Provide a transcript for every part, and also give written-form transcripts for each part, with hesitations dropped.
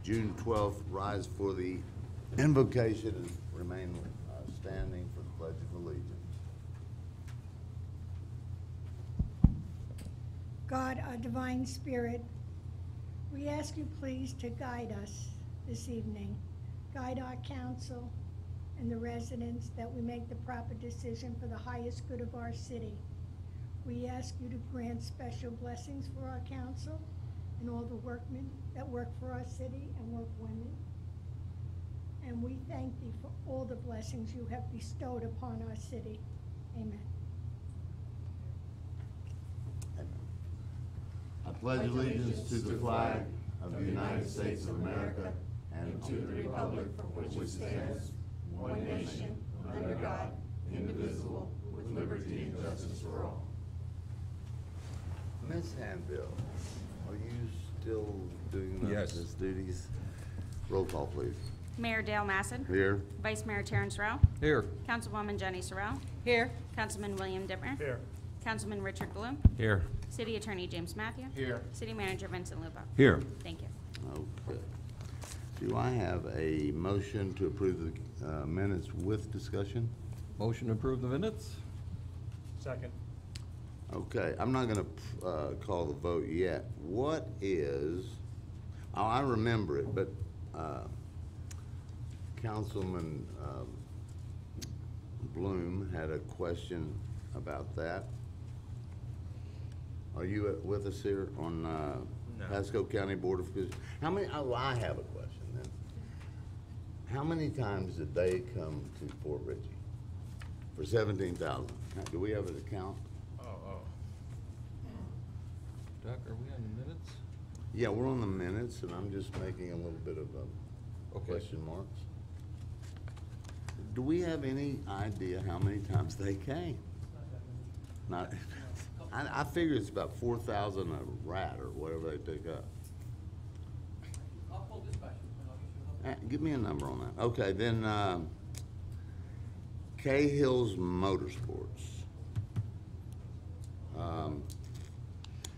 June 12th, rise for the invocation and remain standing for the Pledge of Allegiance. God, our divine spirit, we ask you please to guide us this evening. Guide our council and the residents that we make the proper decision for the highest good of our city. We ask you to grant special blessings for our council and all the workmen that work for our city and work women. And we thank thee for all the blessings you have bestowed upon our city. Amen. I pledge allegiance to the flag of the United States of America and to the republic for which it stands, one nation, under God, indivisible, with liberty and justice for all. Ms. Handbill, are you still doing Yes. those duties? Roll call, please. Mayor Dale Massad. Here. Vice Mayor Terrence Rowe. Here. Councilwoman Jenny Sorrell. Here. Councilman William Dittmer. Here. Councilman Richard Bloom. Here. City Attorney James Matthew. Here. City Manager Vincent Lupo. Here. Thank you. Okay. Do I have a motion to approve the minutes with discussion? Motion to approve the minutes? Second. Okay, I'm not gonna call the vote yet. What is, oh, I remember it, but Councilman Bloom had a question about that. Are you with us here on Pasco County Board of Commissioners? How many, oh, I have a question then. How many times did they come to Fort Ritchie for 17,000? Do we have an account? Doc, are we on the minutes? Yeah, we're on the minutes, and I'm just making a little bit of Okay. question marks. Do we have any idea how many times they came? Not, I figure it's about 4,000 a rat or whatever they pick up. I'll pull dispatch and I'll get you a number. Give me a number on that. Okay, then, Cahill's Motorsports.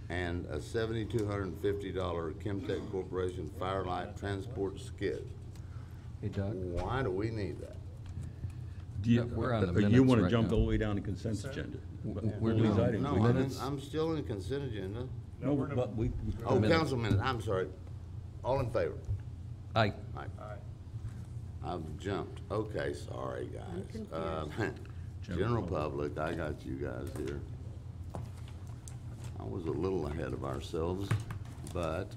And a $7,250 Chemtech Corporation Firelight Transport Skid. Hey, Doc. Why do we need that? We're on the minutes You want to right jump now. all the way down to consent agenda? We're All these doing- items. No, we I'm, minutes? I'm still in consent agenda. No, but we. Oh, minutes. council minutes, I'm sorry. All in favor? Aye. Aye. Aye. I've jumped. Okay, sorry, guys. General public, I got you guys here. I was a little ahead of ourselves, but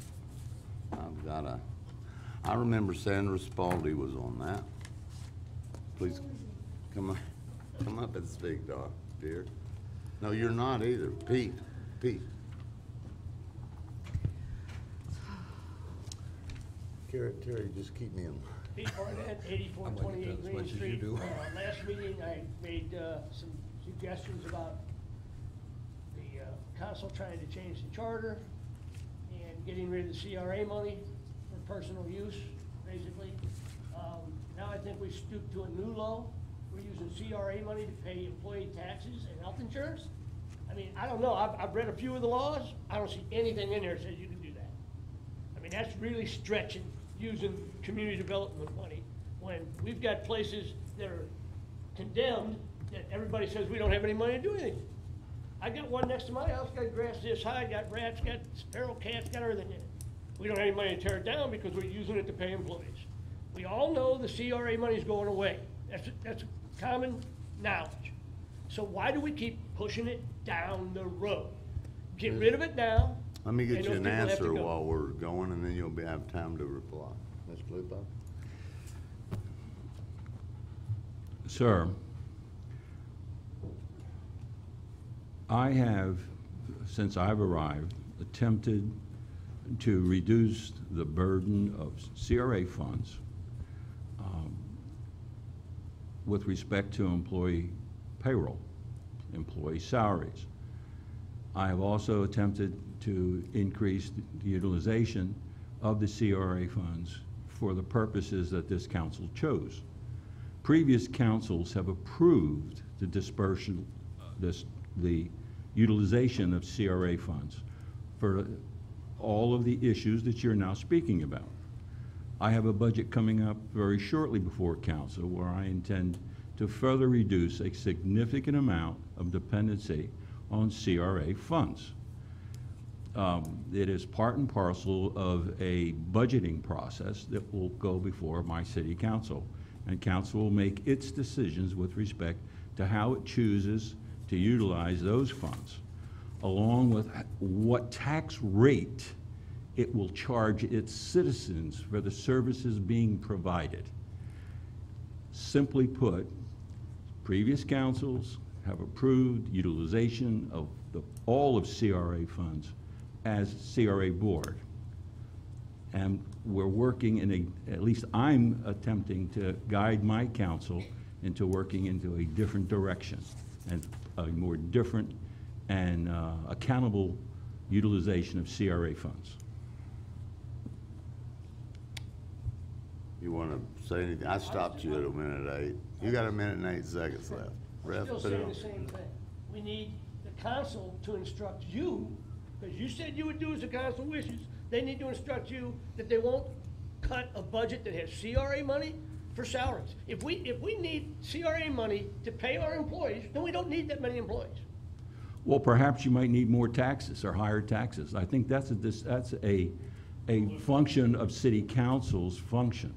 I've got a, I remember Sandra Spalding was on that. Please, come up and speak, Doc, dear. No, you're not either. Pete. Terry, just keep me in. Pete Barnett, 8428 as Green much as you Street. do. Last meeting, I made some suggestions about the council trying to change the charter and getting rid of the CRA money for personal use, basically. Now I think we stooped to a new low. We're using CRA money to pay employee taxes and health insurance. I mean, I don't know. I've read a few of the laws. I don't see anything in there that says you can do that. I mean, that's really stretching, using community development money, when we've got places that are condemned that everybody says we don't have any money to do anything. I got one next to my house, got grass this high, got rats, got feral cats, got everything in it. We don't have any money to tear it down because we're using it to pay employees. We all know the CRA money's going away. That's common knowledge. So why do we keep pushing it down the road? Get rid of it now. Let me get and you those an people have to answer go. while we're going, and then you'll have time to reply. Mr. Lupo? Sir, I have, since I've arrived, attempted to reduce the burden of CRA funds with respect to employee payroll, employee salaries. I have also attempted to increase the utilization of the CRA funds for the purposes that this council chose. Previous councils have approved the dispersion, the utilization of CRA funds for all of the issues that you're now speaking about. I have a budget coming up very shortly before council where I intend to further reduce a significant amount of dependency on CRA funds. It is part and parcel of a budgeting process that will go before my city council. And council will make its decisions with respect to how it chooses to utilize those funds, along with what tax rate it will charge its citizens for the services being provided. Simply put, previous councils have approved utilization of all of CRA funds as CRA board. And we're working at least I'm attempting to guide my council into working into a different direction and a more different and accountable utilization of CRA funds. You want to say anything? I stopped you at a minute 8. You got a minute and 8 seconds left. I'm Ref, still put it saying on. the same thing. We need the council to instruct you, because you said you would do as the council wishes. They need to instruct you that they won't cut a budget that has CRA money for salaries. If we need CRA money to pay our employees, then we don't need that many employees. Well, perhaps you might need more taxes or higher taxes. I think that's a function of city council's function.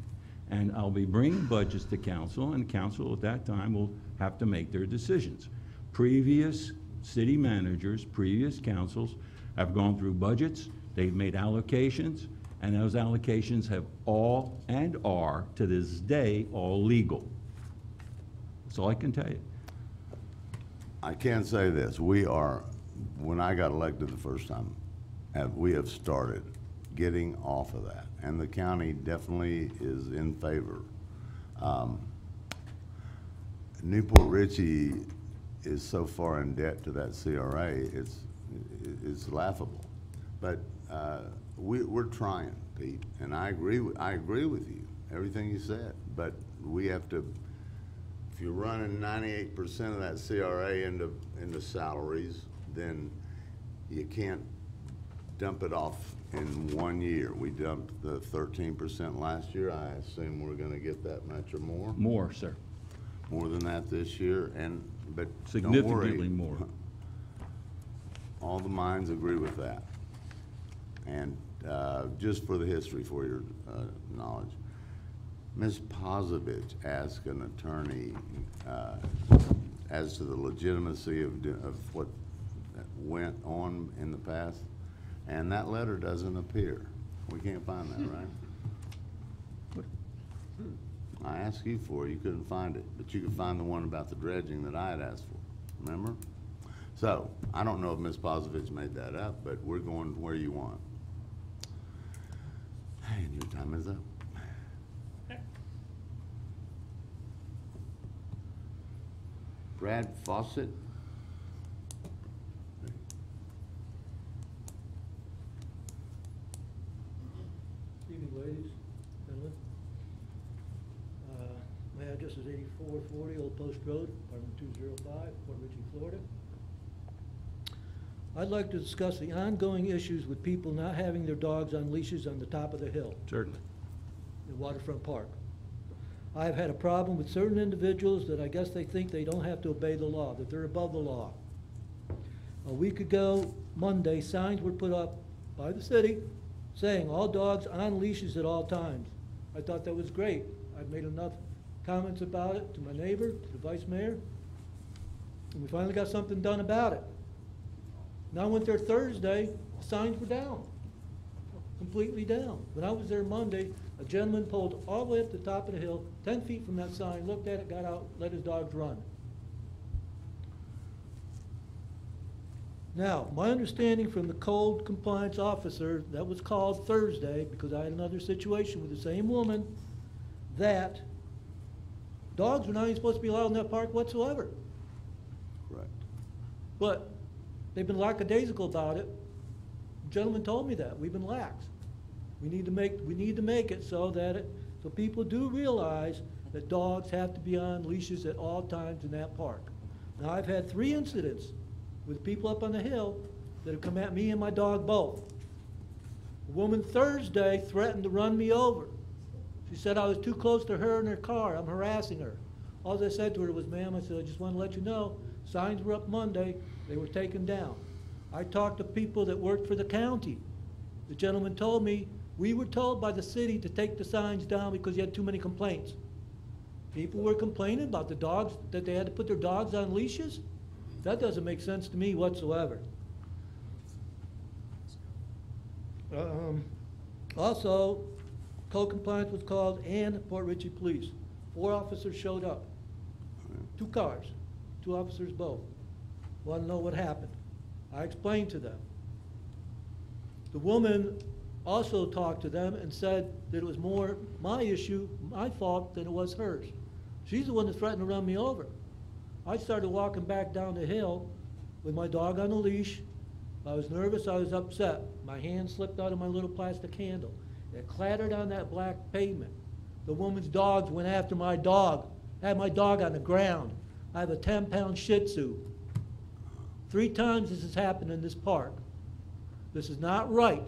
And I'll be bringing budgets to council, and council at that time will have to make their decisions. Previous city managers, previous councils have gone through budgets, they've made allocations, and those allocations have all and are, to this day, all legal. That's all I can tell you. I can say this, we are, when I got elected the first time, we have started getting off of that, and the county definitely is in favor. Newport Richey is so far in debt to that CRA, it's laughable. But we're trying, Pete, and I agree with you, everything you said, but we have to, if you're running 98% of that CRA into salaries, then you can't dump it off in 1 year. We dumped the 13% last year. I assume we're gonna get that much or more? More, sir. More than that this year, but don't Significantly worry. more. All the minds agree with that. And just for the history, for your knowledge, Ms. Posovich asked an attorney as to the legitimacy of what went on in the past, and that letter doesn't appear. We can't find that, right? I asked you for it, you couldn't find it, but you could find the one about the dredging that I had asked for, remember? So, I don't know if Ms. Posovich made that up, but we're going where you want. And your time is up. Brad Fawcett. Evening, ladies, gentlemen. My address is 8440 Old Post Road, apartment 205, Port Richey, Florida. I'd like to discuss the ongoing issues with people not having their dogs on leashes on the top of the hill, Certainly. the waterfront park. I've had a problem with certain individuals that I guess they think they don't have to obey the law, that they're above the law. A week ago, Monday, signs were put up by the city saying all dogs on leashes at all times. I thought that was great. I've made enough comments about it to my neighbor, to the vice mayor, and we finally got something done about it. Now I went there Thursday, the signs were down, completely down. When I was there Monday, a gentleman pulled all the way up to the top of the hill, 10 feet from that sign, looked at it, got out, let his dogs run. Now, my understanding from the code compliance officer that was called Thursday, because I had another situation with the same woman, that dogs were not even supposed to be allowed in that park whatsoever. Correct. But they've been lackadaisical about it. The gentleman told me that. We've been lax. We need to make it so that so people do realize that dogs have to be on leashes at all times in that park. Now, I've had 3 incidents with people up on the hill that have come at me and my dog both. A woman Thursday threatened to run me over She said I was too close to her in her car, I'm harassing her. All I said to her was, ma'am, I said, I just want to let you know, signs were up Monday, they were taken down. I talked to people that worked for the county. The gentleman told me, we were told by the city to take the signs down because you had too many complaints. People were complaining about the dogs, that they had to put their dogs on leashes? That doesn't make sense to me whatsoever. Also, code compliance was called and Port Richey Police. 4 officers showed up. 2 cars, 2 officers both. Want to know what happened. I explained to them. The woman also talked to them and said that it was more my issue, my fault, than it was hers. She's the one that threatened to run me over. I started walking back down the hill with my dog on a leash. I was nervous, I was upset. My hand slipped out of my little plastic handle. It clattered on that black pavement. The woman's dogs went after my dog. I had my dog on the ground. I have a 10-pound Shih Tzu. 3 times this has happened in this park. This is not right.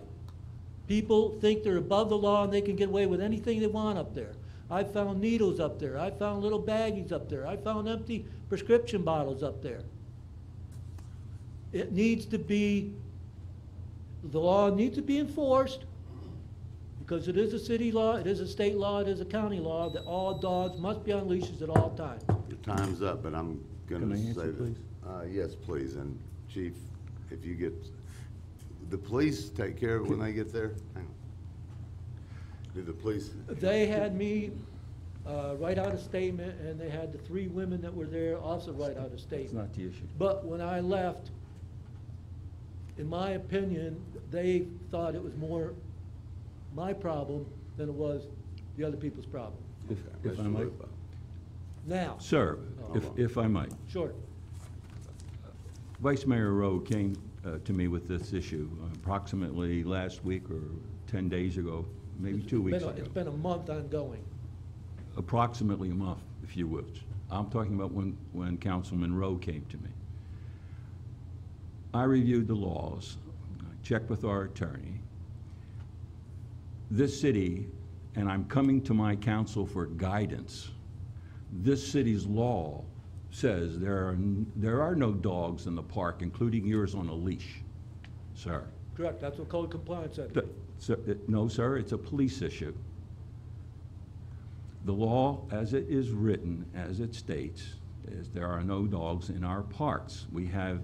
People think they're above the law and they can get away with anything they want up there. I found needles up there. I found little baggies up there. I found empty prescription bottles up there. It needs to be, the law needs to be enforced because it is a city law, it is a state law, it is a county law that all dogs must be on leashes at all times. Your time's up, but I'm Can gonna I say answer, that. please? Yes, please, and Chief, if you get, the police take care of it when they get there? Hang on. Do the police? They had me write out a statement, and they had the 3 women that were there also write out a It's statement. not the issue. But when I left, in my opinion, they thought it was more my problem than it was the other people's problem. If I might. Now, Sir, Oh. if I might. sure, Vice Mayor Rowe came to me with this issue approximately last week or 10 days ago, maybe 2 weeks ago. It's been a month ongoing. Approximately a month, if you would. I'm talking about when Councilman Rowe came to me. I reviewed the laws, I checked with our attorney. This city, and I'm coming to my council for guidance, this city's law says there are no dogs in the park, including yours on a leash, sir. Correct, that's what code compliance said. No, sir, it's a police issue. The law, as it is written, as it states, is there are no dogs in our parks. We have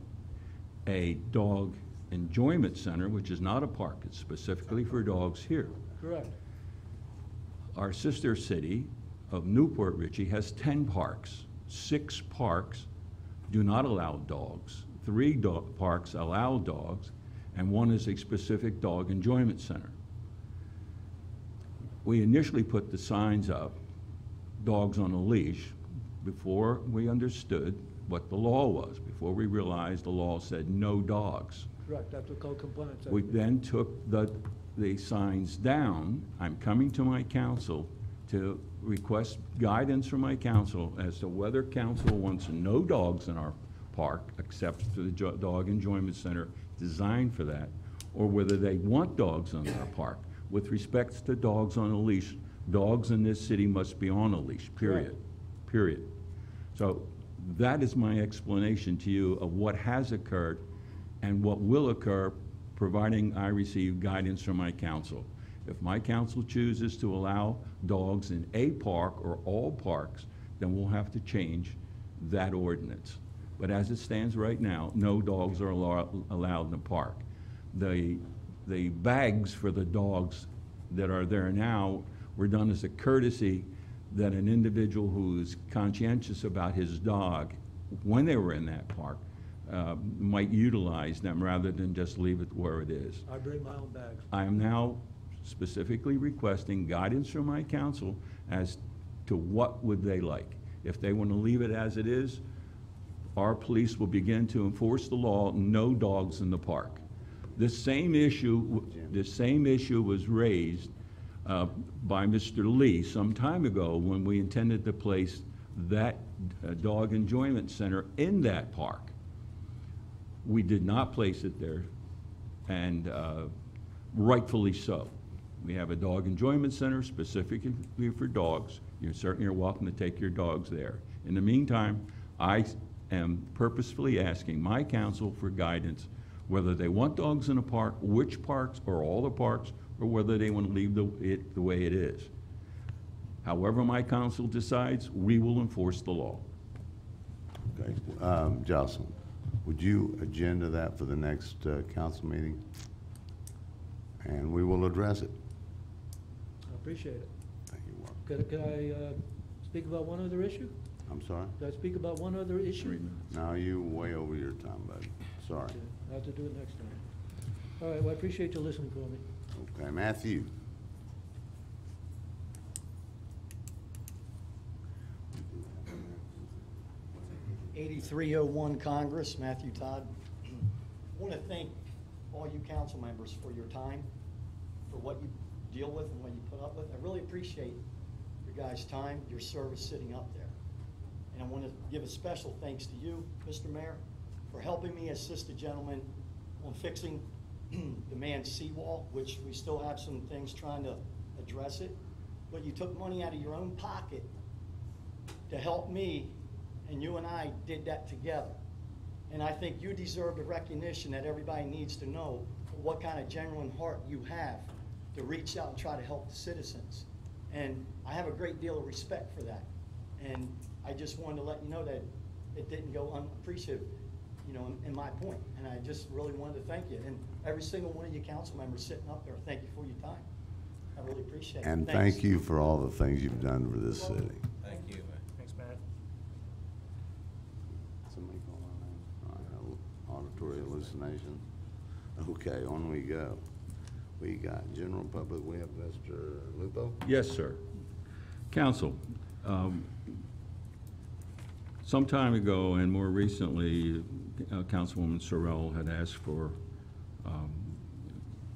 a dog enjoyment center, which is not a park. It's specifically for dogs here. Correct. Our sister city of Newport Richey has 10 parks. 6 parks do not allow dogs. 3 parks allow dogs, and 1 is a specific dog enjoyment center. We initially put the signs up, dogs on a leash, before we understood what the law was, before we realized the law said no dogs. Correct, that's what code compliance said. We then took the signs down. I'm coming to my council to request guidance from my council as to whether council wants no dogs in our park, except for the dog enjoyment center designed for that, or whether they want dogs in our park. With respect to dogs on a leash, dogs in this city must be on a leash, period. Period. So that is my explanation to you of what has occurred and what will occur, providing I receive guidance from my council. If my council chooses to allow dogs in a park or all parks, then we'll have to change that ordinance. But as it stands right now, no dogs are allowed in the park. The bags for the dogs that are there now were done as a courtesy that an individual who's conscientious about his dog, when they were in that park, might utilize them rather than just leave it where it is. I bring my own bags. I am now specifically requesting guidance from my council as to what would they like. If they want to leave it as it is, our police will begin to enforce the law, no dogs in the park. This same issue was raised by Mr. Lee some time ago when we intended to place that dog enjoyment center in that park. We did not place it there, and rightfully so. We have a dog enjoyment center specifically for dogs. You certainly are welcome to take your dogs there. In the meantime, I am purposefully asking my council for guidance, whether they want dogs in a park, which parks, or all the parks, or whether they want to leave it the way it is. However my council decides, we will enforce the law. Okay, Jocelyn, would you agenda that for the next council meeting? And we will address it. I appreciate it. Thank you, Mark. Could I speak about one other issue? I'm sorry? Could I speak about one other issue? No, you way over your time, buddy. Sorry. Okay, I'll have to do it next time. All right, well, I appreciate you listening for me. Okay, Matthew. '8301 Congress, Matthew Todd. I want to thank all you council members for your time, for what you deal with and what you put up with. I really appreciate your guys' time, your service sitting up there. And I want to give a special thanks to you, Mr. Mayor, for helping me assist the gentleman on fixing the man's seawall, which we still have some things trying to address it. But you took money out of your own pocket to help me, and you and I did that together. And I think you deserve the recognition that everybody needs to know what kind of genuine heart you have to reach out and try to help the citizens. And I have a great deal of respect for that. And I just wanted to let you know that it didn't go unappreciative, you know, in my point. And I just really wanted to thank you. And every single one of you council members sitting up there, thank you for your time. I really appreciate it. And Thanks. thank you for all the things you've done for this city. Thank you. Thanks, Matt. Somebody call our name? All right, auditory hallucination. Okay, on we go. We got general public, we have Mr. Lupo. Yes, sir. Council, some time ago and more recently, Councilwoman Sorrell had asked for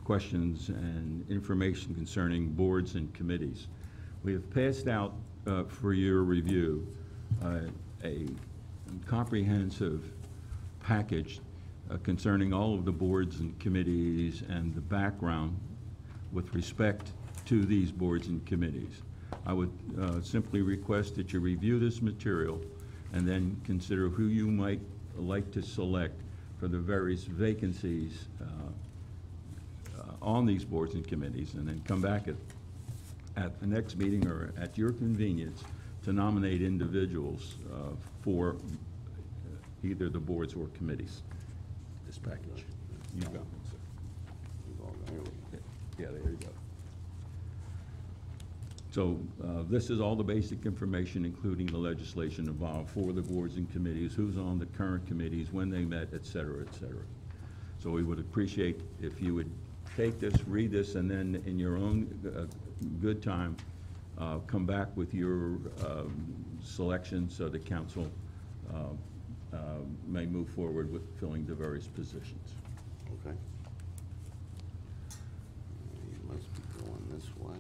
questions and information concerning boards and committees. We have passed out for your review a comprehensive package concerning all of the boards and committees and the background with respect to these boards and committees. I would simply request that you review this material and then consider who you might like to select for the various vacancies on these boards and committees, and then come back at the next meeting or at your convenience to nominate individuals for either the boards or committees. This package. You got it, sir. We've all got- here we go. Yeah, there you go. So this is all the basic information, including the legislation involved for the boards and committees, who's on the current committees, when they met, et cetera, et cetera. So we would appreciate if you would take this, read this, and then in your own good time, come back with your selection so the council may move forward with filling the various positions. Okay. You must be going this way.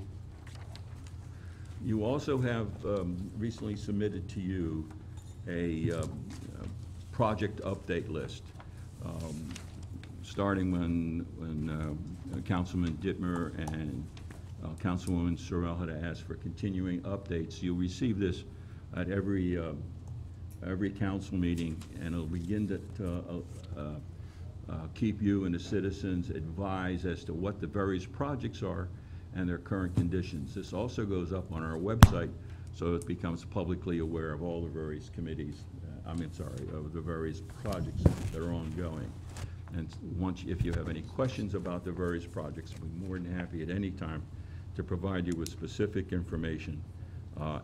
You also have recently submitted to you a project update list, starting when Councilman Dittmer and Councilwoman Sorrell had asked for continuing updates. You'll receive this at every council meeting, and it'll begin to keep you and the citizens advised as to what the various projects are and their current conditions. This also goes up on our website, so it becomes publicly aware of all the various committees, of the various projects that are ongoing. And if you have any questions about the various projects, we'll be more than happy at any time to provide you with specific information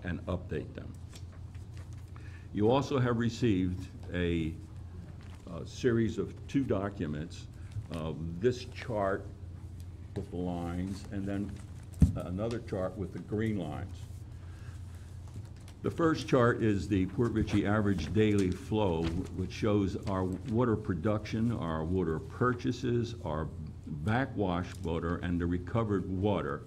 and update them. You also have received a series of 2 documents, this chart with the lines, and then another chart with the green lines. The first chart is the Port Richey average daily flow, which shows our water production, our water purchases, our backwash water, and the recovered water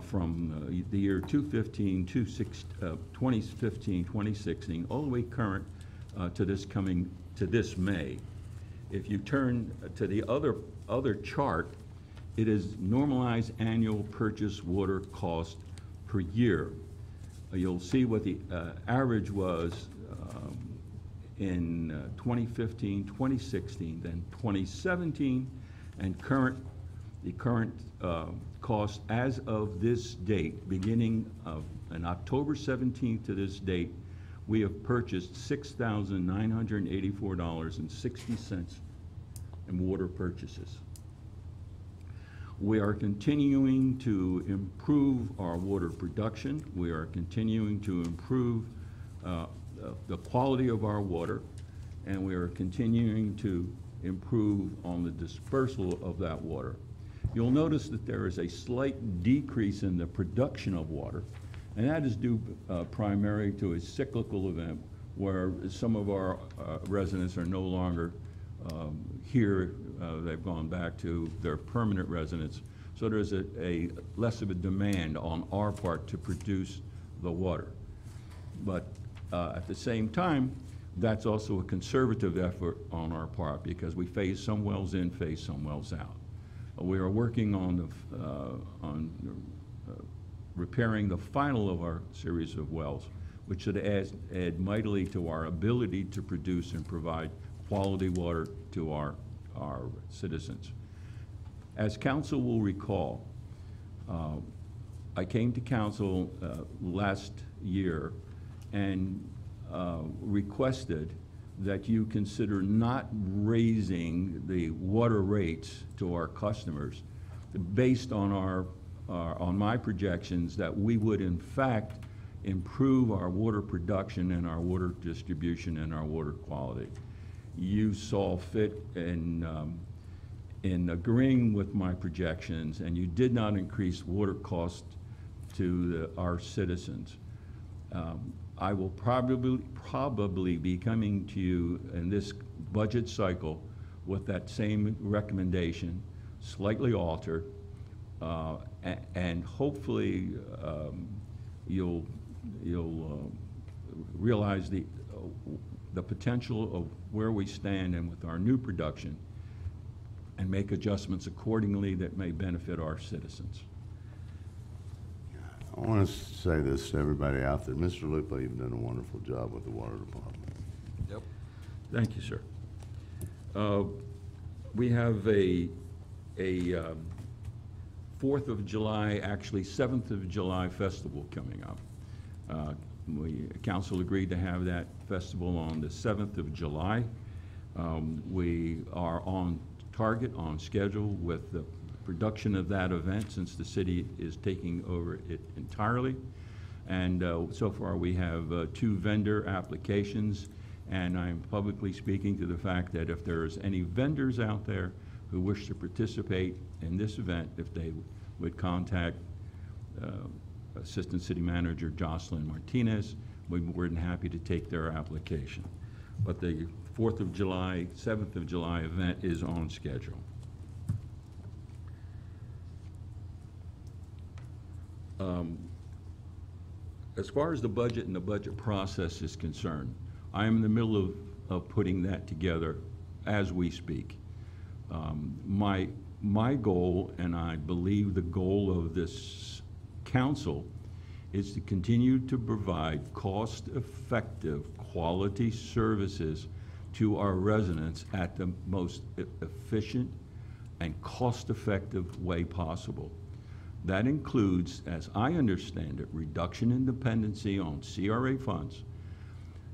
from the year 2015, 2016, all the way current to this May. If you turn to the other chart, It is normalized annual purchase water cost per year. You'll see what the average was in 2015, 2016, then 2017, and the current cost as of this date, beginning of on October 17th to this date, we have purchased $6,984.60 in water purchases. We are continuing to improve our water production. We are continuing to improve the quality of our water, and we are continuing to improve on the dispersal of that water. You'll notice that there is a slight decrease in the production of water, and that is due primarily to a cyclical event where some of our residents are no longer here. They've gone back to their permanent residence. So there's a less of a demand on our part to produce the water. But at the same time, that's also a conservative effort on our part because we phase some wells in, phase some wells out. We are working on repairing the final of our series of wells, which should add mightily to our ability to produce and provide quality water to our citizens. As council will recall, I came to council last year and requested that you consider not raising the water rates to our customers based on on my projections that we would in fact improve our water production and our water distribution and our water quality. You saw fit in agreeing with my projections, and you did not increase water costs to our citizens. I will probably be coming to you in this budget cycle with that same recommendation, slightly altered, and hopefully you'll realize the potential of where we stand and with our new production and make adjustments accordingly that may benefit our citizens. I want to say this to everybody out there. Mr. Lupo, you've done a wonderful job with the water department. Yep. Thank you, sir. We have a 4th of July, actually 7th of July festival coming up. Council agreed to have that festival on the 7th of July. We are on target, on schedule with the production of that event since the city is taking over it entirely. And so far we have 2 vendor applications, and I'm publicly speaking to the fact that if there's any vendors out there who wish to participate in this event, if they would contact Assistant City Manager Jocelyn Martinez, we'd be more than happy to take their application. But the 4th of July, 7th of July event is on schedule. As far as the budget and the budget process is concerned, I am in the middle of putting that together as we speak. My goal, and I believe the goal of this council, is to continue to provide cost-effective, quality services to our residents at the most efficient and cost-effective way possible. That includes, as I understand it, reduction in dependency on CRA funds,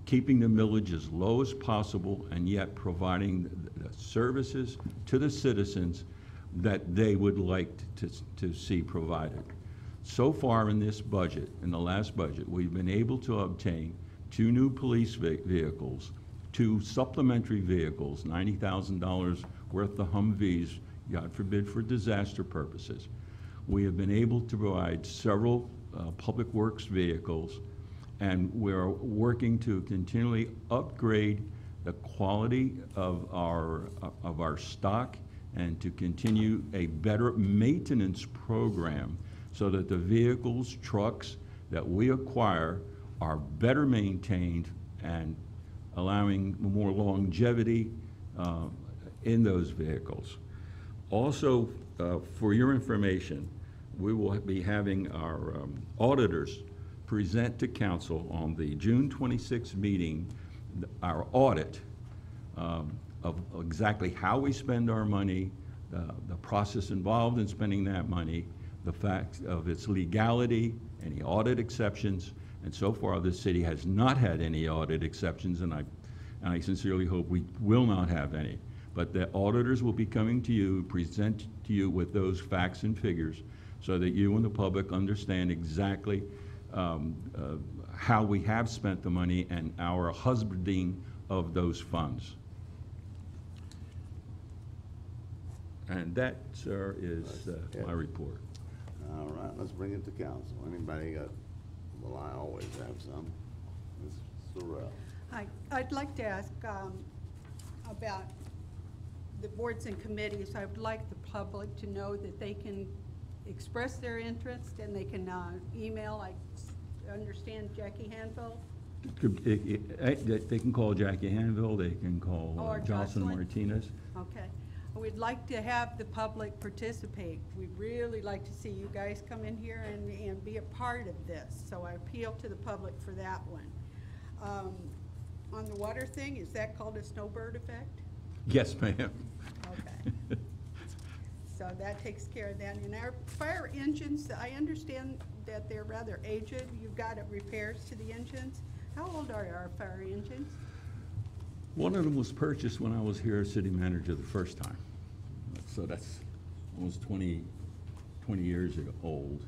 keeping the millage as low as possible, and yet providing the services to the citizens that they would like to see provided. So far in this budget, in the last budget, we've been able to obtain 2 new police vehicles, 2 supplementary vehicles, $90,000 worth of Humvees, God forbid, for disaster purposes. We have been able to provide several public works vehicles, and we're working to continually upgrade the quality of our stock and to continue a better maintenance program so that the vehicles, trucks that we acquire are better maintained and allowing more longevity in those vehicles. Also, for your information, we will be having our auditors present to council on the June 26th meeting our audit of exactly how we spend our money, the process involved in spending that money, the fact of its legality, any audit exceptions, and so far the city has not had any audit exceptions, and I sincerely hope we will not have any. But the auditors will be coming to you, present to you with those facts and figures so that you and the public understand exactly how we have spent the money and our husbanding of those funds. And that, sir, is my report. All right, let's bring it to council. Anybody got, well, I always have some. Ms. Sorrell. Hi, I'd like to ask about the boards and committees. I would like the public to know that they can express their interest and they can email, I understand Jackie Hanville. They can call Jackie Hanville, they can call Or Jocelyn Jocelyn. Martinez. Okay. We'd like to have the public participate. We'd really like to see you guys come in here and be a part of this. So I appeal to the public for that one. On the water thing, is that called a snowbird effect? Yes, ma'am. Okay. So that takes care of that. And our fire engines, I understand that they're rather aged. You've got repairs to the engines. How old are our fire engines? One of them was purchased when I was here as city manager the first time. So that's almost 20 years old.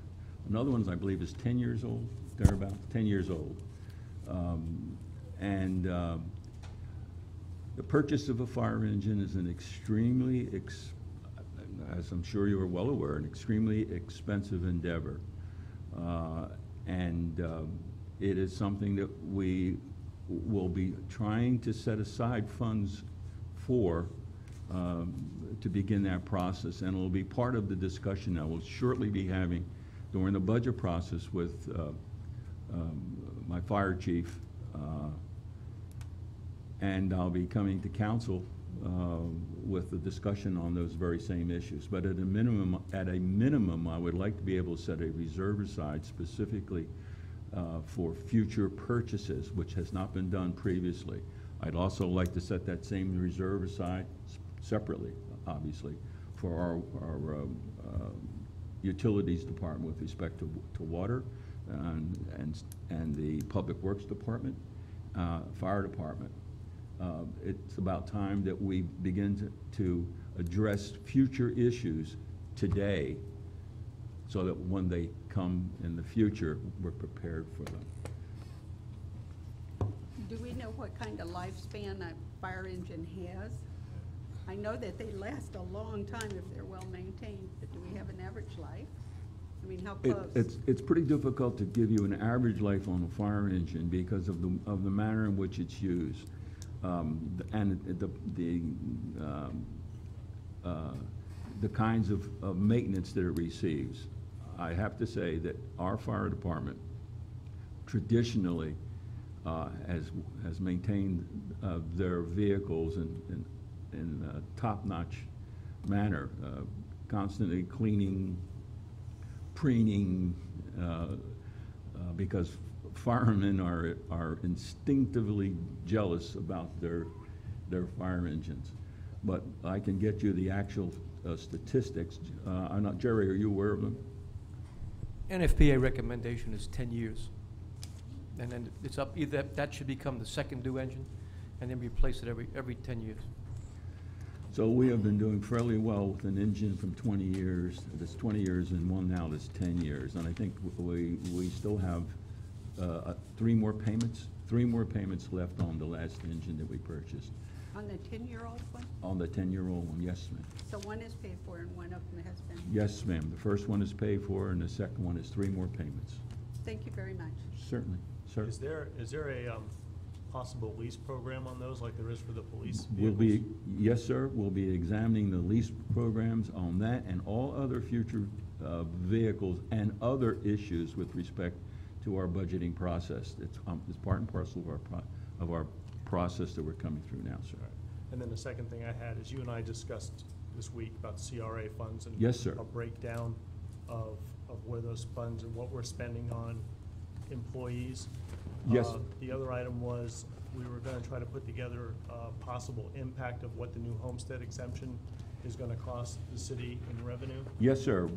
Another one, I believe, is 10 years old, thereabouts, 10 years old. The purchase of a fire engine is an extremely, as I'm sure you are well aware, an extremely expensive endeavor. It is something that we will be trying to set aside funds for to begin that process, and it will be part of the discussion that we'll shortly be having during the budget process with my fire chief, and I'll be coming to council with the discussion on those very same issues. But at a minimum, I would like to be able to set a reserve aside specifically for future purchases, which has not been done previously. I'd also like to set that same reserve aside separately, obviously, for our utilities department with respect to water and the public works department, fire department. It's about time that we begin to address future issues today so that when they come in the future, we're prepared for them. Do we know what kind of lifespan a fire engine has? I know that they last a long time if they're well maintained, but do we have an average life? I mean, how close? It's pretty difficult to give you an average life on a fire engine because of the manner in which it's used. And the kinds of maintenance that it receives. I have to say that our fire department traditionally has maintained their vehicles in a top-notch manner, constantly cleaning, preening, because firemen are instinctively jealous about their fire engines. But I can get you the actual statistics. I'm not, Jerry, are you aware of them? NFPA recommendation is 10 years. And then it's up, either that should become the second due engine, and then replace it every 10 years. So we have been doing fairly well with an engine from 20 years, that's 20 years, and one now that's 10 years. And I think we still have 3 more payments left on the last engine that we purchased. On the 10-year-old one? On the 10-year-old one, yes, ma'am. So one is paid for and one of them has been? Yes, ma'am. The first one is paid for, and the second one is 3 more payments. Thank you very much. Certainly, sir. Is there a possible lease program on those like there is for the police We'll vehicles? yes, sir. We'll be examining the lease programs on that and all other future vehicles and other issues with respect to our budgeting process. It's part and parcel of our process that we're coming through now, sir. All right. And then the second thing I had is you and I discussed this week about CRA funds and Yes, sir. a breakdown of where those funds and what we're spending on employees. Yes. The other item was, we were gonna try to put together a possible impact of what the new homestead exemption is gonna cost the city in revenue. Yes, sir.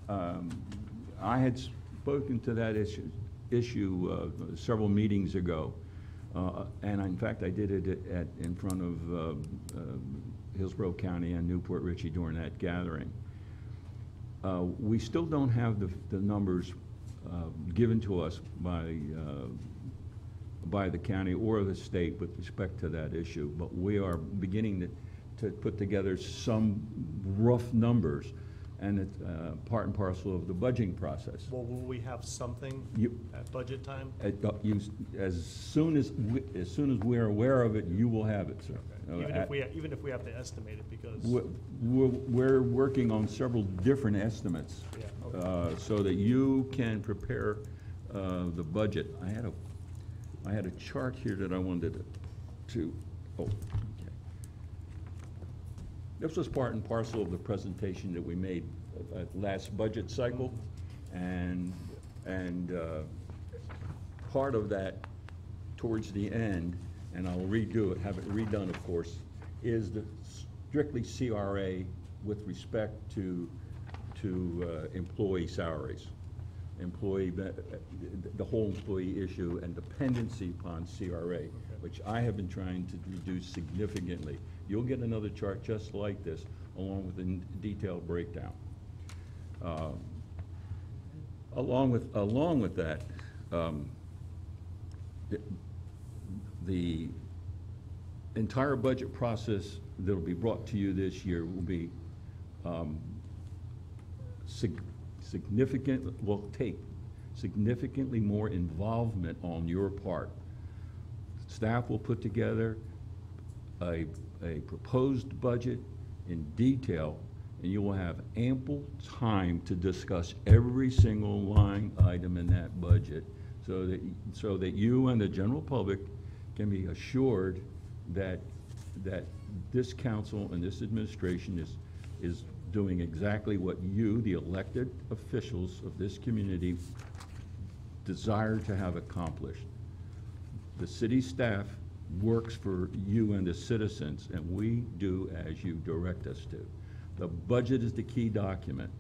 I had spoken to that issue several meetings ago. And in fact, I did it in front of Hillsborough County and Newport Richey during that gathering. We still don't have the numbers given to us by the county or the state with respect to that issue, but we are beginning to put together some rough numbers, and it's part and parcel of the budgeting process. Well, will we have something at budget time? As soon as we're aware of it, you will have it, sir. Even if we have to estimate it, because. We're working on several different estimates. Yeah, okay. So that you can prepare the budget. I had a chart here that I wanted okay. This was part and parcel of the presentation that we made at last budget cycle, and part of that towards the end, and I'll redo it, have it redone, of course, is the strictly CRA with respect to employee salaries, the whole employee issue and dependency upon CRA, which I have been trying to reduce significantly. You'll get another chart just like this, along with a detailed breakdown. Along with that, the entire budget process that will be brought to you this year will be will take significantly more involvement on your part. Staff will put together a proposed budget in detail, and you will have ample time to discuss every single line item in that budget, so that you and the general public can be assured that this council and this administration is doing exactly what you, the elected officials of this community, desire to have accomplished. The city staff works for you and the citizens, and we do as you direct us to. The budget is the key document,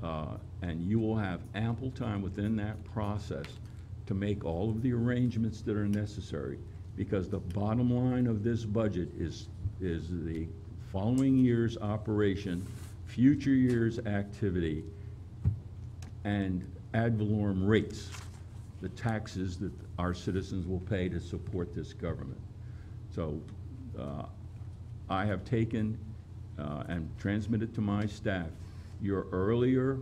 and you will have ample time within that process to make all of the arrangements that are necessary, because the bottom line of this budget is the following year's operation, future year's activity, and ad valorem rates, the taxes that our citizens will pay to support this government. So I have taken and transmitted to my staff your earlier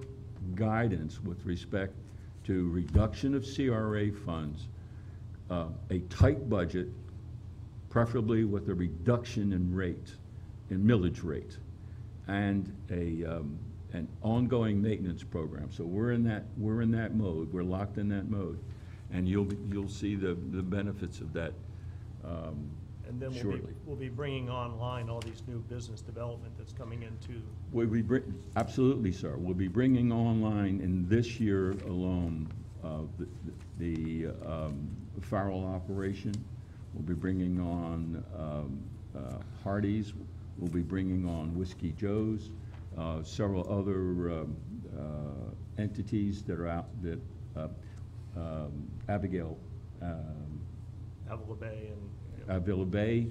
guidance with respect to reduction of CRA funds, a tight budget, preferably with a reduction in rate, in millage rate, and an ongoing maintenance program. So we're in that mode. We're locked in that mode, and you'll see the benefits of that And then shortly. we'll be bringing online all these new business development that's coming into. Absolutely, sir. We'll be bringing online in this year alone the Farrell operation. We'll be bringing on Hardee's. We'll be bringing on Whiskey Joe's, several other entities that are out that Abigail. Avila Bay and. Avila Bay,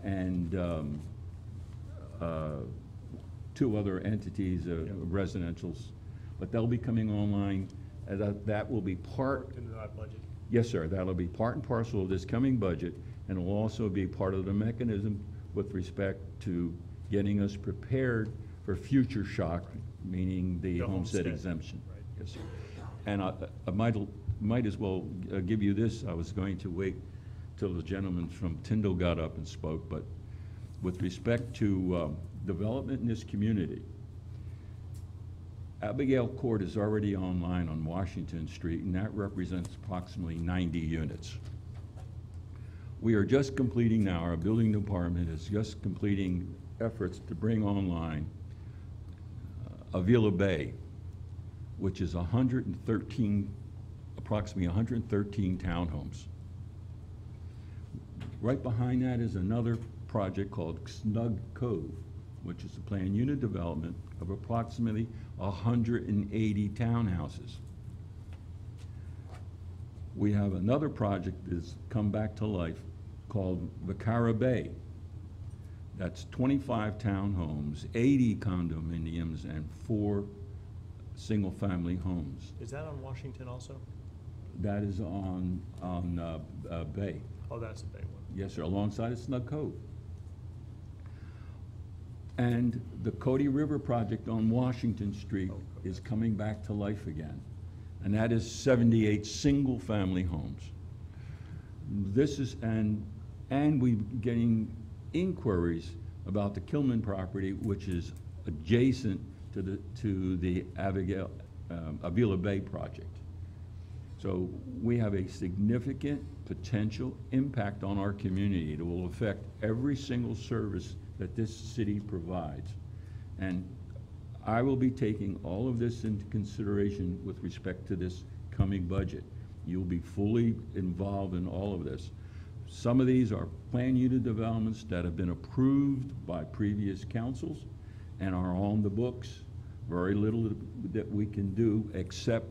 and two other entities, residentials, but they'll be coming online. That will be part. Into that budget. Yes, sir. That'll be part and parcel of this coming budget, and will also be part of the mechanism with respect to getting us prepared for future shock, meaning the homestead exemption. Right. Yes, sir. And I might as well give you this. I was going to wait till the gentleman from Tyndall got up and spoke, but with respect to development in this community, Abigail Court is already online on Washington Street, and that represents approximately 90 units. We are just completing now, our building department is just completing efforts to bring online Avila Bay, which is 113, approximately 113 townhomes. Right behind that is another project called Snug Cove, which is a planned unit development of approximately 180 townhouses. We have another project that's come back to life called Vacara Bay. That's 25 townhomes, 80 condominiums, and 4 single-family homes. Is that on Washington also? That is on Bay. Oh, that's a big one. Yes, sir, alongside of Snug Cove. And the Cody River project on Washington Street is coming back to life again. And that is 78 single-family homes. This is, and we're getting inquiries about the Kilman property, which is adjacent to the Avila Bay project. So we have a significant potential impact on our community. It will affect every single service that this city provides. And I will be taking all of this into consideration with respect to this coming budget. You'll be fully involved in all of this. Some of these are planned unit developments that have been approved by previous councils and are on the books. Very little that we can do except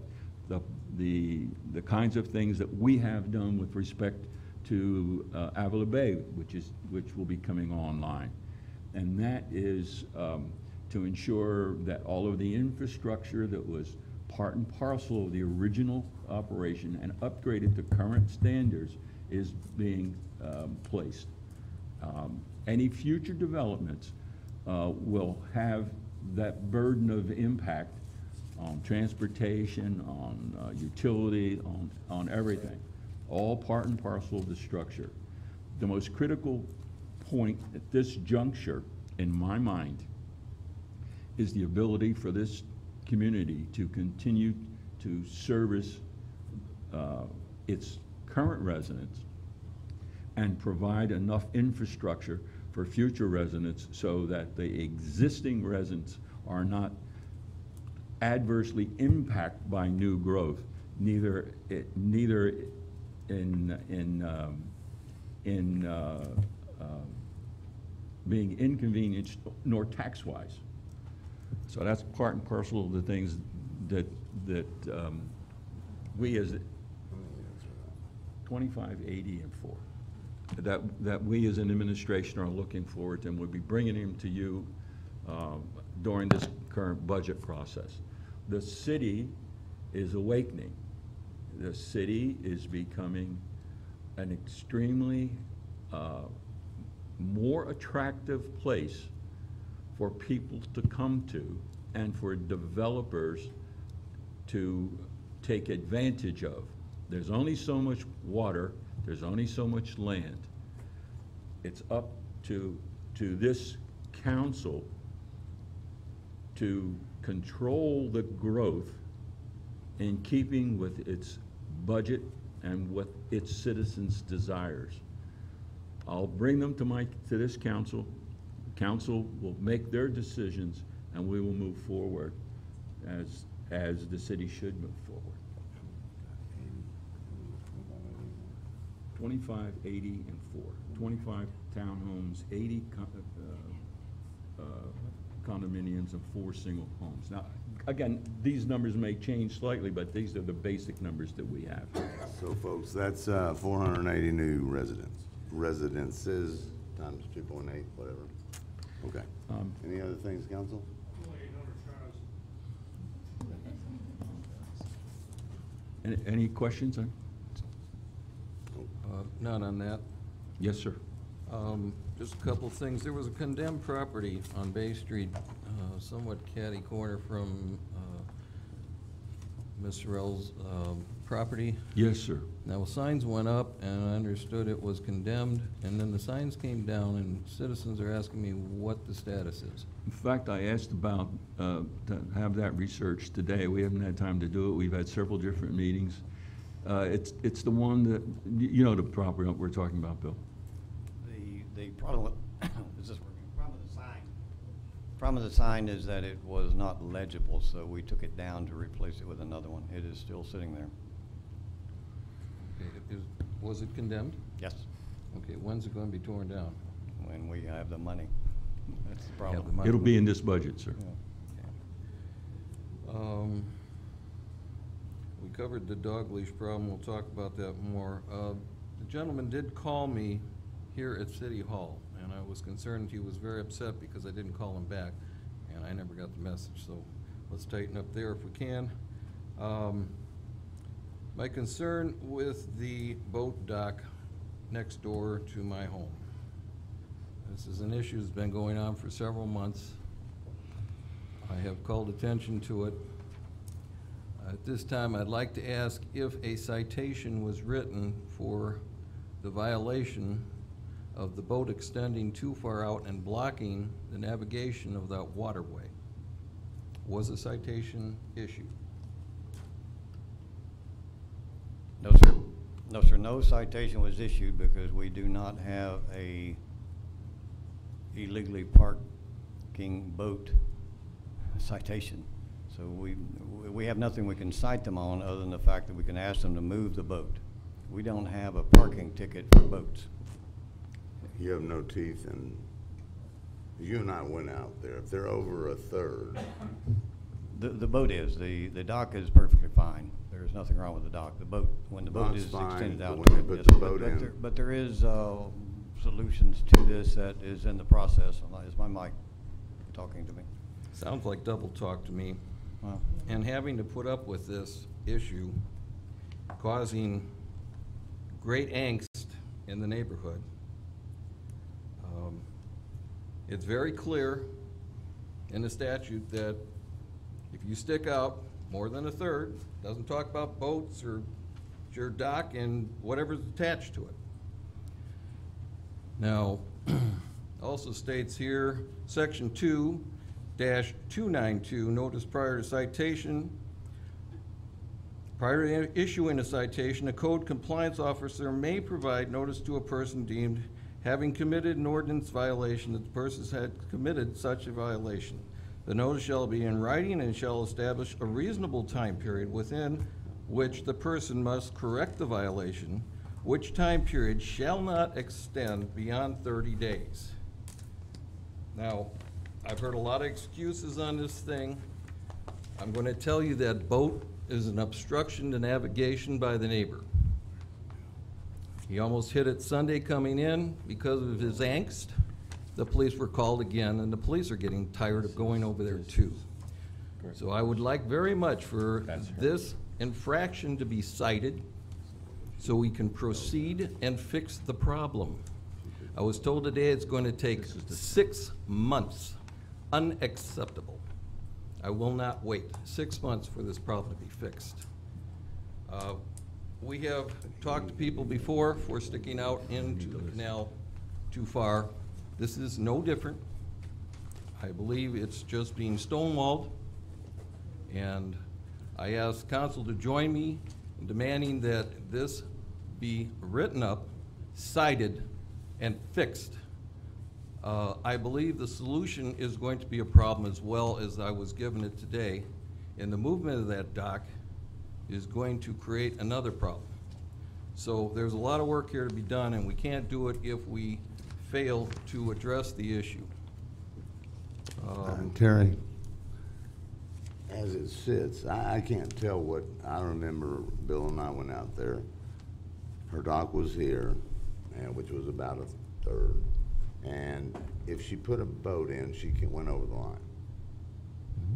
the kinds of things that we have done with respect to Avila Bay, which will be coming online. And that is to ensure that all of the infrastructure that was part and parcel of the original operation and upgraded to current standards is being placed. Any future developments will have that burden of impact on transportation, on utility, on everything, all part and parcel of the structure. The most critical point at this juncture, in my mind, is the ability for this community to continue to service its current residents and provide enough infrastructure for future residents so that the existing residents are not adversely impacted by new growth, neither in being inconvenienced nor tax-wise. So that's part and parcel of the things that we as 25, 80, and 4 that we as an administration are looking forward to, and we'll be bringing them to you during this current budget process. The city is awakening. The city is becoming an extremely more attractive place for people to come to and for developers to take advantage of. There's only so much water, there's only so much land. It's up to this council to control the growth in keeping with its budget and what its citizens' desires. I'll bring them to this council. Council will make their decisions, and we will move forward as the city should move forward. 25, 80, and 4. 25 townhomes, 80 condominiums, and 4 single homes. Now, again, these numbers may change slightly, but these are the basic numbers that we have. So folks, that's 480 new residences times 2.8, whatever. Okay. Any other things, council? Any questions? None on that. Yes, sir. Just a couple of things. There was a condemned property on Bay Street, somewhat catty corner from Ms. Sorrell's property. Yes, sir. Now, signs went up, and I understood it was condemned, and then the signs came down, and citizens are asking me what the status is. In fact, I asked about to have that research today. We haven't had time to do it. We've had several different meetings. It's the one that, you know, the property we're talking about, Bill. The problem with, is this working? Problem with the sign problem with the sign is that it was not legible, so we took it down to replace it with another one. It is still sitting there. Okay, was it condemned? Yes, Okay, when's it gonna be torn down? when we have the money. That's the Have the problem. money? It'll be in this budget, sir. Yeah. We covered the dog leash problem, we'll talk about that more. The gentleman did call me here at City Hall, and I was concerned, he was very upset because I didn't call him back, and I never got the message, so let's tighten up there if we can. My concern with the boat dock next door to my home. This is an issue that's been going on for several months. I have called attention to it. At this time, I'd like to ask if a citation was written for the violation of the boat extending too far out and blocking the navigation of that waterway. Was a citation issued? No, sir. No, sir, no citation was issued because we do not have a illegally parking boat citation. So we have nothing we can cite them on other than the fact that we can ask them to move the boat. We don't have a parking ticket for boats. You have no teeth, and you and I went out there. If they're over a third, The boat is, the dock is perfectly fine. There's nothing wrong with the dock. The boat, when the boat Dock's is fine, extended but out. when they to it, put yes, the sir. boat But in- there- But there is solutions to this that is in the process. Is my mic talking to me? Sounds like double talk to me. Well, And having to put up with this issue causing great angst in the neighborhood. It's very clear in the statute that if you stick out more than a third, doesn't talk about boats or your dock and whatever's attached to it. Now, also states here, section 2-292, notice prior to citation. Prior to issuing a citation, a code compliance officer may provide notice to a person deemed having committed an ordinance violation that the person had committed such a violation. The notice shall be in writing and shall establish a reasonable time period within which the person must correct the violation, which time period shall not extend beyond 30 days. Now, I've heard a lot of excuses on this thing. I'm going to tell you that boat is an obstruction to navigation by the neighbor. He almost hit it Sunday coming in because of his angst. The police were called again, and the police are getting tired of going over there too. So I would like very much for this infraction to be cited so we can proceed and fix the problem. I was told today it's going to take 6 months. Unacceptable. I will not wait 6 months for this problem to be fixed. We have talked to people before for sticking out into the canal too far. This is no different. I believe it's just being stonewalled. And I ask council to join me in demanding that this be written up, cited, and fixed. I believe the solution is going to be a problem as well as I was given it today. And the movement of that dock is going to create another problem. So there's a lot of work here to be done, and we can't do it if we fail to address the issue. Terry, as it sits, I can't tell what, I remember Bill and I went out there. Her dock was here, and which was about a third. And if she put a boat in, she went over the line.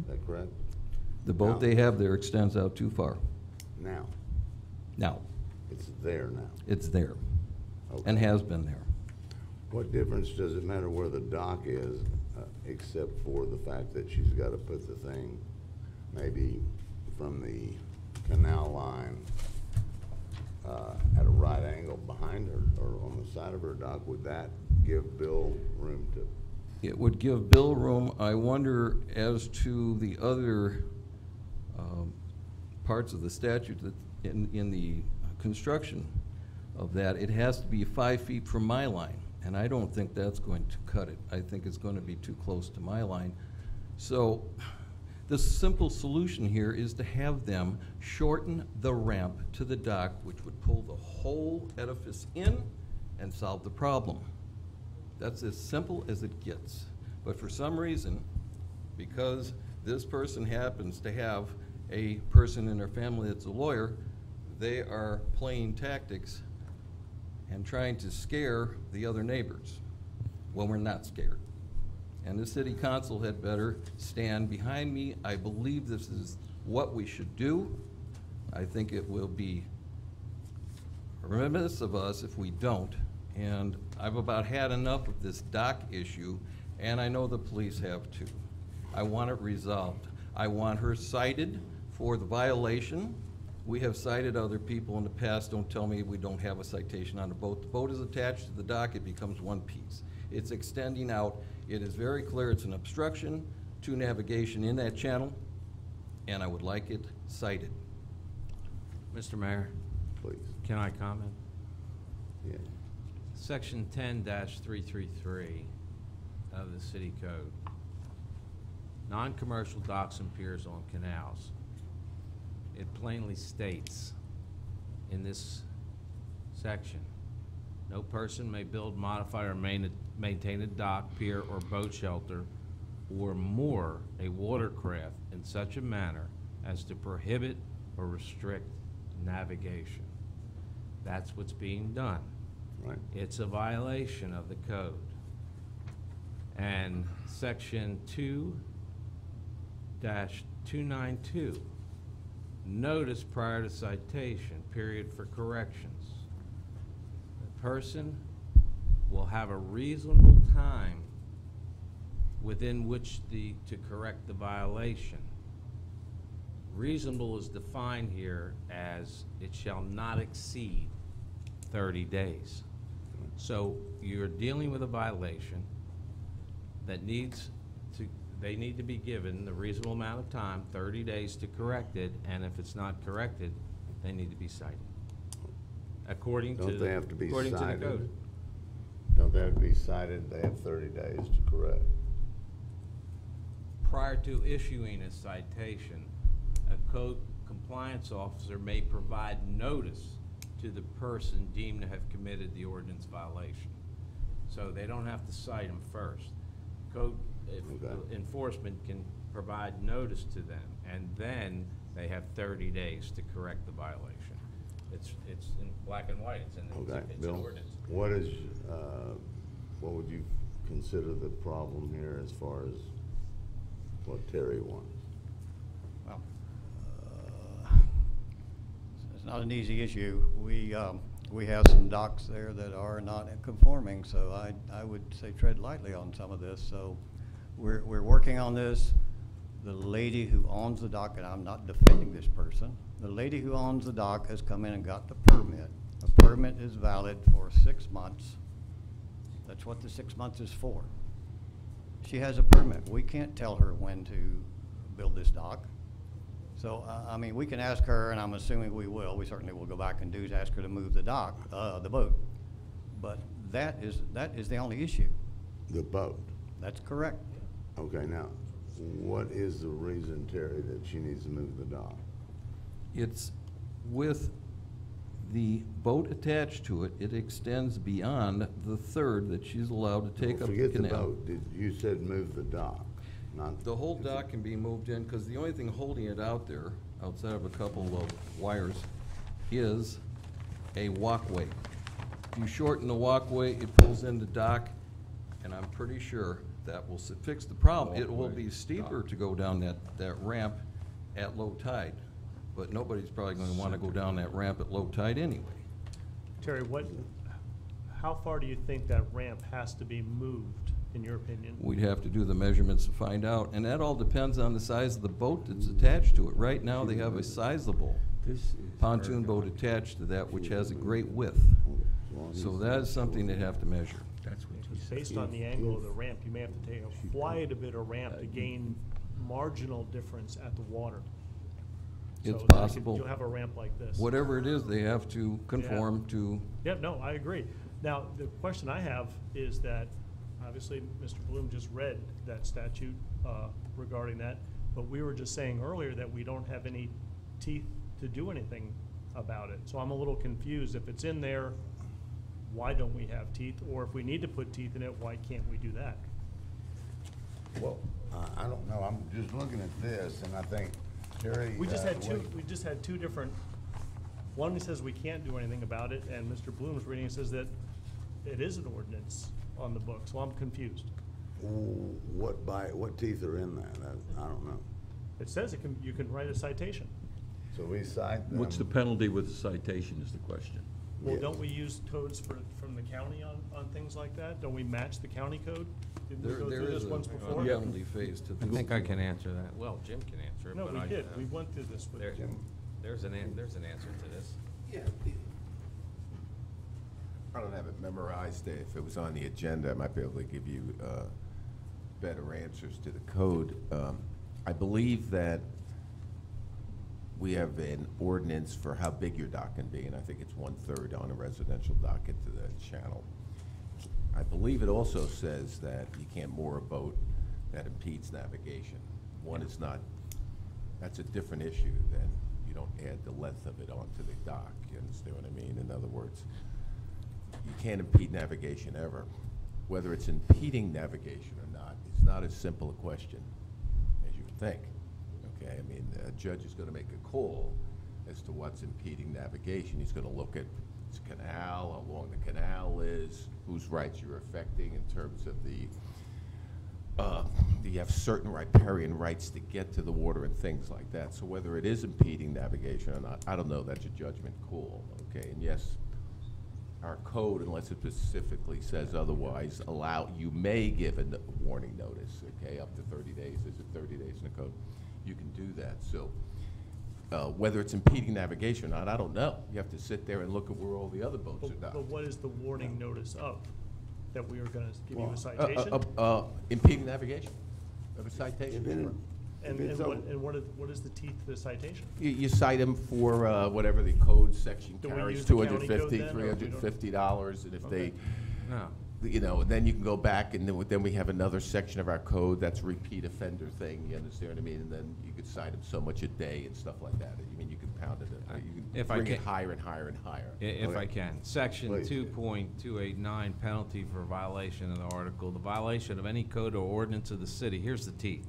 Is that correct? The boat they have there extends out too far. Now, Now, it's there now. it's there, and Okay. has been there. What difference does it matter where the dock is, except for the fact that she's got to put the thing maybe from the canal line at a right angle behind her or on the side of her dock? Would that give Bill room to? It would give Bill room. I wonder as to the other parts of the statute that in the construction of that, it has to be 5 feet from my line, and I don't think that's going to cut it. I think it's going to be too close to my line. So the simple solution here is to have them shorten the ramp to the dock, which would pull the whole edifice in and solve the problem. That's as simple as it gets. But for some reason, because this person happens to have a person in their family that's a lawyer, they are playing tactics and trying to scare the other neighbors when we're not scared. And the city council had better stand behind me. I believe this is what we should do. I think it will be remiss of us if we don't. And I've about had enough of this dock issue, and I know the police have too. I want it resolved. I want her cited for the violation. We have cited other people in the past. Don't tell me we don't have a citation on the boat. The boat is attached to the dock. It becomes one piece. It's extending out. It is very clear it's an obstruction to navigation in that channel, and I would like it cited. Mr. Mayor, Please. can I comment? Yeah. Section 10-333 of the city code. Non-commercial docks and piers on canals. It plainly states in this section, no person may build, modify, or maintain a dock, pier, or boat shelter, or moor a watercraft in such a manner as to prohibit or restrict navigation. That's what's being done. Right. It's a violation of the code. And section 2-292, notice prior to citation, period for corrections. The person will have a reasonable time within which to correct the violation. Reasonable is defined here as it shall not exceed 30 days. So you're dealing with a violation that they need to be given the reasonable amount of time, 30 days to correct it, and if it's not corrected, they need to be cited. According to Don't they have to be according cited? to the code. Don't they have to be cited? They have 30 days to correct. Prior to issuing a citation, a code compliance officer may provide notice to the person deemed to have committed the ordinance violation. So they don't have to cite them first. Code enforcement can provide notice to them, and then they have 30 days to correct the violation. It's in black and white. It's in Okay, it's Bill, an ordinance. what would you consider the problem here as far as what Terry wants? Well, it's not an easy issue. We have some docks there that are not conforming, so I would say tread lightly on some of this. So we're working on this. The lady who owns the dock, and I'm not defending this person, the lady who owns the dock has come in and got the permit. The permit is valid for 6 months. That's what the 6 months is for. She has a permit. We can't tell her when to build this dock. So, I mean, we can ask her, and I'm assuming we will. We certainly will go back and do is ask her to move the dock, the boat. But that is the only issue. The boat. That's correct. Okay, now, what is the reason, Terry, that she needs to move the dock? It's with the boat attached to it, it extends beyond the third that she's allowed to take up the Forget the canal. boat. You said move the dock, not. The whole dock can be moved in, because the only thing holding it out there, outside of a couple of wires, is a walkway. If you shorten the walkway, it pulls in the dock, and I'm pretty sure that will fix the problem. It will be steeper to go down that ramp at low tide, but nobody's probably going to want to go down that ramp at low tide anyway. Terry, how far do you think that ramp has to be moved, in your opinion? We'd have to do the measurements to find out, and that all depends on the size of the boat that's attached to it. Right now, they have a sizable pontoon boat attached to that, which has a great width. So that is something they'd have to measure. Based on the angle of the ramp, you may have to take quite a bit of ramp to gain marginal difference at the water. It's So possible. you'll have a ramp like this. Whatever it is, they have to conform to. Yeah, no, I agree. Now, the question I have is that obviously, Mr. Bloom just read that statute regarding that, but we were just saying earlier that we don't have any teeth to do anything about it. So I'm a little confused. If it's in there, why don't we have teeth? Or if we need to put teeth in it, why can't we do that? Well, I don't know, I'm just looking at this, and I think, Terry. We just had two different, one says we can't do anything about it, and Mr. Bloom's reading says that it is an ordinance on the book, so I'm confused. What teeth are in that? I don't know. It says you can write a citation. So we cite them. What's the penalty with the citation is the question. Well, Yeah. don't we use codes from the county on things like that? Don't we match the county code? Didn't we go There through is this a once before? penalty phase to I this. think I can answer that. Well, Jim can answer it, No, but we I. did. We went through this with There- Jim. There's an answer to this. Yeah. I don't have it memorized. If it was on the agenda, I might be able to give you better answers to the code. I believe that we have an ordinance for how big your dock can be, and I think it's 1/3 on a residential dock into the channel. I believe it also says that you can't moor a boat that impedes navigation. One is not, that's a different issue than you don't add the length of it onto the dock. You understand what I mean? In other words, you can't impede navigation ever. Whether it's impeding navigation or not, it's not as simple a question as you would think. Okay, I mean, a judge is going to make a call as to what's impeding navigation. He's going to look at its canal, how long the canal is, whose rights you're affecting in terms of the, do you have certain riparian rights to get to the water and things like that. So whether it is impeding navigation or not, I don't know, that's a judgment call, okay? And yes, our code, unless it specifically says otherwise, you may give a warning notice, okay, up to 30 days. Is it 30 days in the code? You can do that. So whether it's impeding navigation or not, I don't know. You have to sit there and look at where all the other boats are docked. But what is the warning notice of? That we are gonna give you a citation? Impeding navigation of a citation. And what is the teeth to the citation? You cite them for whatever the code section Do we carries, use the county code $250, then, or we don't? $350, and if they, No. you know, then you can go back, and then we have another section of our code that's repeat offender thing, you understand what I mean? And then you could cite them so much a day and stuff like that. I mean, you can pound it, you If can I bring it can- higher and higher and higher. If I can. Section Please. 2.289, penalty for violation of the article. The violation of any code or ordinance of the city, here's the teeth,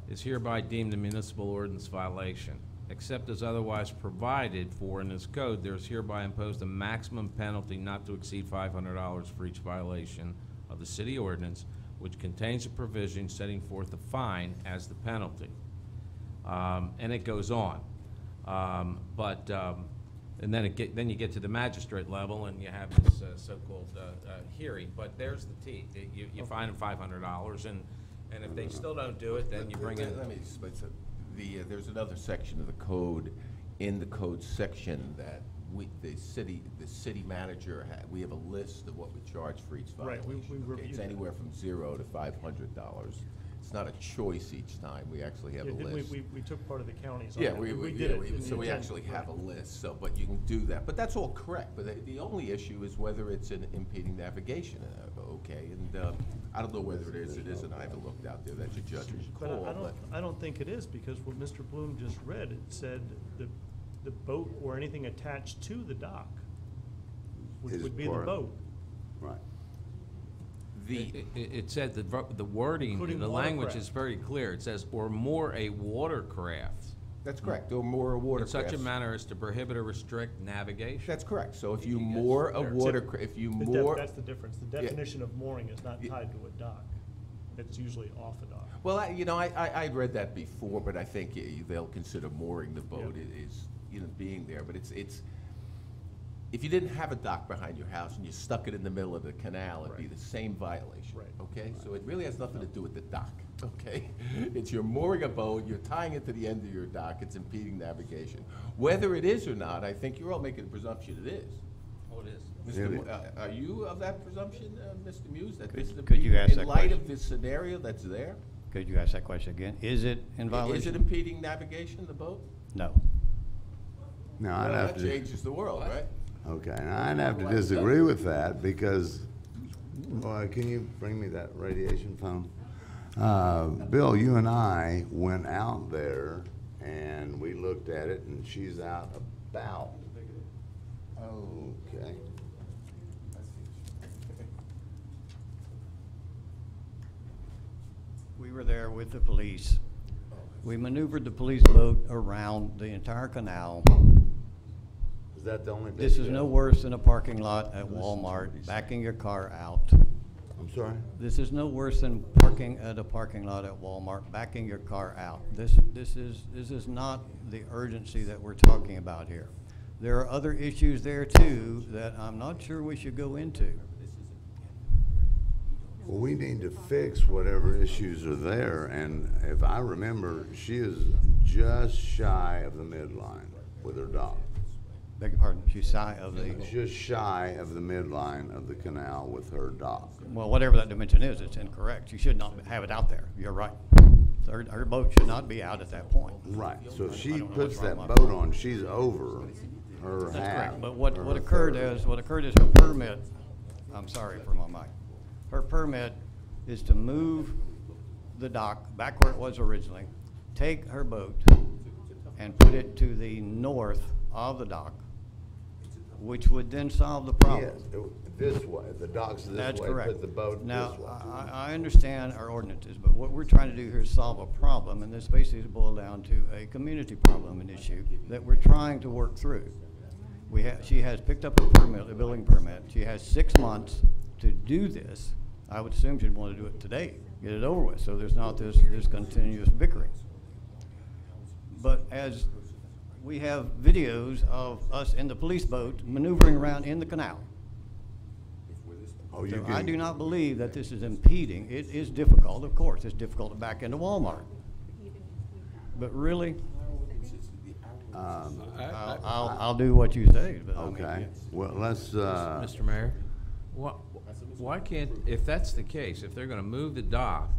is hereby deemed a municipal ordinance violation. Except as otherwise provided for in this code, there is hereby imposed a maximum penalty not to exceed $500 for each violation of the city ordinance, which contains a provision setting forth a fine as the penalty. And it goes on. And then you get to the magistrate level and you have this so-called hearing. But there's the teeth. You fine them $500, and if they still don't do it, then you bring in. Let me explain something. There's another section of the code, in the code section, that the city manager, we have a list of what we charge for each Right, violation. we okay? reviewed It's that. anywhere from $0 to $500. It's not a choice each time, we actually have a Yeah, list. we took part of the counties on Yeah, that. we did it in so the we agenda, actually have a right. list, so, but you can do that. But that's all correct, but the only issue is whether it's an impeding navigation, okay? And I don't know whether it isn't, I haven't looked out there, that's a judge's But call, I don't think it is, because what Mr. Bloom just read, it said the boat or anything attached to the dock, which Is would be the part of- boat. Right. It said the wording, Including the language watercraft. is very clear. It says, or more a watercraft That's correct, or more in watercraft. such a manner as to prohibit or restrict navigation. That's correct, so if you You guys- moor a there. watercraft, if you The moor. That's the difference. The Yeah. definition of mooring is not Yeah. tied to a dock. It's usually off a dock. Well, I read that before, but I think they'll consider mooring the boat is, being there, but it's, if you didn't have a dock behind your house and you stuck it in the middle of the canal, it'd be Right. the same violation. Right. Okay, so it really has nothing to do with the dock, okay? It's you're mooring a boat, you're tying it to the end of your dock, it's impeding navigation. Whether it is or not, I think you're all making the presumption it is. Oh, it is. Mr. It is. Are you of that presumption, Mr. Muse, that this is Could you ask in that light question? of this scenario that's there? Could you ask that question again? Is it in violation? Is it impeding navigation, the boat? No. Now, I'd Well, have that to, changes the world, right? okay, now I'd have to disagree with that, because Boy, can you bring me that radiation phone? Bill, you and I went out there and we looked at it and she's out about. Okay. We were there with the police. We maneuvered the police boat around the entire canal. Is that the only? This is no worse than a parking lot at Walmart, backing your car out. I'm sorry? This is no worse than parking at a parking lot at Walmart, backing your car out. This is not the urgency that we're talking about here. There are other issues there too that I'm not sure we should go into. Well, we need to fix whatever issues are there, and if I remember, she is just shy of the midline with her dock. Beg your pardon, she's shy of the, Just shy of the midline of the canal with her dock. well, whatever that dimension is, it's incorrect. You should not have it out there. You're right. Her boat should not be out at that point. Right, so if I she don't know puts what's wrong that with my boat on, she's over her That's half. correct, but or what her occurred third. is her permit, I'm sorry for my mic. Her permit is to move the dock back where it was originally, take her boat and put it to the north of the dock, which would then solve the problem. Yes, this way, the dock's this way. That's correct. Put the boat Now, this way. I understand our ordinances, but what we're trying to do here is solve a problem, and this basically boils down to a community problem and issue that we're trying to work through. She has picked up a permit, a building permit. She has 6 months to do this. I would assume she'd want to do it today, get it over with, so there's not this continuous bickering. But as we have videos of us in the police boat maneuvering around in the canal. Oh, you So can. I do not believe that this is impeding. It is difficult, of course. It's difficult to back into Walmart. But really, I'll do what you say. But I mean, Okay, well, let's, Mr. Mayor, why can't, if that's the case, if they're gonna move the dock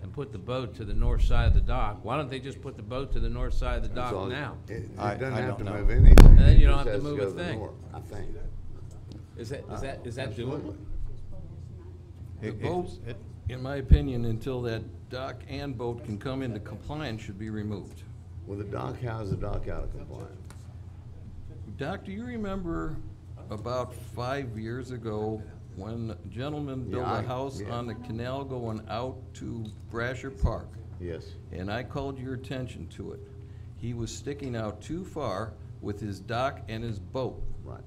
and put the boat to the north side of the dock, why don't they just put the boat to the north side of the that's dock all- now? It I doesn't have to don't know. move anything. And then It you don't just have to has move go a the thing. north, I think. Is that Absolutely. doable? The it- boat, it's- it- in my opinion, until that dock and boat can come into compliance, should be removed. Well, the dock, how's the dock out of compliance? Doc, do you remember about 5 years ago when a gentleman built Yeah, a house yeah. on the canal going out to Brasher Park? Yes. And I called your attention to it. He was sticking out too far with his dock and his boat. Right.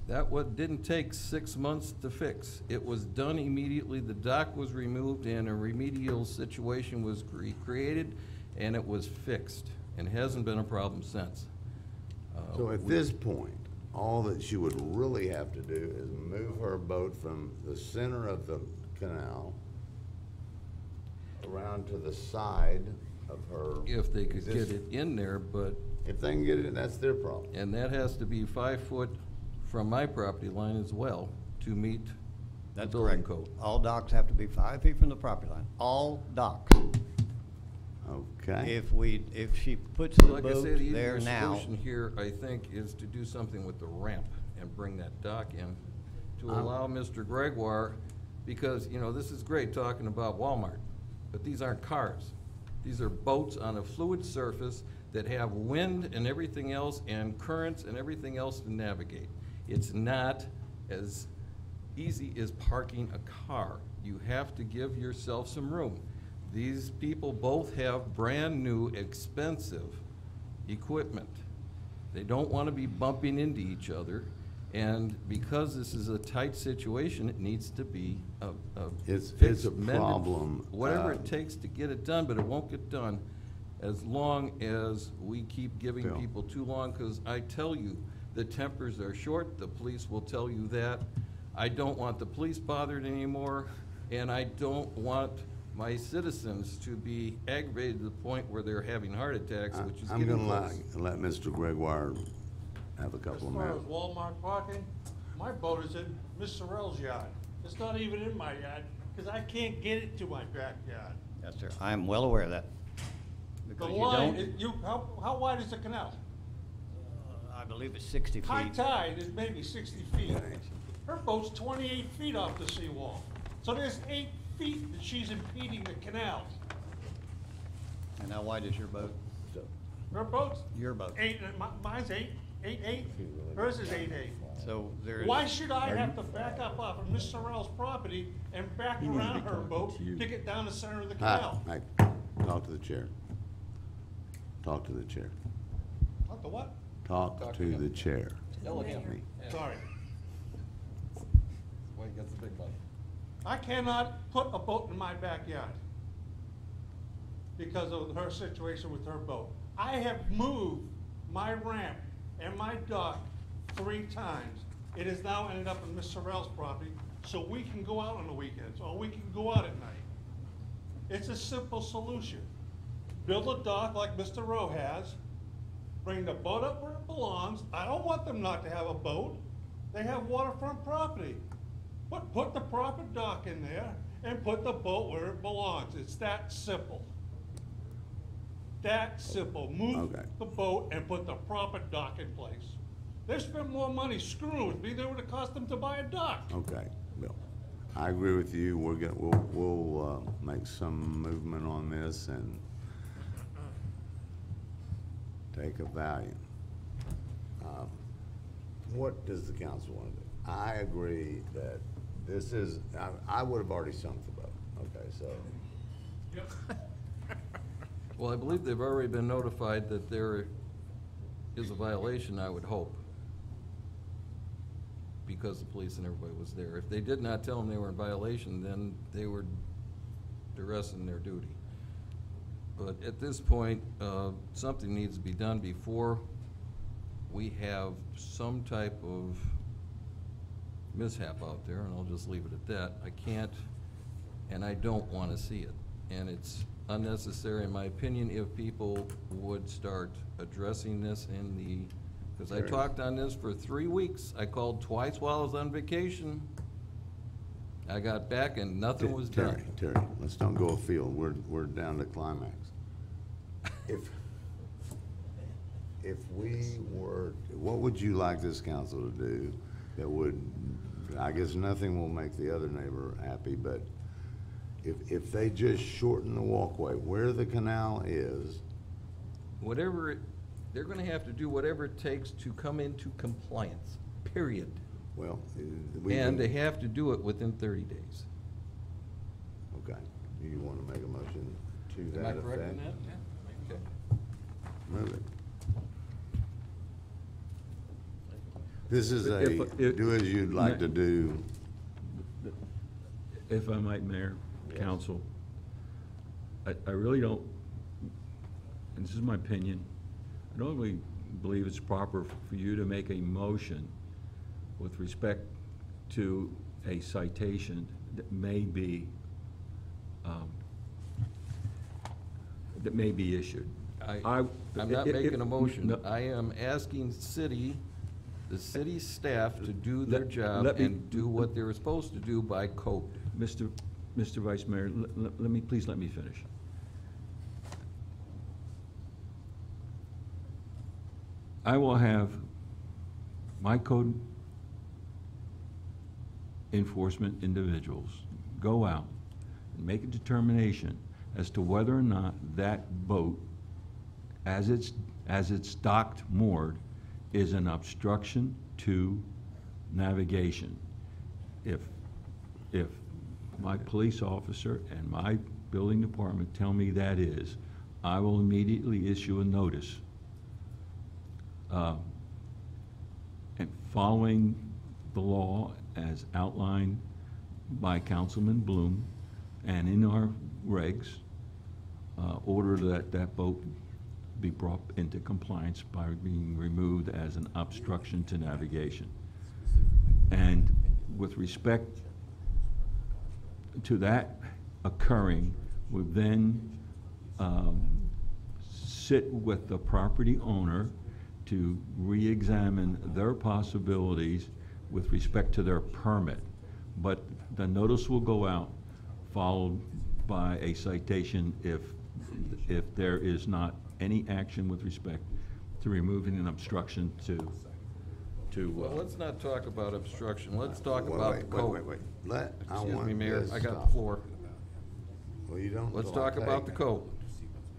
That didn't take 6 months to fix. It was done immediately. The dock was removed and a remedial situation was created and it was fixed. And it hasn't been a problem since. So at this point, all that she would really have to do is move her boat from the center of the canal around to the side of her. If they could get existing- it in there, but, If they can get it in, that's their problem. and that has to be 5 foot from my property line as well to meet the That's building correct. code. All docks have to be 5 feet from the property line. All docks. Okay. If she puts the Like I boat say, the there easier now, solution here, I think, is to do something with the ramp and bring that dock in to allow Mr. Gregoire, because, you know, this is great talking about Walmart, but these aren't cars. These are boats on a fluid surface that have wind and everything else and currents and everything else to navigate. It's not as easy as parking a car. You have to give yourself some room. These people both have brand-new, expensive equipment. They don't want to be bumping into each other, and because this is a tight situation, it needs to be It's fixed, a mended, problem. whatever it takes to get it done, but it won't get done as long as we keep giving Bill. people too long, because I tell you, the tempers are short, the police will tell you that. I don't want the police bothered anymore, and I don't want my citizens to be aggravated to the point where they're having heart attacks, which is I'm getting gonna close. let Mr. Gregoire have a couple of As far as minutes. Walmart parking, my boat is in Miss Sorrell's yard. It's not even in my yard, because I can't get it to my backyard. yes, sir, I am well aware of that. The Because you line, don't, how wide is the canal? I believe it's 60 High feet. tide is maybe 60 feet. Her boat's 28 feet off the seawall. So there's 8 feet that she's impeding the canal. And how wide is your boat? Her boat's Your boat. 8, and mine's 8'8". Hers is 8'8". So there's. Why should I have to back up off of Miss Sorrell's property and back You need to around be her talking boat to you. to get down the center of the Hi, canal? hey, talk to the chair. Talk to the chair. What the what? Talk to the chair. Yell at him. Me. Sorry. Why he gets the big butt. I cannot put a boat in my backyard because of her situation with her boat. I have moved my ramp and my dock 3 times. It has now ended up on Miss Sorrell's property, so we can go out on the weekends, or we can go out at night. It's a simple solution. Build a dock like Mr. Rowe has, bring the boat up where it belongs. I don't want them not to have a boat. They have waterfront property. But put the proper dock in there and put the boat where it belongs. It's that simple. That simple. Move Okay. the boat and put the proper dock in place. They spent more money screwing with me than it would have cost them to buy a dock. Okay, Bill. I agree with you. We'll make some movement on this and take a valiant. What does the council want to do? I agree that this is, I would have already sunk the boat. Okay, so. Well, I believe they've already been notified that there is a violation, I would hope, because the police and everybody was there. If they did not tell them they were in violation, then they were duressing their duty. But at this point, something needs to be done before we have some type of mishap out there, and I'll just leave it at that. I can't, and I don't want to see it. And it's unnecessary, in my opinion, if people would start addressing this in the, because I talked on this for 3 weeks. I called twice while I was on vacation. I got back and nothing was done. Terry, let's don't go afield. We're down to climax. If we were, what would you like this council to do that would, I guess nothing will make the other neighbor happy, but if they just shorten the walkway where the canal is. Whatever, they're gonna have to do whatever it takes to come into compliance, period. Well, And they have to do it within 30 days. Okay, do you want to make a motion to Am that I effect? correct in that? Yeah. Okay. Move it. This is If- do as you'd like to do. If I might, Mayor, Council, I really don't, and this is my opinion, I don't really believe it's proper for you to make a motion with respect to a citation that may be issued. I'm not making a motion. No. I am asking the city staff to do their Let job me- and do what they're supposed to do by code. Mr. Vice Mayor, please let me finish. I will have my code enforcement individuals go out and make a determination as to whether or not that boat, as it's docked moored, is an obstruction to navigation. If my police officer and my building department tell me that is, I will immediately issue a notice. And following the law as outlined by Councilman Bloom and in our regs, order that boat be brought into compliance by being removed as an obstruction to navigation. And with respect to that occurring, we then sit with the property owner to re-examine their possibilities with respect to their permit. But the notice will go out, followed by a citation if there is not any action with respect to removing an obstruction to to. Well, let's not talk about obstruction, let's talk Wait, about wait, the code. Wait, I Excuse want me, Mayor, this I got stop. the floor. Well, you don't. Let's till I talk about the take- code.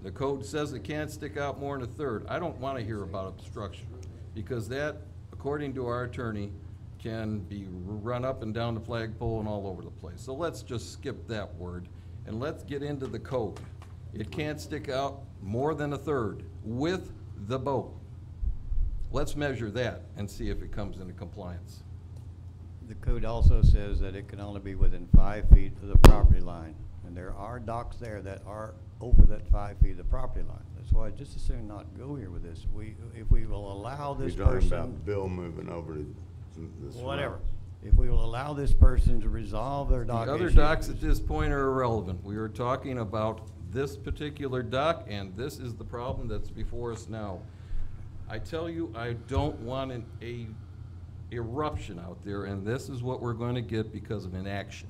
The code says it can't stick out more than a third. I don't want to hear about obstruction, because that, according to our attorney, can be run up and down the flagpole and all over the place. So let's just skip that word, and let's get into the code. It can't stick out more than a third with the boat. Let's measure that and see if it comes into compliance. The code also says that it can only be within 5 feet of the property line. And there are docks there that are over that 5 feet of the property line. That's why I just as soon not go here with this. If we will allow this You're talking person. about Bill moving over to this. Whatever. If we will allow this person to resolve their dock The other issues. docks at this point are irrelevant. We are talking about this particular dock, and this is the problem that's before us now. I tell you, I don't want a eruption out there, and this is what we're going to get because of inaction.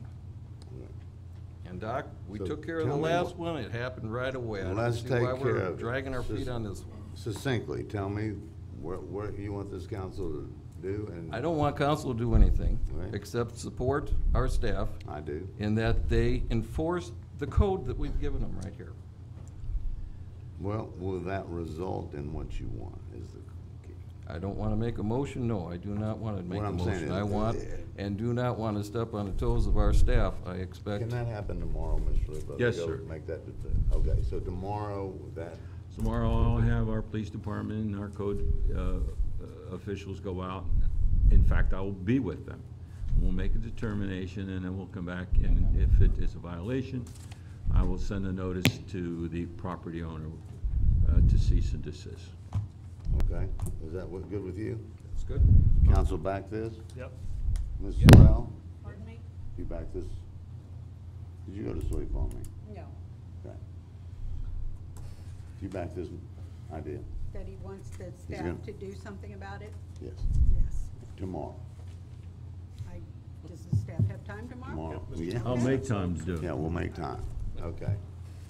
And Doc, we So took care of the tell me last what- one, it happened right away. I don't Let's see take why care we're of it. dragging our feet on this one. Succinctly, tell me what you want this council to do, and. I don't want council to do anything, Right. except support our staff I do. in that they enforce the code that we've given them right here. Well, will that result in what you want, is the key. I don't want to make a motion, no, I do not want to make What a I'm saying motion. is, I want, and do not want to step on the toes of our staff, I expect. Can that happen tomorrow, Mr. Lippo? Yes, Go sir. Make that, okay, so tomorrow, that, Tomorrow, I'll have our police department and our code officials go out. In fact, I will be with them. We'll make a determination, and then we'll come back, and if it is a violation, I will send a notice to the property owner to cease and desist. okay, is that good with you? That's good. Council back this? Yep. Ms. Sorrell, Pardon me? you back this? Did you go to sleep on me? No, Okay. You back this? I did, that he wants the gonna- staff to do something about it? yes, Yes. tomorrow. Does the staff have time tomorrow? Tomorrow, yeah. I'll make time to do it. Yeah, we'll make time, okay.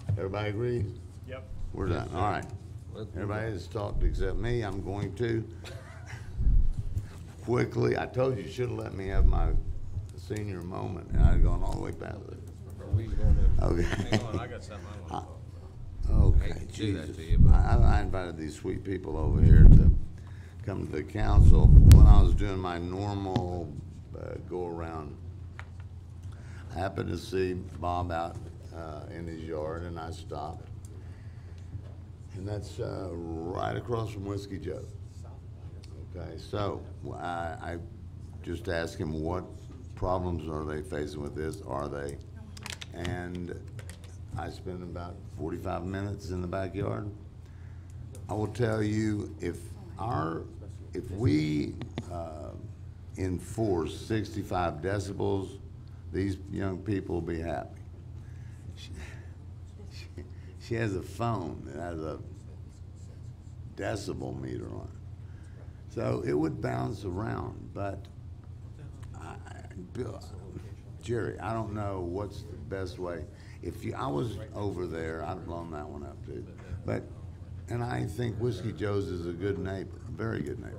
Everybody agrees? Yep. We're done, all right. Let's move Everybody on. has talked except me, I'm going to. Quickly, I told you, you should've let me have my senior moment, and I'd gone all the way past it. Are we going to? Okay. Hang on, I got something I want to talk about. Okay, hate to do that Jesus. to you, but- I invited these sweet people over here to come to the council. When I was doing my normal go-around, I happened to see Bob out in his yard, and I stopped. And that's right across from Whiskey Joe. Okay, so I just asked him, what problems are they facing with this? Are they? And I spent about 45 minutes in the backyard. I will tell you, if we enforce 65 decibels, these young people will be happy. She has a phone that has a decibel meter on it. So it would bounce around, but Jerry, I don't know what's the best way. I was over there, I'd blown that one up too. But, and I think Whiskey Joe's is a good neighbor, a very good neighbor.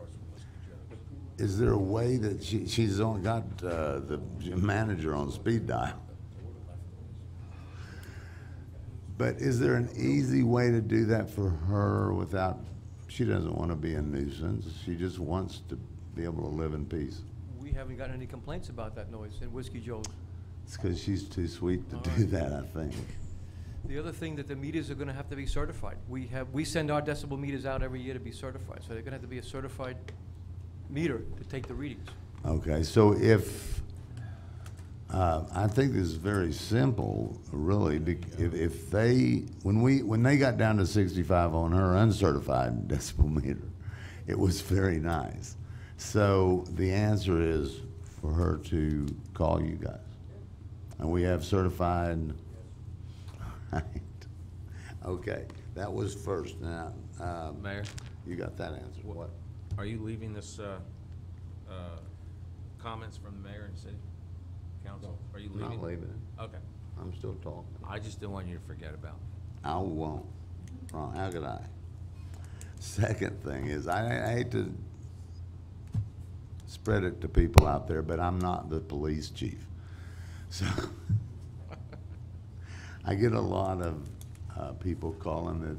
Is there a way that she's got the manager on speed dial? But is there an easy way to do that for her without, she doesn't want to be a nuisance, she just wants to be able to live in peace? We haven't gotten any complaints about that noise in Whiskey Joe's. It's because she's too sweet to All do right. that, I think. The other thing, that the meters are gonna have to be certified. We send our decibel meters out every year to be certified, so they're gonna have to be a certified meter to take the readings. Okay, so if, I think this is very simple, really, if they, when they got down to 65 on her uncertified decibel meter, it was very nice. So the answer is for her to call you guys. And we have certified, right? Okay, that was first. Now, Mayor? you got that answer. What? Are you leaving this, comments from the mayor and city council? Are you leaving? Not leaving it. Okay. I'm still talking. I just didn't want you to forget about it. I won't. Wrong. How could I? Second thing is, I hate to spread it to people out there, but I'm not the police chief. So I get a lot of people calling that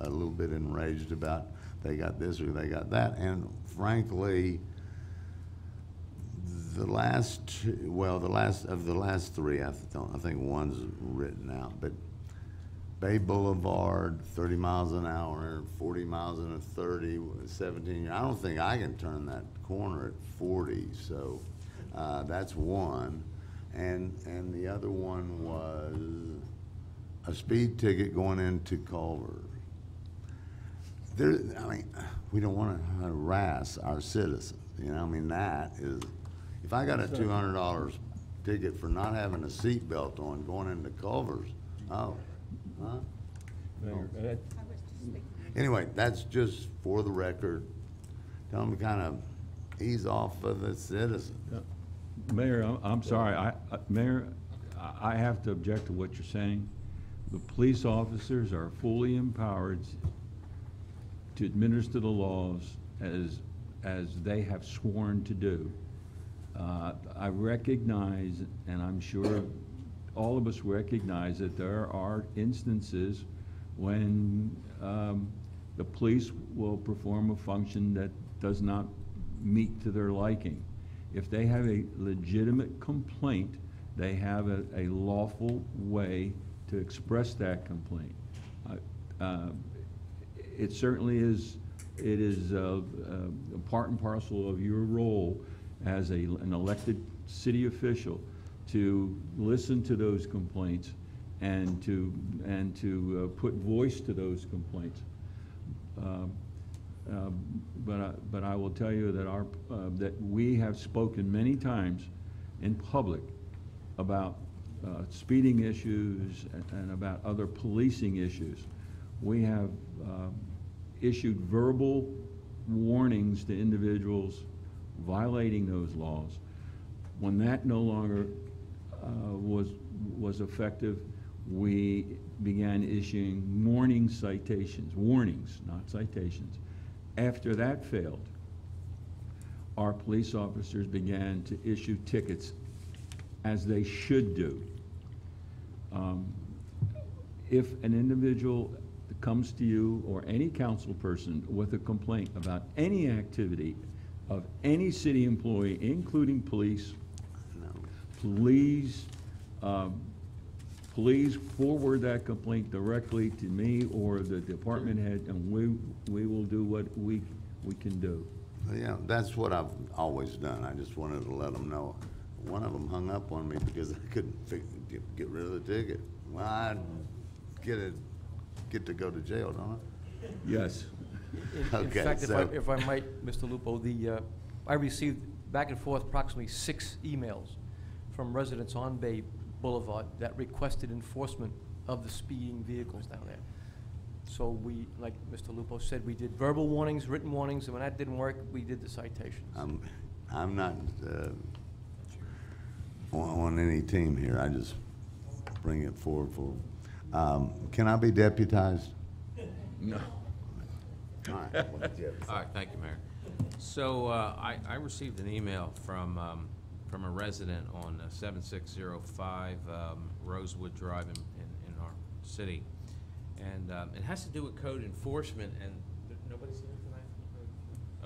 a little bit enraged about they got this or they got that. And frankly, the last three, I think one's written out, but Bay Boulevard, 30 miles an hour, 40 miles in a 30, 17, I don't think I can turn that corner at 40, so that's one. And the other one was a speed ticket going into Culver. I mean, we don't want to harass our citizens, you know, I mean, that is, if I got a $200 ticket for not having a seatbelt on going into Culver's, oh, huh? Anyway, that's just for the record. Tell them to kind of ease off of the citizens. Mayor, I'm sorry, Mayor, I have to object to what you're saying. The police officers are fully empowered to administer the laws as they have sworn to do. I recognize, and I'm sure all of us recognize, that there are instances when the police will perform a function that does not meet to their liking. If they have a legitimate complaint, they have a lawful way to express that complaint. It certainly is, it is a part and parcel of your role as an elected city official to listen to those complaints and to put voice to those complaints. But I will tell you that that we have spoken many times in public about speeding issues and about other policing issues. We have issued verbal warnings to individuals violating those laws. When that no longer was effective, we began issuing warning citations, warnings, not citations. After that failed, our police officers began to issue tickets, as they should do. If an individual comes to you or any council person with a complaint about any activity of any city employee, including police, please forward that complaint directly to me or the department head, and we will do what we can do. Yeah, that's what I've always done. I just wanted to let them know. One of them hung up on me because I couldn't get rid of the ticket. Well, I get to go to jail, don't I? Yes. In fact, if I might, Mr. Lupo, I received back and forth approximately 6 emails from residents on Bay Boulevard that requested enforcement of the speeding vehicles down there. So we, like Mr. Lupo said, we did verbal warnings, written warnings, and when that didn't work, we did the citations. I'm not on any team here. I just bring it forward for. Can I be deputized? No. All right. All right, thank you, Mayor. So I received an email from a resident on 7605 Rosewood Drive in our city. And it has to do with code enforcement, and nobody's here tonight?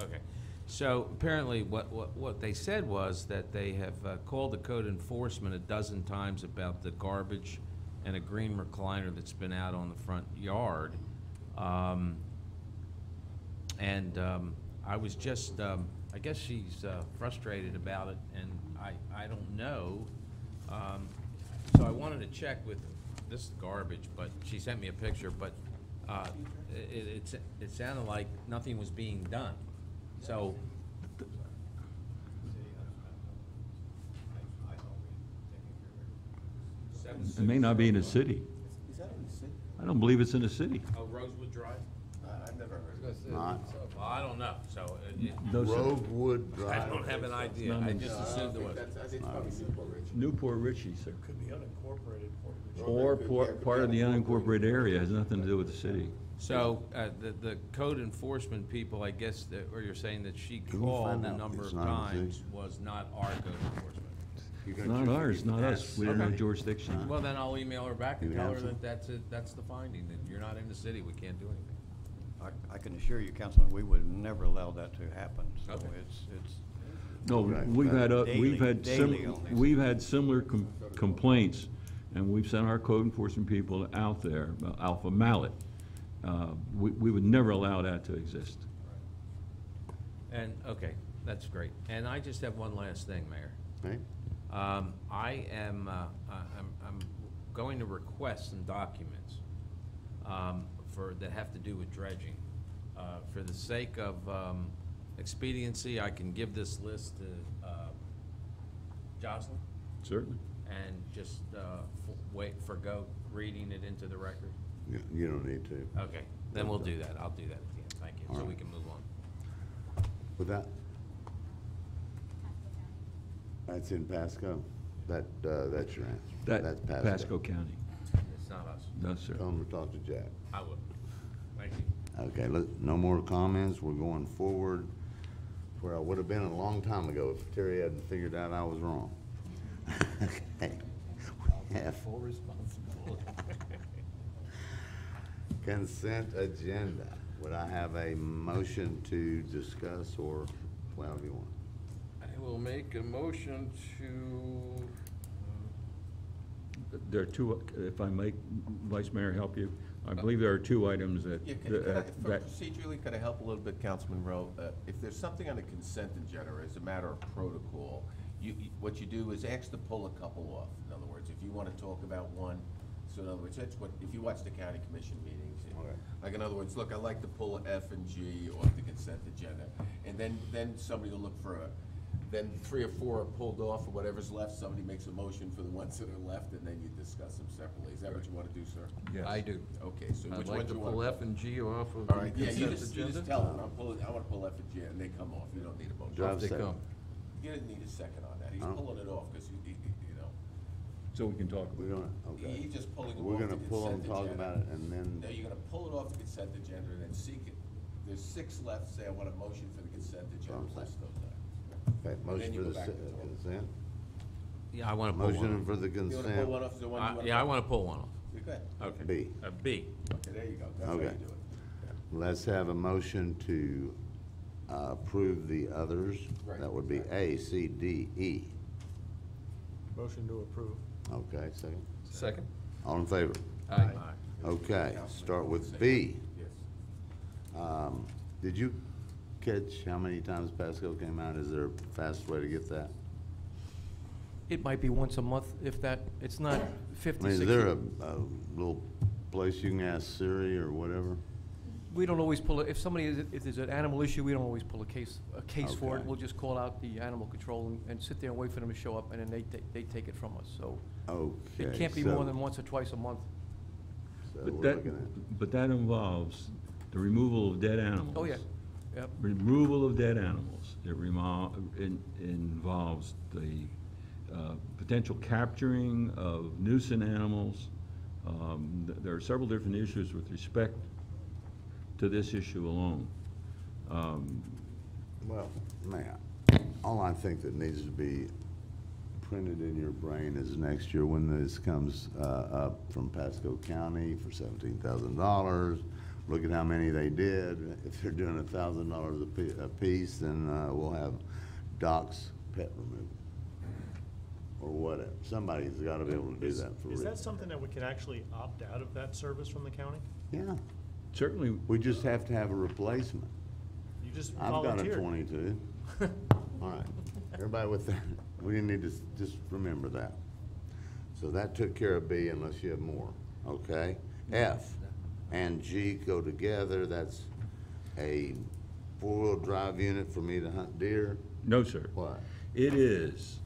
Okay. So apparently what they said was that they have called the code enforcement a dozen times about the garbage and a green recliner that's been out on the front yard. I was just, I guess she's frustrated about it, and I don't know. So I wanted to check with, this is garbage, but she sent me a picture, but it sounded like nothing was being done. So. It may not be in a city. Is that in the city? I don't believe it's in a city. Oh, Rosewood Drive? I've never heard of it. Not. Well, I don't know, so. Rosewood Drive. I don't have an idea. I just assumed it was. I think it's probably Newport Richie. Newport Richie, sir. Could be unincorporated. Or part of the unincorporated area, has nothing to do with the city. So, the code enforcement people, I guess, or you're saying that she Can you called find a out number if of it's not a times city? was not our code enforcement. You got Not your- ours, not us. We have no Okay. jurisdiction. Well, then I'll email her back and You tell her have some? that that's the finding, that you're not in the city, we can't do anything. I can assure you, Councilman, we would never allow that to happen. So Okay. it's, No, Right. we've had similar complaints, and we've sent our code enforcement people out there, Alpha Mallet. We would never allow that to exist. And, okay, that's great. And I just have one last thing, Mayor. Right? I am, I'm going to request some documents that have to do with dredging. For the sake of expediency, I can give this list to Jocelyn Certainly. and just forgo reading it into the record. You don't need to. Okay, then we'll do that. I'll do that at the end. Thank you. All So we right. can move on. With that? That's in Pasco? That's your answer? That's Pasco County. It's not us. No, sir. Tell them to talk to Jack. I will. Thank you. Okay, no more comments, we're going forward, where I would have been a long time ago if Terry hadn't figured out I was wrong. Okay. We have Full responsibility. consent agenda. Would I have a motion to discuss or however you want? I will make a motion to, There are two, if I may, Vice Mayor, help you, I believe there are two items that. Yeah, procedurally, could I help a little bit, Councilman Rowe? If there's something on the consent agenda, as a matter of protocol, what you do is ask to pull a couple off. In other words, if you want to talk about one, so in other words, that's what, if you watch the county commission meetings, like in other words, look, I like to pull F and G off the consent agenda. And then somebody will look for then 3 or 4 are pulled off, or whatever's left, somebody makes a motion for the ones that are left, and then you discuss them separately. Is that what you want to do, sir? Yes. I do. Okay, so I'd which like ones to you want? pull F and G off of All the right, yeah, you consent just agenda. tell them, I want to pull F and G, and they come off. You don't need a motion. Do I have a They second? come. You didn't need a second on that. He's Oh. pulling it off, because you know, So we can talk We're about it. gonna, okay. he's just pulling it We're off the gonna pull them, consent talk agenda. about it, and then, No, you're gonna pull it off the consent agenda, and then seek it. There's 6 left, say I want a motion for the consent agenda, I'm list saying. those items. okay, then motion you for go the back to the vote. consent? Yeah, I want to pull one Motion off. for the You wanna pull consent, one off, is there one you wanna? Yeah, I pull? want to pull one off. Yeah, go ahead. Okay. B. B. Okay, there you go. That's how you Okay. do it. Let's have a motion to approve the others. Right. That would be A, C, D, E. Motion to approve. Okay, second. Second. All in favor? Aye. Okay, start with B. Yes. Did you catch how many times Pasco came out? Is there a fast way to get that? It might be once a month, if that, it's not I 50, mean, is 60. there a little place you can ask Siri or whatever? We don't always pull it, if there's an animal issue, we don't always pull a case for it. Okay. We'll just call out the animal control and sit there and wait for them to show up, and then they take it from us, so. Okay. It can't be so- more than once or twice a month. So But we're that, looking at, but that involves the removal of dead animals. Oh, yeah, yep. Removal of dead animals. It involves the potential capturing of nuisance animals. There are several different issues with respect to this issue alone. well, man, all I think that needs to be printed in your brain is next year when this comes up from Pasco County for $17,000. Look at how many they did. If they're doing $1,000 a piece, then we'll have Doc's pet removal or whatever. Somebody's got to be able to do that for real. Is that something that we can actually opt out of that service from the county? Yeah, Certainly, we just have to have a replacement. You just I've got a volunteered. 22. All right, everybody with that, we need to just remember that. So that took care of B unless you have more, okay? F and G go together, that's a 4-wheel drive unit for me to hunt deer. no, sir. What? It is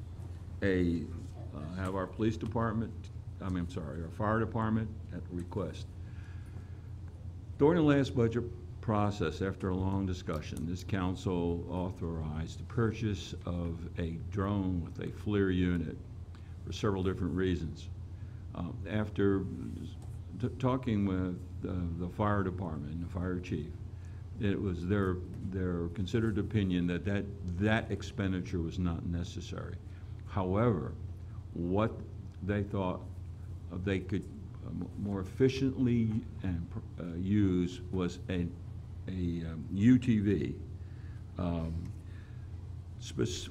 have our police department, our fire department at request. During the last budget process, after a long discussion, this council authorized the purchase of a drone with a FLIR unit for several different reasons. After talking with the fire department and the fire chief, it was their considered opinion that expenditure was not necessary. However, what they thought they could more efficiently and use was a UTV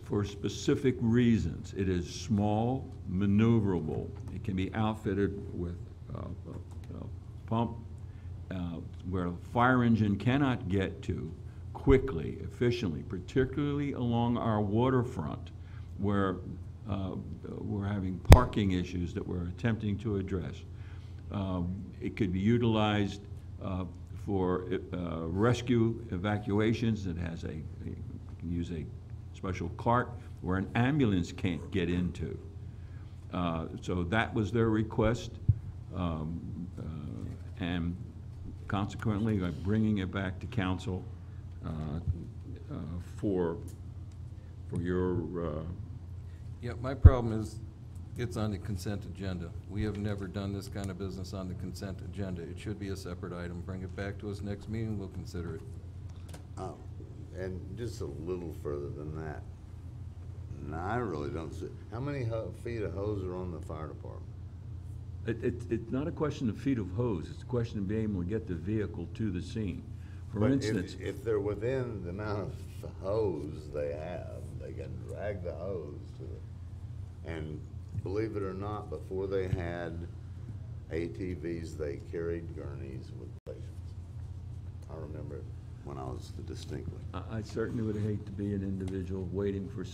for specific reasons. It is small, maneuverable. It can be outfitted with a pump where a fire engine cannot get to quickly, efficiently, particularly along our waterfront where we're having parking issues that we're attempting to address. It could be utilized for rescue evacuations. It has you can use a special cart where an ambulance can't get into. So that was their request, and consequently, I'm bringing it back to council for your. Yeah, my problem is it's on the consent agenda. We have never done this kind of business on the consent agenda. It should be a separate item. Bring it back to us next meeting, we'll consider it. And just a little further than that, and I really don't see, how many feet of hose are on the fire department? It's not a question of feet of hose, it's a question of being able to get the vehicle to the scene. For But instance. if they're within the amount of hose they have, they can drag the hose to it. And believe it or not, before they had ATVs, they carried gurneys with patients. I remember it when I was distinctly. I certainly would hate to be an individual waiting for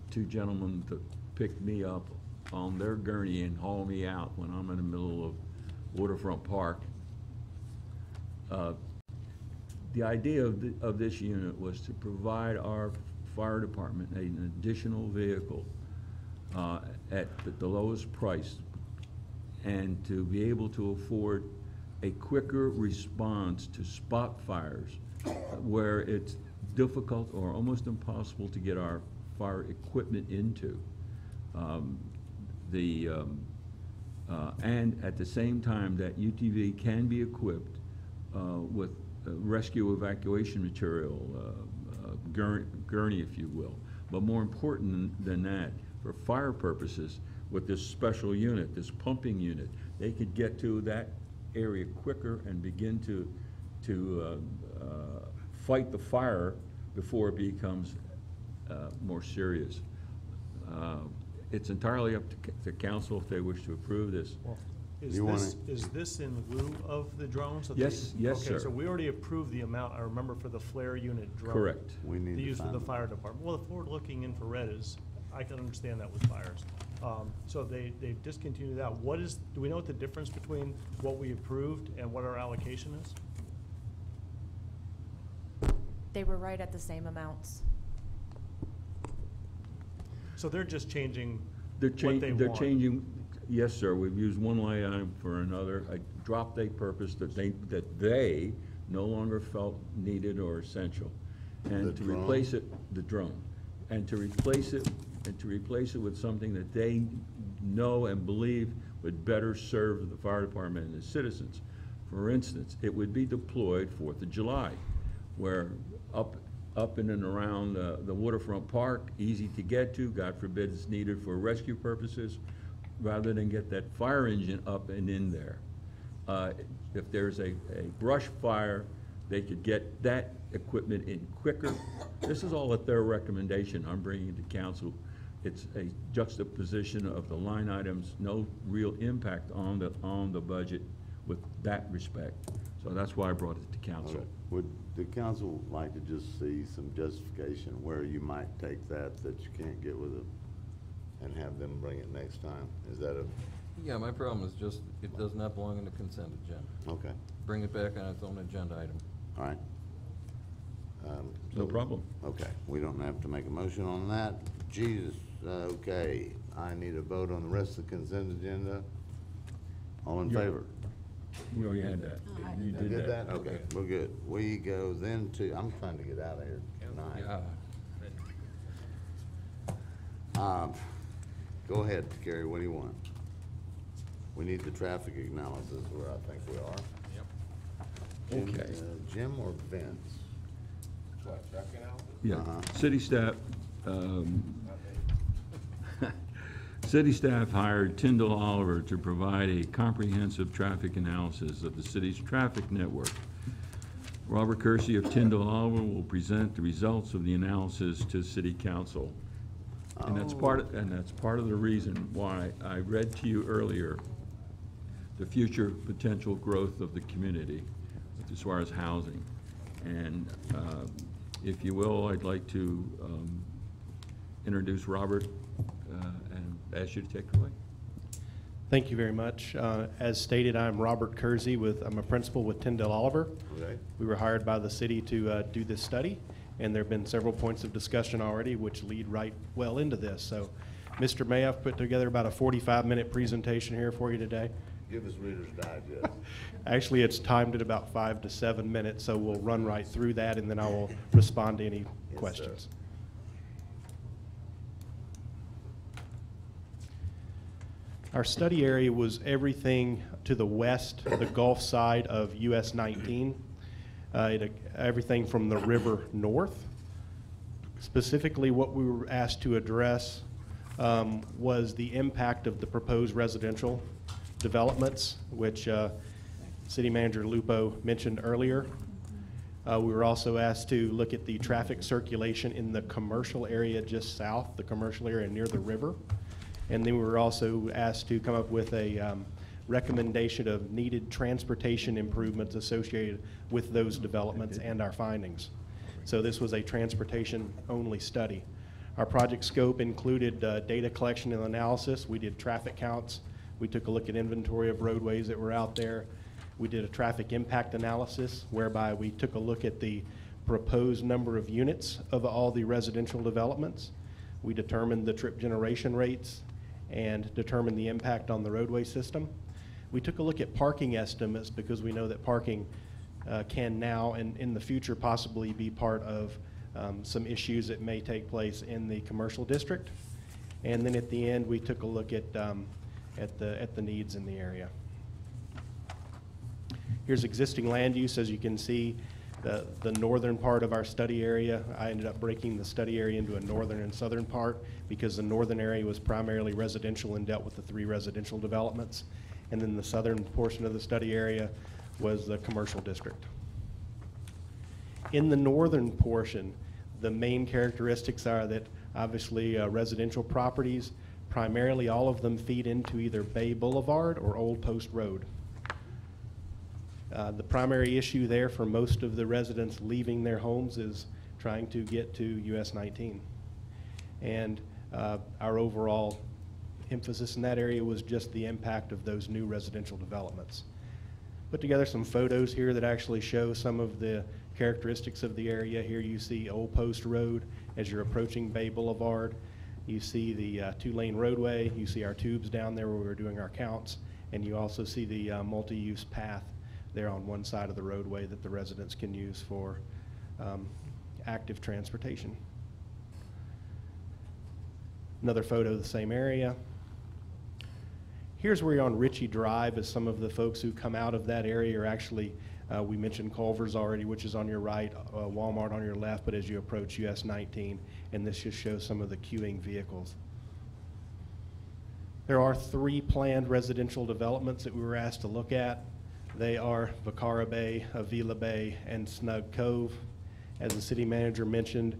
two gentlemen to pick me up on their gurney and haul me out when I'm in the middle of Waterfront Park. The idea of this unit was to provide our fire department an additional vehicle at the lowest price, and to be able to afford a quicker response to spot fires where it's difficult or almost impossible to get our fire equipment into. And at the same time, that UTV can be equipped with rescue evacuation material, gurney, if you will. But more important than that, for fire purposes, with this special unit, this pumping unit, they could get to that area quicker and begin to fight the fire before it becomes more serious. It's entirely up to council if they wish to approve this. Well, You is this in lieu of the drones? that Yes, they- yes, sir. Okay, so we already approved the amount, I remember, for the flare unit drone. Correct. We need The to use of find the them. fire department. Well, the forward-looking infrared is, I can understand that with fires. So they've discontinued that. Do we know what the difference between what we approved and what our allocation is? They were right at the same amounts. So they're just changing They're what they they're want. changing, yes, sir, we've used one line item for another, a drop-day purpose that they no longer felt needed or essential. And The to drone? replace it, the drone, and to replace it with something that they know and believe would better serve the fire department and the citizens. For instance, it would be deployed 4th of July, where up in and around the waterfront park, easy to get to, God forbid it's needed for rescue purposes, rather than get that fire engine up and in there. If there's a brush fire, they could get that equipment in quicker. This is all at their recommendation. I'm bringing it to council. It's a juxtaposition of the line items, no real impact on the budget with that respect. So that's why I brought it to council. Okay. Would the council like to just see some justification where you might take that you can't get with it and have them bring it next time? Is that a, Yeah, my problem is just, it does not belong in the consent agenda. okay, Bring it back on its own agenda item. all right. No problem. Okay, we don't have to make a motion on that. Jesus, okay, I need a vote on the rest of the consent agenda. All in Yeah. favor? We already had that. You You did that? Okay, we're good. We go then to, I'm trying to get out of here tonight. Yeah. Go ahead, Gary, what do you want? We need the traffic analysis where I think we are. Yep. Jim, Okay. Jim or Vince? What, traffic analysis? Yeah, Uh-huh. city staff, city staff hired Tyndall Oliver to provide a comprehensive traffic analysis of the city's traffic network. Robert Kersey of Tyndall Oliver will present the results of the analysis to City Council. And that's part of the reason why I read to you earlier the future potential growth of the community as far as housing. And if you will, I'd like to introduce Robert and ask you to take it away. Thank you very much. As stated, I'm Robert Kersey I'm a principal with Tyndall Oliver. Okay. We were hired by the city to do this study, and there have been several points of discussion already which lead right well into this. So, Mr. May, I've put together about a 45-minute presentation here for you today. Give us Reader's Digest. Actually, it's timed at about 5 to 7 minutes, so we'll run right through that, and then I will respond to any questions. Sir. Our study area was everything to the west, the Gulf side of US 19, everything from the river north. Specifically, what we were asked to address was the impact of the proposed residential developments, which City Manager Lupo mentioned earlier. We were also asked to look at the traffic circulation in the commercial area just south, the commercial area near the river. And then we were also asked to come up with a recommendation of needed transportation improvements associated with those developments and our findings. So this was a transportation-only study. Our project scope included data collection and analysis. We did traffic counts. We took a look at inventory of roadways that were out there. We did a traffic impact analysis, whereby we took a look at the proposed number of units of all the residential developments. We determined the trip generation rates and determined the impact on the roadway system. We took a look at parking estimates because we know that parking can now and in the future possibly be part of some issues that may take place in the commercial district. And then at the end, we took a look at the needs in the area. Here's existing land use. As you can see, the northern part of our study area, I ended up breaking the study area into a northern and southern part because the northern area was primarily residential and dealt with the 3 residential developments. And then the southern portion of the study area was the commercial district. In the northern portion, the main characteristics are that obviously residential properties, primarily all of them feed into either Bay Boulevard or Old Post Road. The primary issue there for most of the residents leaving their homes is trying to get to US 19. And our overall emphasis in that area was just the impact of those new residential developments. Put together some photos here that actually show some of the characteristics of the area. Here you see Old Post Road as you're approaching Bay Boulevard. You see the 2-lane roadway. You see our tubes down there where we were doing our counts. And you also see the multi-use path there on one side of the roadway that the residents can use for active transportation. Another photo of the same area. Here's where you're on Ritchie Drive, as some of the folks who come out of that area are actually, we mentioned Culver's already, which is on your right, Walmart on your left, but as you approach US 19, and this just shows some of the queuing vehicles. There are 3 planned residential developments that we were asked to look at. They are Vacara Bay, Avila Bay, and Snug Cove. As the city manager mentioned,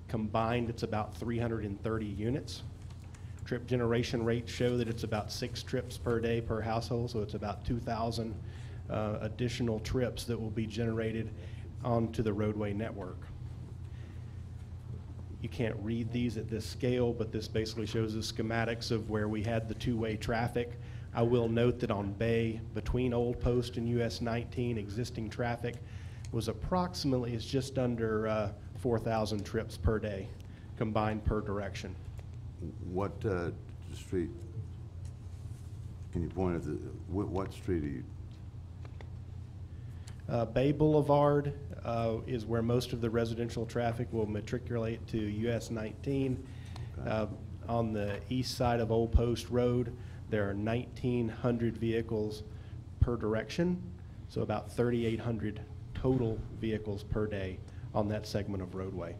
combined it's about 330 units. Trip generation rates show that it's about 6 trips per day per household, so it's about 2,000 additional trips that will be generated onto the roadway network. You can't read these at this scale, but this basically shows the schematics of where we had the 2-way traffic. I will note that on Bay, between Old Post and US 19, existing traffic was approximately, it's just under 4,000 trips per day, combined per direction. What street, can you point at what street are you? Bay Boulevard is where most of the residential traffic will matriculate to US 19. Okay. On the east side of Old Post Road, There are 1,900 vehicles per direction, so about 3,800 total vehicles per day on that segment of roadway.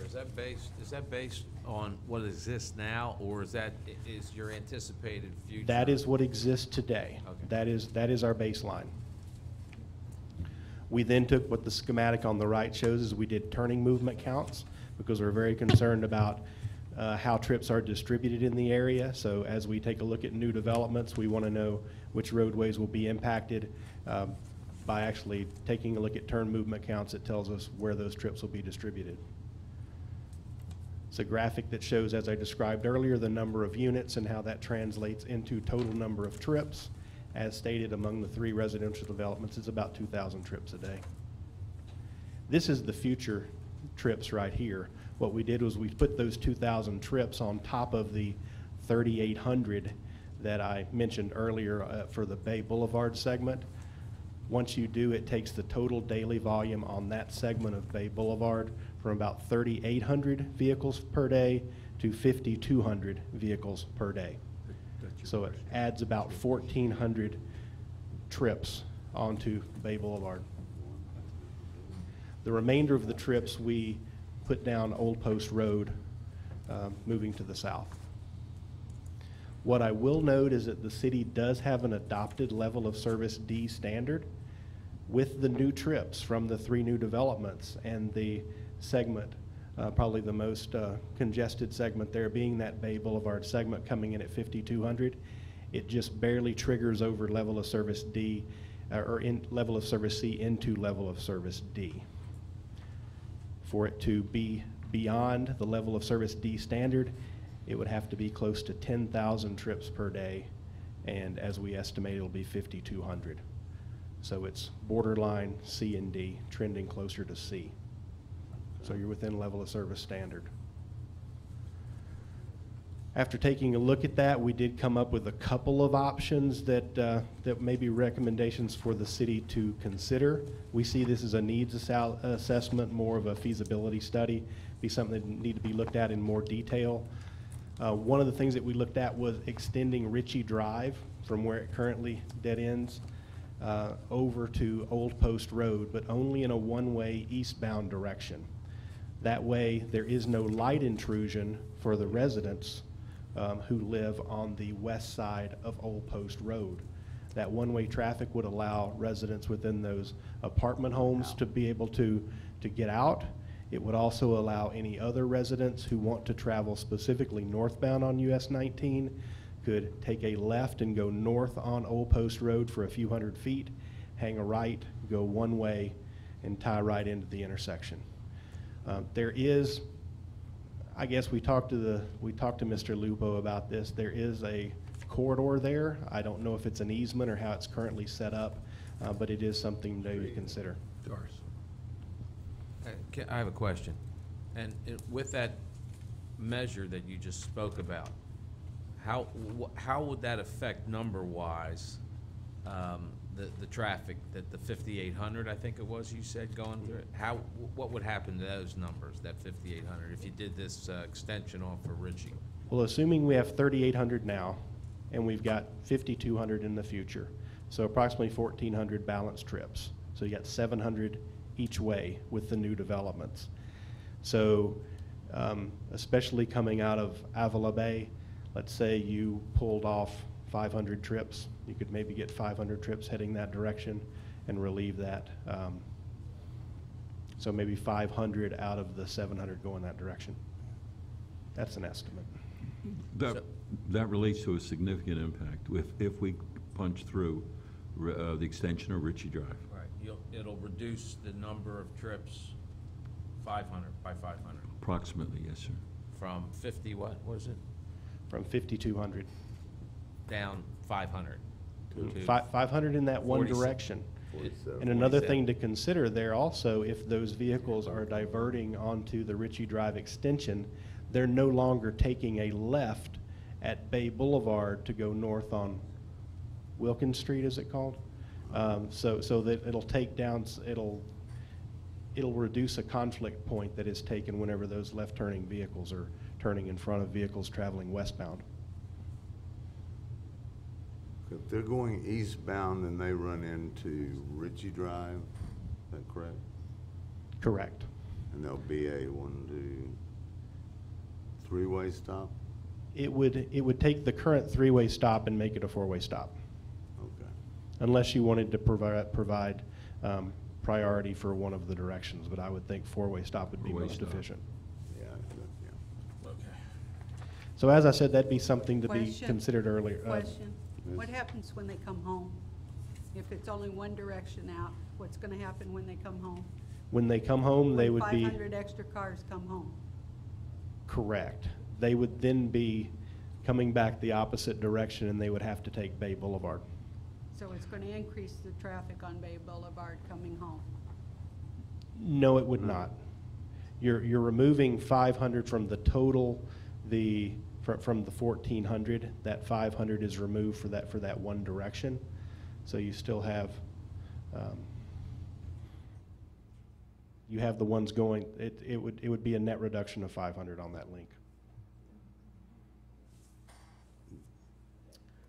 Is that based on what exists now, or is your anticipated future? That is what exists today. Okay. That is our baseline. We then took what the schematic on the right shows is we did turning movement counts because we're very concerned about how trips are distributed in the area. So as we take a look at new developments, we want to know which roadways will be impacted. By actually taking a look at turn movement counts, it tells us where those trips will be distributed. It's a graphic that shows, as I described earlier, the number of units and how that translates into total number of trips. As stated, among the 3 residential developments, it's about 2,000 trips a day. This is the future trips right here. What we did was we put those 2,000 trips on top of the 3,800 that I mentioned earlier for the Bay Boulevard segment. Once you do, it takes the total daily volume on that segment of Bay Boulevard from about 3,800 vehicles per day to 5,200 vehicles per day. So it adds about 1,400 trips onto Bay Boulevard. The remainder of the trips we put down Old Post Road, moving to the south. What I will note is that the city does have an adopted level of service D standard with the new trips from the 3 new developments and the segment, probably the most congested segment there being that Bay Boulevard segment coming in at 5,200. It just barely triggers over level of service D, or in level of service C into level of service D. For it to be beyond the level of service D standard, it would have to be close to 10,000 trips per day, and as we estimate, it'll be 5,200. So it's borderline C and D, trending closer to C. So you're within level of service standard. After taking a look at that, we did come up with a couple of options that may be recommendations for the city to consider. We see this as a needs assessment, more of a feasibility study, be something that need to be looked at in more detail. One of the things that we looked at was extending Ritchie Drive from where it currently dead ends over to Old Post Road, but only in a one-way eastbound direction. That way, there is no light intrusion for the residents who live on the west side of Old Post Road. That one-way traffic would allow residents within those apartment homes to be able to get out. It would also allow any other residents who want to travel specifically northbound on US 19 could take a left and go north on Old Post Road for a few hundred feet, hang a right, go one way, and tie right into the intersection. There is, I guess we talked to Mr. Lupo about this. There is a corridor there. I don't know if it's an easement or how it's currently set up, but it is something to consider. Doris. I have a question. And with that measure that you just spoke about, how would that affect number-wise the traffic, that the 5,800, I think it was, you said, going through it? What would happen to those numbers, that 5,800, if you did this extension off of Ritchie? Well, assuming we have 3,800 now, and we've got 5,200 in the future, so approximately 1,400 balanced trips. So you got 700 each way with the new developments. So especially coming out of Avila Bay, let's say you pulled off 500 trips, you could maybe get 500 trips heading that direction and relieve that. So maybe 500 out of the 700 going that direction. That's an estimate. That relates to a significant impact if we punch through the extension of Ritchie Drive. Right. It'll reduce the number of trips 500 by 500. Approximately, yes, sir. From 50, what was it? From 5,200. Down 500. 500 in that one direction. And another thing to consider there also, if those vehicles are diverting onto the Ritchie Drive extension, they're no longer taking a left at Bay Boulevard to go north on Wilkins Street, is it called? So that it'll take down, it'll reduce a conflict point that is taken whenever those left-turning vehicles are turning in front of vehicles traveling westbound. If they're going eastbound and they run into Ritchie Drive, is that correct? Correct. And there'll be a 1, 2, 3-way stop? It would take the current 3-way stop and make it a 4-way stop. Okay. Unless you wanted to provide priority for one of the directions, but I would think 4-way stop would be Four-way most stop. efficient. Yeah, yeah. Okay. So as I said, that'd be something to be Question. considered earlier. Question, Yes. what happens when they come home? If it's only one direction out, what's gonna happen when they come home? When they come home, they would be, 500 extra cars come home. correct. They would then be coming back the opposite direction and they would have to take Bay Boulevard. So it's gonna increase the traffic on Bay Boulevard coming home. No, it would not. You're removing 500 from the total, from the 1,400. That 500 is removed for that one direction. So you still have, you have the ones going, it would be a net reduction of 500 on that link.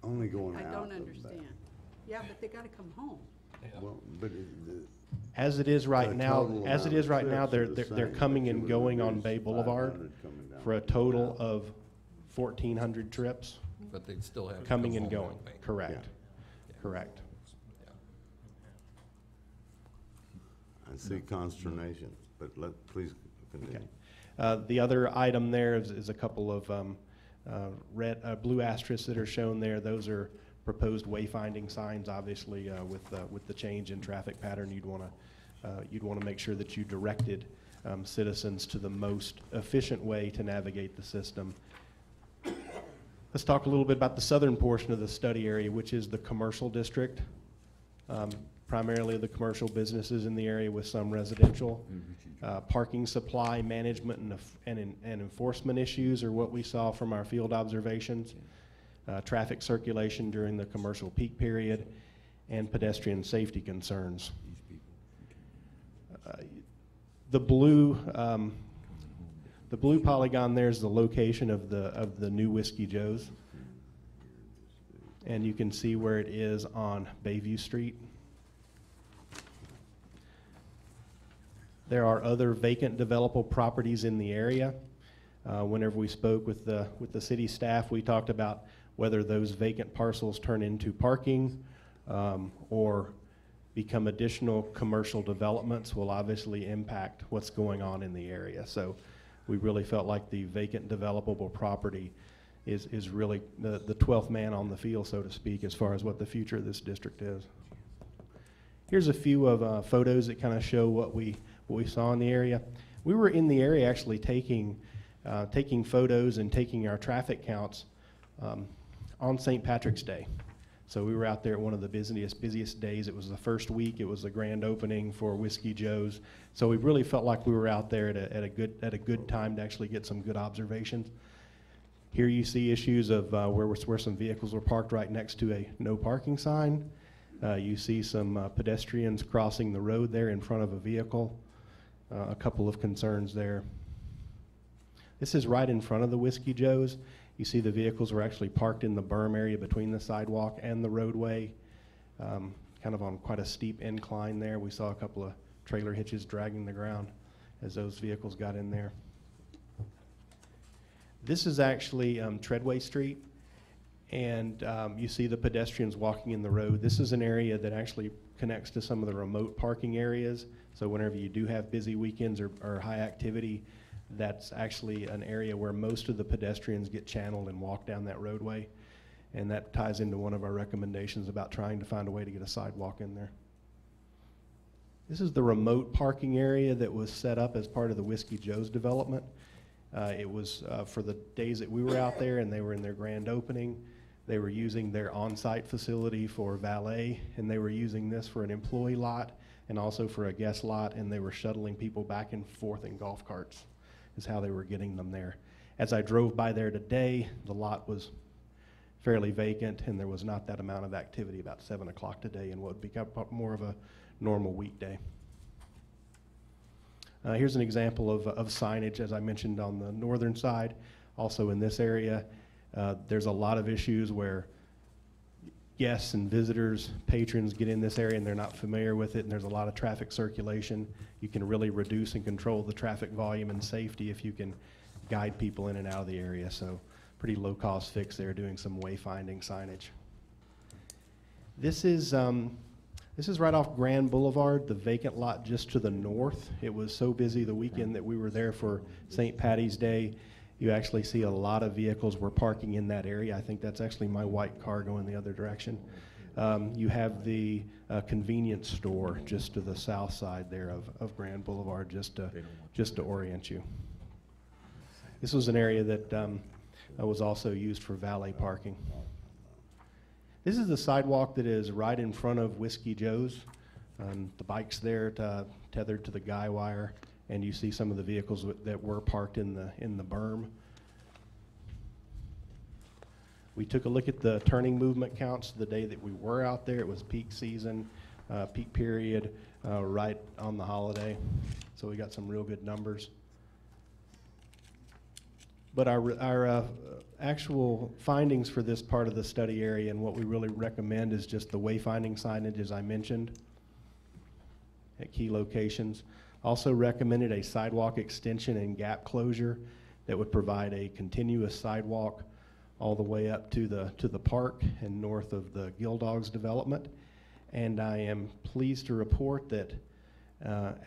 Only going out. I don't of understand. Yeah, but they gotta come home. Well, but As it is right The now, total as it amount is of right now, trips they're are the they're same, coming but and you would going on reduce Bay Boulevard 500 coming down. for a total of 1,400 trips, But they'd still have to coming come and home going. that way. Correct. Yeah. Correct. I see consternation, but please continue. Okay. The other item there is a couple of blue asterisks that are shown there. Those are proposed wayfinding signs. Obviously, with the change in traffic pattern, you'd want to make sure that you directed citizens to the most efficient way to navigate the system. Let's talk a little bit about the southern portion of the study area, which is the commercial district. Primarily the commercial businesses in the area with some residential. Parking supply management and enforcement issues are what we saw from our field observations. Traffic circulation during the commercial peak period, and pedestrian safety concerns. The blue polygon there is the location of the new Whiskey Joe's, and you can see where it is on Bayview Street. There are other vacant developable properties in the area. Whenever we spoke with the city staff, we talked about whether those vacant parcels turn into parking or become additional commercial developments will obviously impact what's going on in the area. So we really felt like the vacant developable property is really the 12th man on the field, so to speak, as far as what the future of this district is. Here's a few of photos that kind of show what we saw in the area. We were in the area actually taking photos and taking our traffic counts on St. Patrick's Day. So we were out there at one of the busiest days. It was the first week. It was the grand opening for Whiskey Joe's. So we really felt like we were out there at a good time to actually get some good observations. Here you see issues of where some vehicles were parked right next to a no parking sign. You see some pedestrians crossing the road there in front of a vehicle. A couple of concerns there. This is right in front of the Whiskey Joe's. You see the vehicles were actually parked in the berm area between the sidewalk and the roadway, kind of on quite a steep incline there. We saw a couple of trailer hitches dragging the ground as those vehicles got in there. This is actually Treadway Street, and you see the pedestrians walking in the road. This is an area that actually connects to some of the remote parking areas. So whenever you do have busy weekends or high activity, that's actually an area where most of the pedestrians get channeled and walk down that roadway. And that ties into one of our recommendations about trying to find a way to get a sidewalk in there. This is the remote parking area that was set up as part of the Whiskey Joe's development. It was for the days that we were out there and they were in their grand opening. They were using their on-site facility for valet, and they were using this for an employee lot and also for a guest lot, and they were shuttling people back and forth in golf carts is how they were getting them there. As I drove by there today, the lot was fairly vacant and there was not that amount of activity about 7 o'clock today in what would become more of a normal weekday. Here's an example of signage, as I mentioned, on the northern side. Also in this area, there's a lot of issues where guests and visitors, patrons get in this area and they're not familiar with it, and there's a lot of traffic circulation. You can really reduce and control the traffic volume and safety if you can guide people in and out of the area. So pretty low cost fix there, doing some wayfinding signage. This is right off Grand Boulevard, the vacant lot just to the north. It was so busy the weekend that we were there for St. Patty's Day. You actually see a lot of vehicles were parking in that area. I think that's actually my white car going the other direction. You have the convenience store just to the south side there of Grand Boulevard, just to orient you. This was an area that was also used for valet parking. This is the sidewalk that is right in front of Whiskey Joe's. The bike's there tethered to the guy wire, and you see some of the vehicles that were parked in the berm. We took a look at the turning movement counts the day that we were out there. It was peak season, peak period, right on the holiday. So we got some real good numbers. But our actual findings for this part of the study area, and what we really recommend, is just the wayfinding signage, as I mentioned, at key locations. Also recommended a sidewalk extension and gap closure that would provide a continuous sidewalk all the way up to the park and north of the Gildogs development. And I am pleased to report that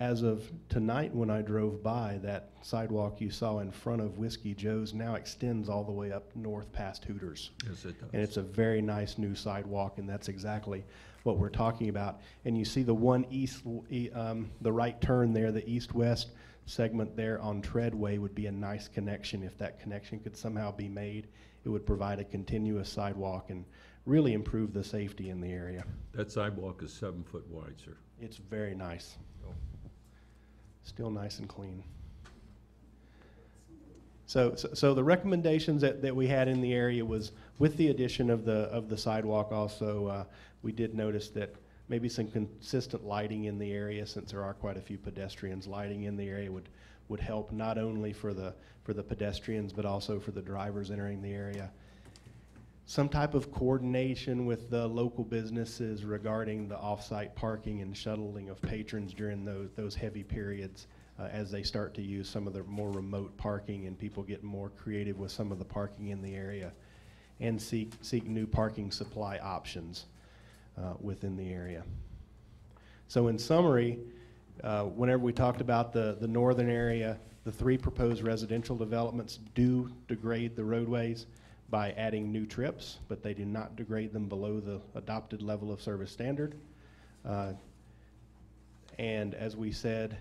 as of tonight, when I drove by, that sidewalk you saw in front of Whiskey Joe's now extends all the way up north past Hooters. Yes, it does. And it's a very nice new sidewalk, and that's exactly what we're talking about. And you see the one the right turn there, the east-west segment there on Treadway would be a nice connection. If that connection could somehow be made, it would provide a continuous sidewalk and really improve the safety in the area. That sidewalk is 7 foot wide, sir. It's very nice. Still nice and clean. So the recommendations that we had in the area was, with the addition of the sidewalk also, we did notice that maybe some consistent lighting in the area, since there are quite a few pedestrians, lighting in the area would help, not only for the pedestrians but also for the drivers entering the area. Some type of coordination with the local businesses regarding the off-site parking and shuttling of patrons during those heavy periods as they start to use some of the more remote parking and people get more creative with some of the parking in the area, and seek new parking supply options within the area. So in summary, whenever we talked about the northern area, the 3 proposed residential developments do degrade the roadways by adding new trips, but they do not degrade them below the adopted level of service standard. And as we said,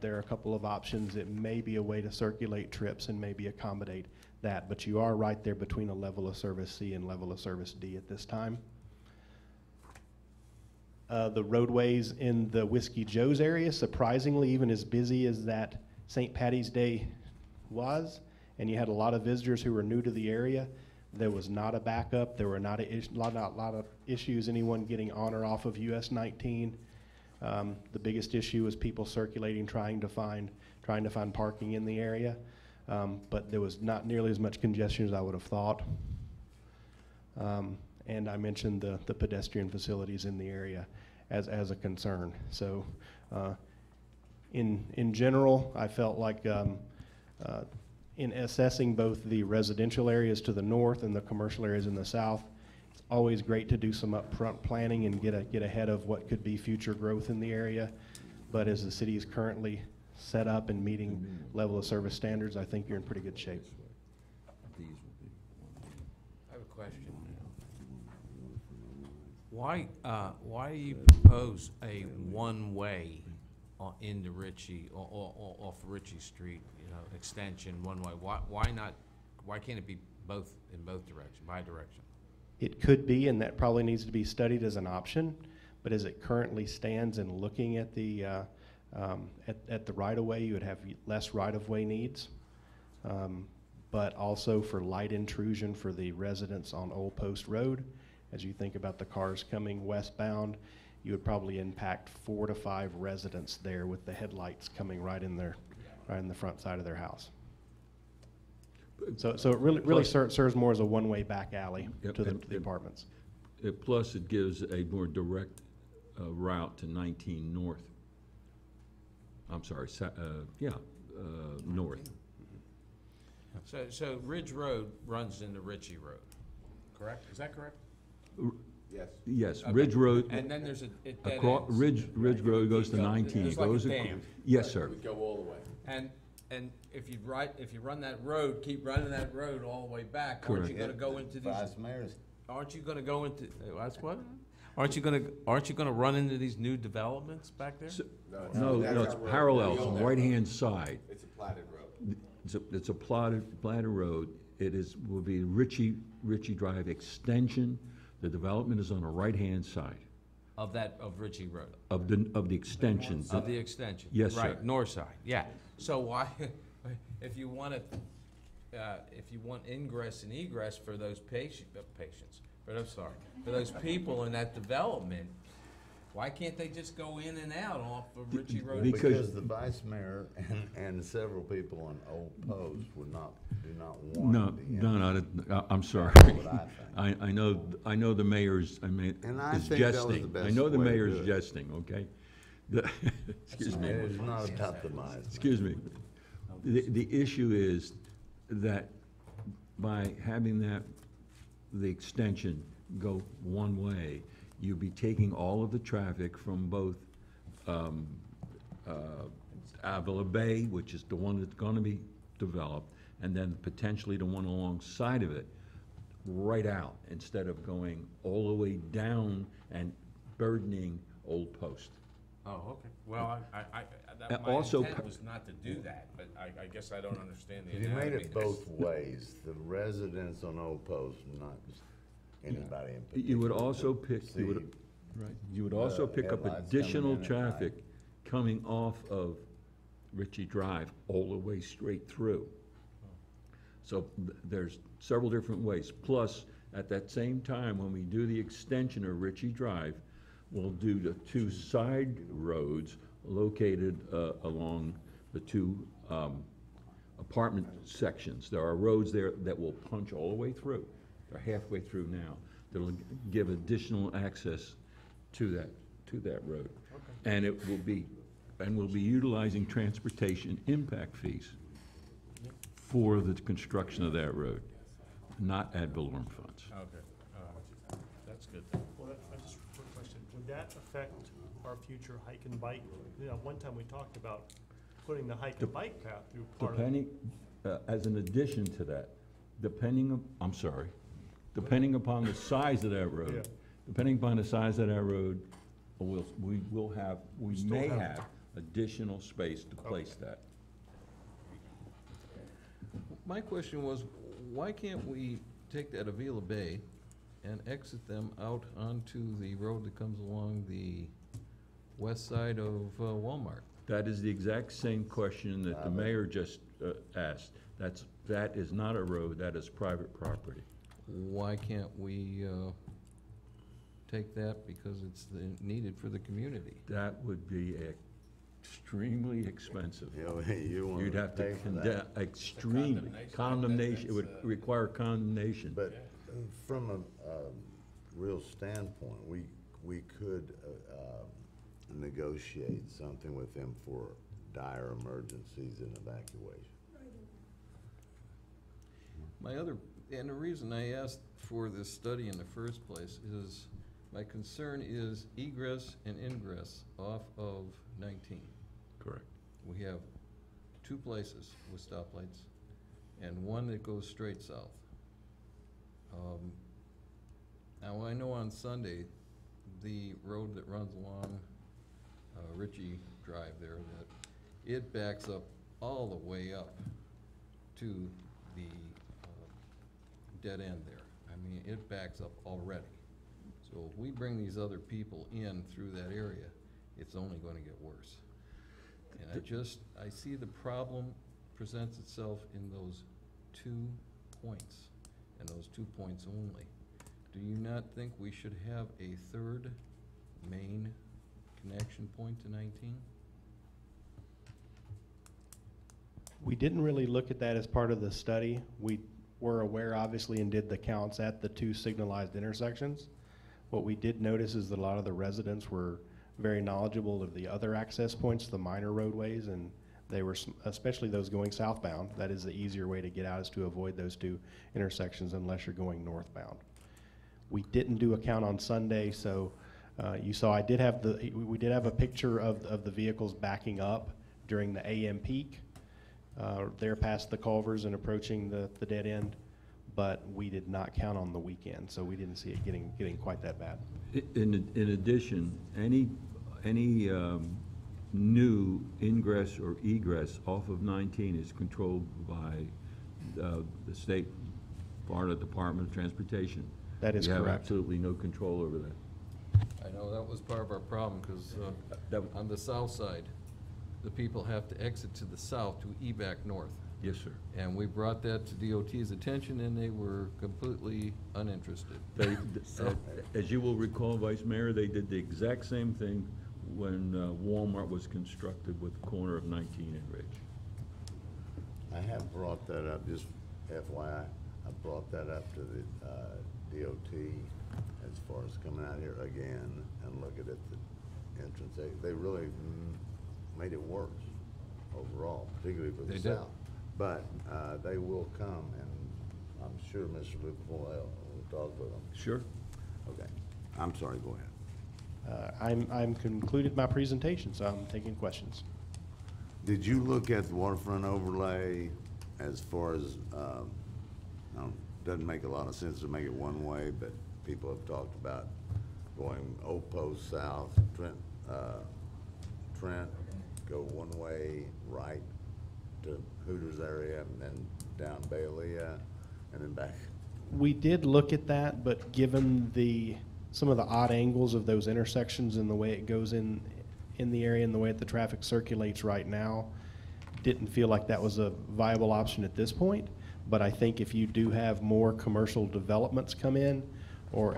there are a couple of options. It may be a way to circulate trips and maybe accommodate that, but you are right there between a level of service C and level of service D at this time. The roadways in the Whiskey Joe's area, surprisingly, even as busy as that St. Patty's Day was, and you had a lot of visitors who were new to the area, there was not a backup. There were not a lot of issues, anyone getting on or off of US 19. The biggest issue was people circulating, trying to find parking in the area, but there was not nearly as much congestion as I would have thought. And I mentioned the pedestrian facilities in the area as a concern. So in general, I felt like in assessing both the residential areas to the north and the commercial areas in the south, it's always great to do some upfront planning and get ahead of what could be future growth in the area. But as the city is currently set up and meeting level of service standards, I think you're in pretty good shape. I have a question. Why do you propose a one-way into Ritchie, off Ritchie Street, extension one way? Why can't it be both in both directions, bi-direction? It could be, and that probably needs to be studied as an option. But as it currently stands, and looking at the right-of-way, you would have less right-of-way needs. But also for light intrusion for the residents on Old Post Road, as you think about the cars coming westbound you would probably impact 4 to 5 residents there with the headlights coming right in the front side of their house. So it really Plus- serves more as a one-way back alley Yep, to the and- apartments. Plus, it gives a more direct route to 19 North. I'm sorry, North. So Ridge Road runs into Ritchie Road, correct? Is that correct? Yes. Yes, Okay. Ridge Road. And then there's it dead across- ends. Ridge Road goes to 19. It's It like a goes dam. Yes, sir. We go all the way. And if you run that road, keep running that road all the way back, aren't you Correct. gonna go into these? Vice Mayor's. Aren't you gonna go into, that's what? Aren't you gonna run into these new developments back there? No, it's parallel, it's on the right-hand side. It's a platted road. It's a platted road. Will be Ritchie Drive extension. The development is on the right-hand side Of Ritchie Road? of the extension. Of the extension? Yes, sir. Right, north side, yeah. So why, if you want ingress and egress for those for those people in that development, why can't they just go in and out off of Ritchie Road? Because the vice mayor and several people on Old Post do not No, want to be in. no, I'm sorry. That's what I know the mayor's, And I is think that was the jesting. I best know the way to mayor's do it. jesting, okay? Excuse me. It's not about the mice. Excuse me. The issue is that by having the extension go one way, you'll be taking all of the traffic from both Avila Bay, which is the one that's gonna be developed, and then potentially the one alongside of it, right out, instead of going all the way down and burdening Old Post. Oh, okay. Well, my Also intent was not to do that, but I guess I don't understand the If you made anatomy. it both ways, the residents on Old Post, not just anybody in particular. You would also pick, see you would also the pick up headlights coming additional in at traffic coming off of Ritchie Drive all the way straight through. So there's several different ways. Plus, at that same time, when we do the extension of Ritchie Drive, we'll do the 2 side roads located along the 2 apartment sections. There are roads there that will punch all the way through. They're halfway through now. That'll give additional access to that road. And we'll be utilizing transportation impact fees for the construction of that road, not ad valorem funds. Okay, that's good. Well, just a quick question. Would that affect our future hike and bike? You know, one time we talked about putting the hike and bike path through part of. Depending, as an addition to that, depending upon the size of that Yeah. road, we may have additional space to place that. My question was, why can't we take that Avila Bay and exit them out onto the road that comes along the west side of Walmart? That is the exact same question that the mayor just asked. That is not a road, that is private property. Why can't we take that because it's needed for the community? That would be extremely expensive. You wanna You'd have to pay for that. extremely, condemnation, it would require condemnation. But from a real standpoint, we could negotiate something with them for dire emergencies and evacuation. And the reason I asked for this study in the first place is, my concern is egress and ingress off of 19. Correct. We have 2 places with stoplights and 1 that goes straight south. Now, I know on Sunday, the road that runs along Ritchie Drive there, that it backs up all the way up to the dead end there. I mean, it backs up already. So if we bring these other people in through that area, it's only going to get worse. And I see the problem presents itself in those 2 points, and those 2 points only. Do you not think we should have a third main connection point to 19? We didn't really look at that as part of the study. We were aware, obviously, and did the counts at the 2 signalized intersections. What we did notice is that a lot of the residents were very knowledgeable of the other access points, the minor roadways, and they were, especially those going southbound, that is the easier way to get out, is to avoid those 2 intersections unless you're going northbound. We didn't do a count on Sunday, so you saw we did have a picture of the vehicles backing up during the AM peak. They're past the Culvers and approaching the dead end, but we did not count on the weekend, so we didn't see it getting quite that bad. In addition, any new ingress or egress off of 19 is controlled by the state Florida Department of Transportation. That is correct. You have correct. absolutely no control over that. I know that was part of our problem, because on the south side, the people have to exit to the south to evac north. Yes, sir. And we brought that to DOT's attention, and they were completely uninterested. They, So- as you will recall, Vice Mayor, they did the exact same thing when Walmart was constructed with the corner of 19 and Ridge. I have brought that up, just FYI, I brought that up to the DOT as far as coming out here again and looking at the entrance. They really made it worse overall, particularly for the They did. south. But they will come, and I'm sure Mr. Luke will talk with them. Sure. Okay. I'm sorry, go ahead. I'm concluded my presentation, so I'm taking questions. Did you look at the waterfront overlay as far as, doesn't make a lot of sense to make it one way, but people have talked about going Old Post south, Trent, go one way right to Hooters area, and then down Baylia, and then back. We did look at that, but given some of the odd angles of those intersections and the way it goes in the area and the way that the traffic circulates right now, didn't feel like that was a viable option at this point. But I think if you do have more commercial developments come in, or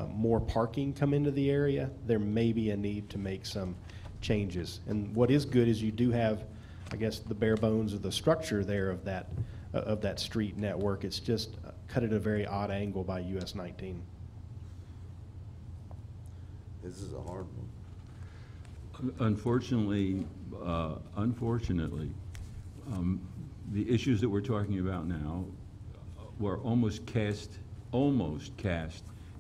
more parking come into the area, there may be a need to make some changes. And what is good is you do have, I guess, the bare bones of the structure there of that street network. It's just cut at a very odd angle by US 19. This is a hard one. Unfortunately, the issues that we're talking about now were almost cast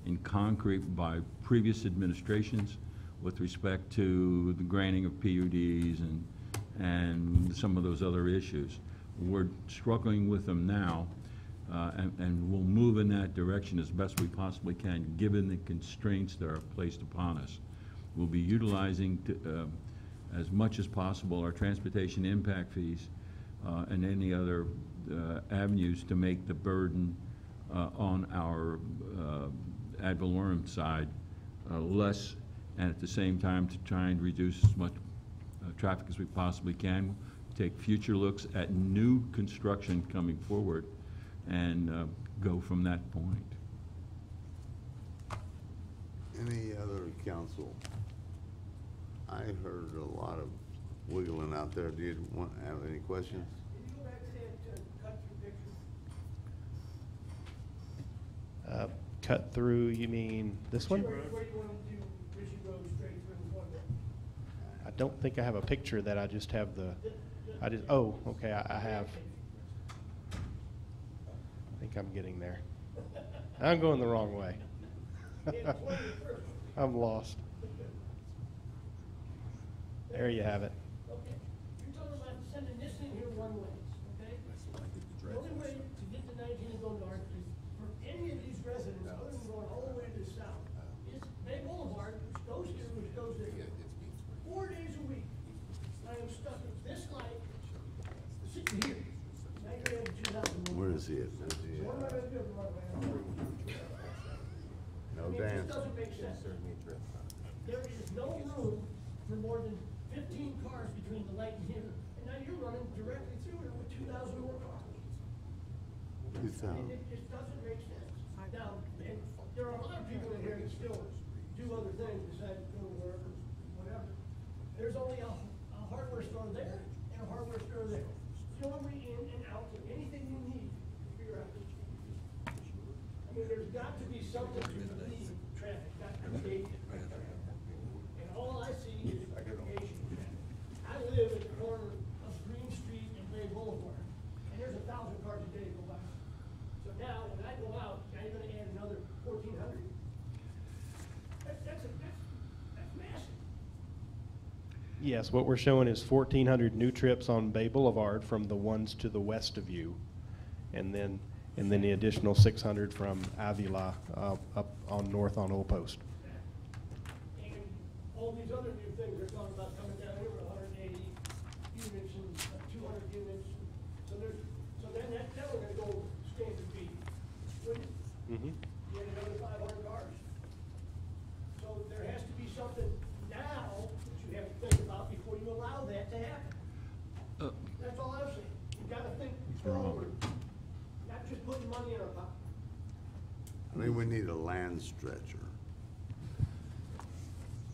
in concrete by previous administrations with respect to the granting of PUDs and some of those other issues. We're struggling with them now, and we'll move in that direction as best we possibly can, given the constraints that are placed upon us. We'll be utilizing as much as possible our transportation impact fees and any other avenues to make the burden on our ad valorem side less, and at the same time to try and reduce as much traffic as we possibly can. Take future looks at new construction coming forward and go from that point. Any other council? I heard a lot of wiggling out there. Do you have any questions? Can you go back to that cut-through picture? Cut through, you mean this one? Where you want to do Ritchie Road straight through the one way? I don't think I have a picture that. I just have oh, okay, I have. I think I'm getting there. I'm going the wrong way. I'm lost. There you have it. Okay, you're talking about sending this in here one way, okay? The only way to get to 19 and go north is for any of these residents, other than going all the way to the south, is Bay Boulevard, which goes here, which goes there. 4 days a week, I am stuck at this light, sitting here. Now you're at 2001. Where is it? One right up here, one right up here. No I mean, dance. It just doesn't make sense. There is no room for more than 15 cars between the light and here. And now you're running directly through it with 2,000 more cars. I mean, it just doesn't make sense. Now, and there are a lot of people in here that still do other things besides go to work or whatever. There's only a hardware store there and a hardware store there. Delivery in and out of anything you need to figure out this. I mean, there's got to be something to lead traffic, not create it. And all I see is creation. I live at the corner of Green Street and Bay Boulevard, and there's 1,000 cars a day go by. So now, when I go out, now you're gonna add another 1,400? That's massive. Yes, what we're showing is 1,400 new trips on Bay Boulevard from the ones to the west of you, and then the additional 600 from Avila up on north on Old Post. And all these other new things they're talking about coming down here with 180 units and 200 units. So then we're gonna go standard speed. Wouldn't it? Mm-hmm. You had another 500 cars. So there has to be something now that you have to think about before you allow that to happen. That's all I'm saying. You gotta think forward, not just putting money in our pocket. I think we need a land stretcher.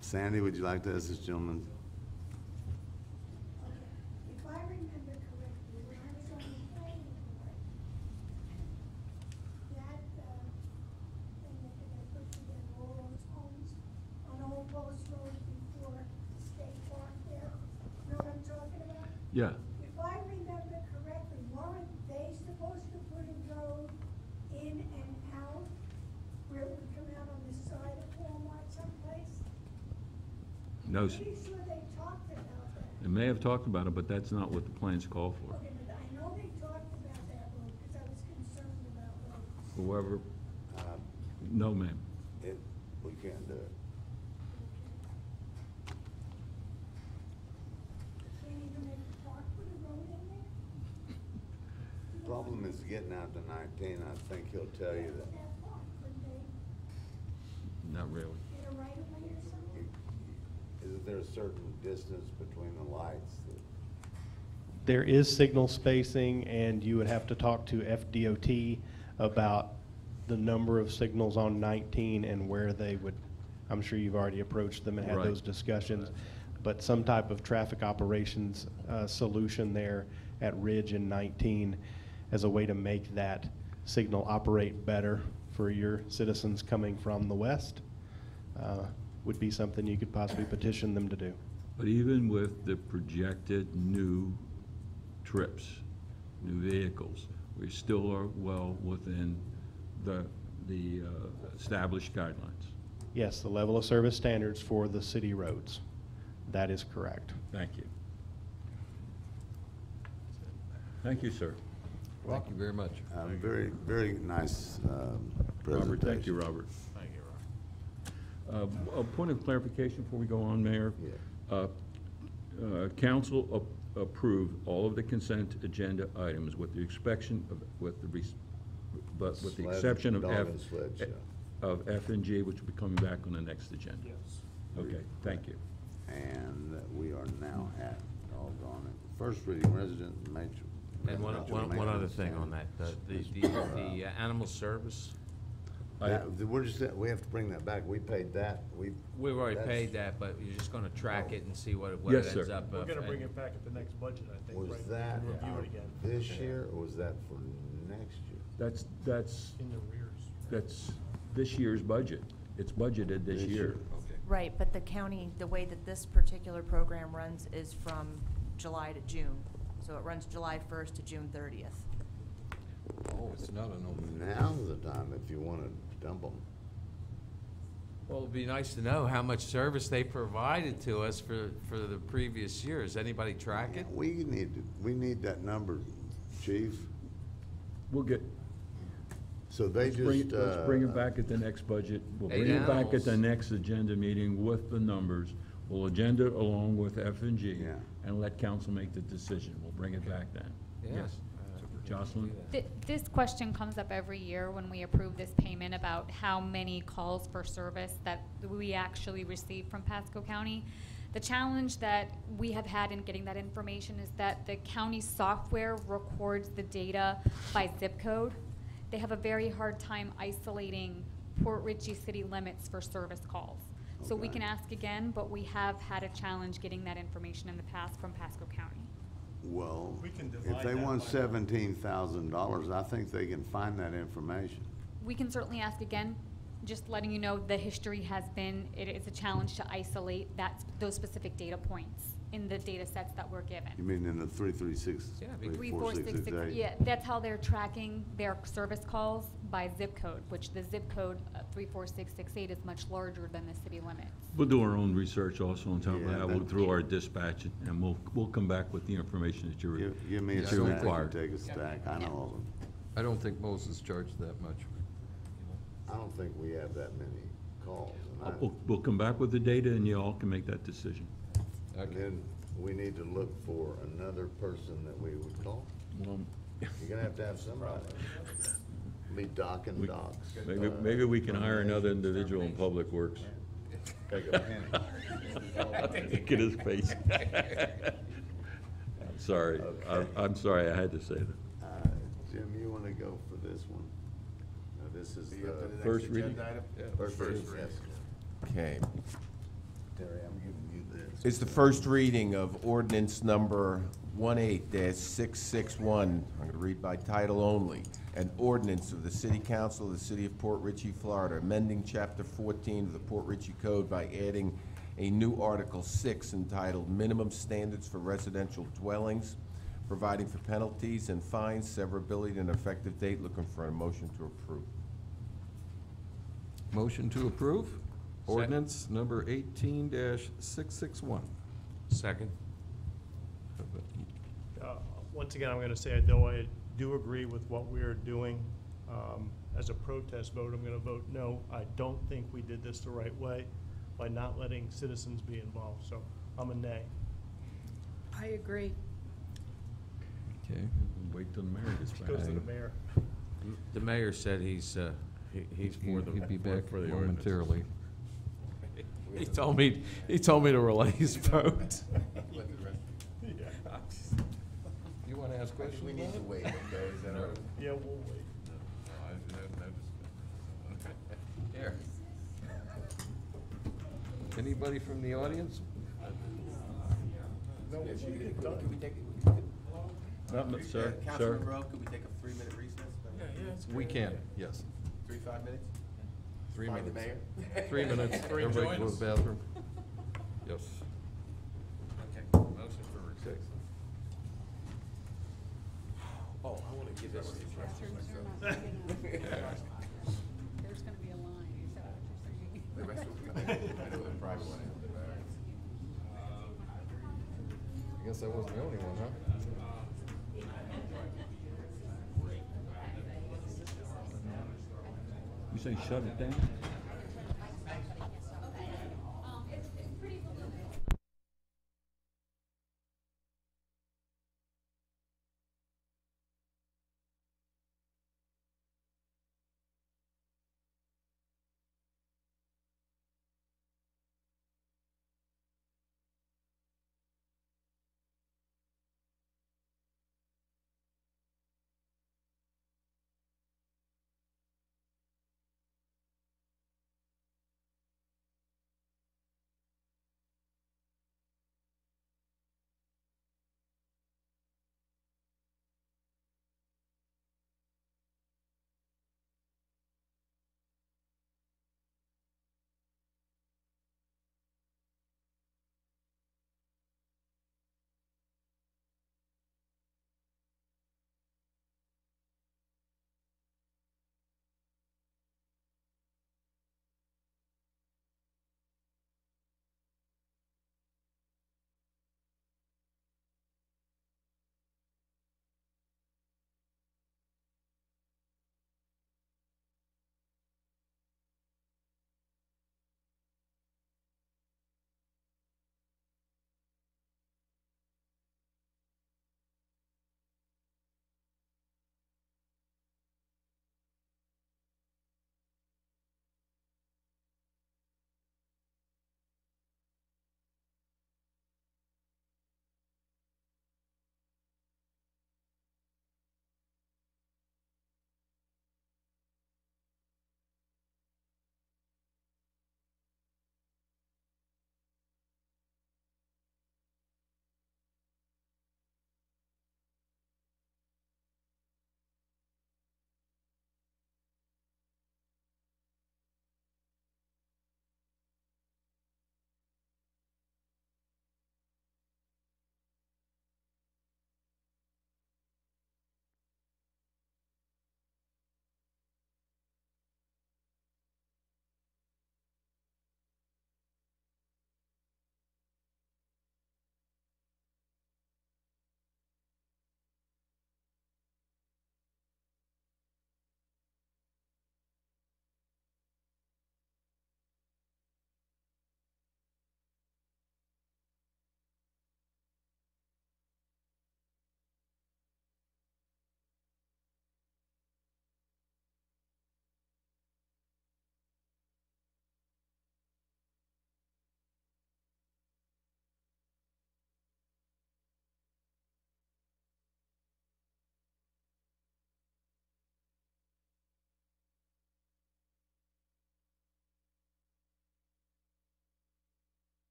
Sandy, would you like to ask this gentleman? If I remember correctly, when I was on the planning board, that, thing that they put together, all those homes on Old Post Road before the state park there, you know what I'm talking about? Yeah. If I remember correctly, weren't they supposed to put a road in and out where it would come out on the side of Walmart someplace? No, I'm pretty sure they talked about that. they may have talked about it, but that's not what the plans call for. Okay, but I know they talked about that road because I was concerned about roads. Whoever, no, ma'am. We can't do it. Can't even make the park put a road in there? The problem is getting out to 19, I think he'll tell you that. That park, couldn't they Not really. get a right of way or something? Isn't there a certain distance between the lights? There is signal spacing, and you would have to talk to FDOT about the number of signals on 19 and where they would, I'm sure you've already approached them and had Right. those discussions, but some type of traffic operations solution there at Ridge and 19 as a way to make that signal operate better for your citizens coming from the west would be something you could possibly petition them to do. But even with the projected new trips, new vehicles, we still are well within the established guidelines. Yes, the level of service standards for the city roads. That is correct. Thank you. Thank you, sir. Thank you very much. Very, very nice presentation. Robert, thank you, Robert. Thank you, Robert. A point of clarification before we go on, Mayor. Yeah. Council approved all of the consent agenda items with the exception of, with the exception of Dog and sled show. of F and G, which will be coming back on the next agenda. Yes. Okay, thank you. And we are now at, doggone it, first reading resident major. And one other thing on that, the animal service, We're just, we have to bring that back. We paid that. we've already paid that, but you're just gonna track it and see what it Yes, ends sir. up. We're gonna bring it back at the next budget, I think, right? Was We that can review it again. this year, or was that for next year? That's In the rears. that's this year's budget. It's budgeted this year. Right, but the county, the way that this particular program runs is from July to June. So it runs July 1st to June 30th. Oh, it's not an open. Now's the time if you want to dump them. Well, it'd be nice to know how much service they provided to us for the previous years. Anybody track it? We need that number, chief. We'll get, So they let's bring just, let's bring it back at the next budget. We'll Eight bring it back at the animals. next agenda meeting with the numbers. We'll agenda along with F and G. Yeah. And let council make the decision. We'll bring it back then. Yeah. Yes. Jocelyn? This question comes up every year when we approve this payment about how many calls for service that we actually receive from Pasco County. The challenge that we have had in getting that information is that the county software records the data by zip code. They have a very hard time isolating Port Richey city limits for service calls. So we Okay. can ask again, but we have had a challenge getting that information in the past from Pasco County. Well, We can if divide they that want by- $17,000, I think they can find that information. We can certainly ask again, just letting you know the history has been, it is a challenge to isolate those specific data points in the data sets that we're given. You mean in the 336, Yeah, 34668? Yeah, that's how they're tracking their service calls by zip code, which the zip code 34668 is much larger than the city limits. We'll do our own research also on top of Yeah, that, we'll that- through our dispatch, and we'll come back with the information that you're, Give me a that you're stack, required. take a stack, I know of them. I don't think Moses charged that much. I don't think we have that many calls. And We'll come back with the data, and you all can make that decision. And then we need to look for another person that we would call. Well, You're gonna have to have somebody. Be docking docs. Maybe we can hire another individual in Public Works. Take a penny. Look at his face. I'm sorry, I'm sorry, I had to say that. Jim, you wanna go for this one? This is Be up to the the next First reading? agenda item? first reading, yes. Okay. Terry, I'm giving you this. It's the first reading of ordinance number 18-661. I'm going to read by title only. An ordinance of the City Council of the City of Port Richey, Florida, amending Chapter 14 of the Port Richey Code by adding a new Article 6 entitled Minimum Standards for Residential Dwellings, providing for penalties and fines, severability, and effective date. Looking for a motion to approve. Motion to approve, ordinance number 18-661. Second. Once again, I'm going to say, though I do agree with what we are doing, as a protest vote, I'm going to vote no. I don't think we did this the right way by not letting citizens be involved, so I'm a nay. I agree. Okay, Wait till the mayor gets back. Goes to the mayor. The mayor said he's for the. He'd be back for the ordinance. momentarily. He told me to relay his vote. You want to ask questions? We need to wait, okay? Is that all right? Yeah, we'll wait. Here. Anybody from the audience? No, can we take Sir, Councilman Rowe, could we take a 3-minute recess? We can, yes. 5 minutes? 3 Find the minutes. mayor? 3 minutes. Everybody go to the bathroom. Yes. Okay, motion for recess. Oh, I want to give this to you. There's gonna be a line, is that what you're saying? The rest will come. I know the private one. I guess I wasn't the only one, huh? You say shut it down?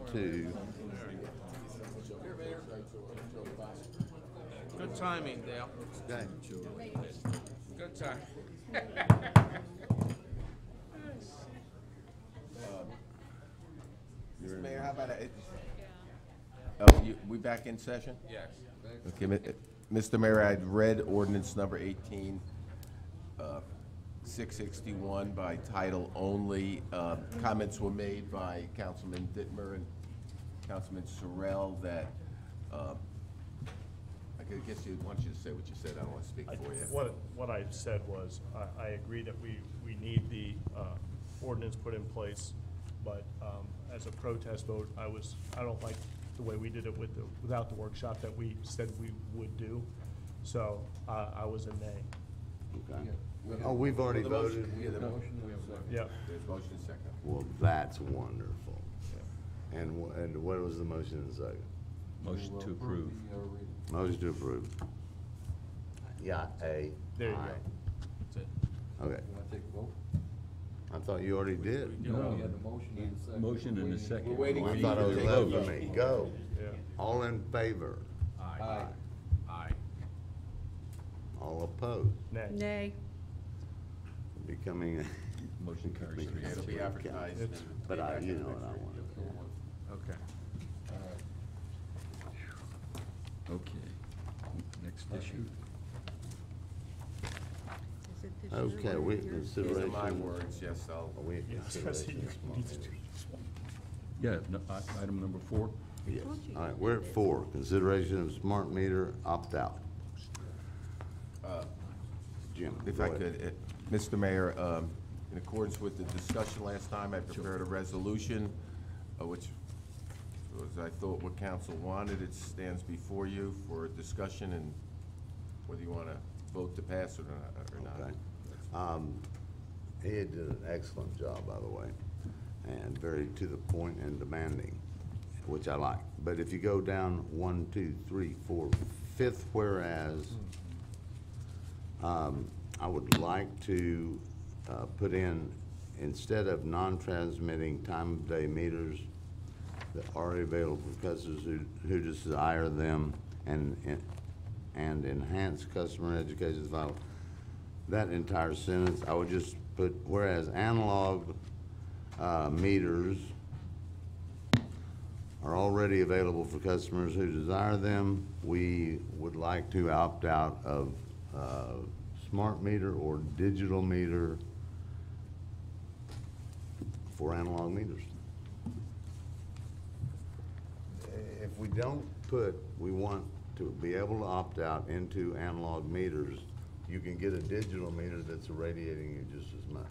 to, Good timing, Dale. okay. Good time. Mr. Mayor, how about it? We back in session? Yes. Okay, Mr. Mayor, I'd read ordinance number 661 by title only. Comments were made by Councilman Dittmer and Councilman Sorrell that, I guess he wants you to say what you said. I don't want to speak for you. What I said was, I agree that we need the ordinance put in place, but as a protest vote, I don't like the way we did it without the workshop that we said we would do. So I was a nay. Okay. Oh, we've already voted? Yeah, the motion, we have a second. Yeah. There's motion and second. Well, that's wonderful. And what was the motion and second? Motion to approve. Motion to approve. Yeah, A. There you go. Aye. That's it. Okay. I thought you already did. No, motion and a second. We're waiting I for thought it was you to left vote. for me. Go. Yeah. All in favor? Aye. Aye. All opposed? Nay. Nay. Becoming, Motion carries. It'll be advertised. It's- but you know what I want. Okay. Okay. Next issue. Is it this Okay, year? we, Yours? These consideration. are my words, yes, I'll. Are we at Yeah, I was gonna say, consideration you of need to small do business? this one. Yeah, item number 4. Yes. told you All right, you we're did at it. 4, consideration of smart meter opt-out. Jim, If go I ahead. could, Mr. Mayor, in accordance with the discussion last time, I prepared a resolution, which was, I thought, what council wanted. It stands before you for discussion and whether you want to vote to pass or not. Okay. He did an excellent job, by the way, and very to the point and demanding, which I like. But if you go down 1, 2, 3, 4, 5th whereas, I would like to put in, instead of non-transmitting time-of-day meters that are available for customers who desire them and enhance customer education, that entire sentence, I would just put, whereas analog meters are already available for customers who desire them, we would like to opt out of smart meter or digital meter for analog meters. If we don't put, we want to be able to opt out into analog meters, you can get a digital meter that's irradiating you just as much.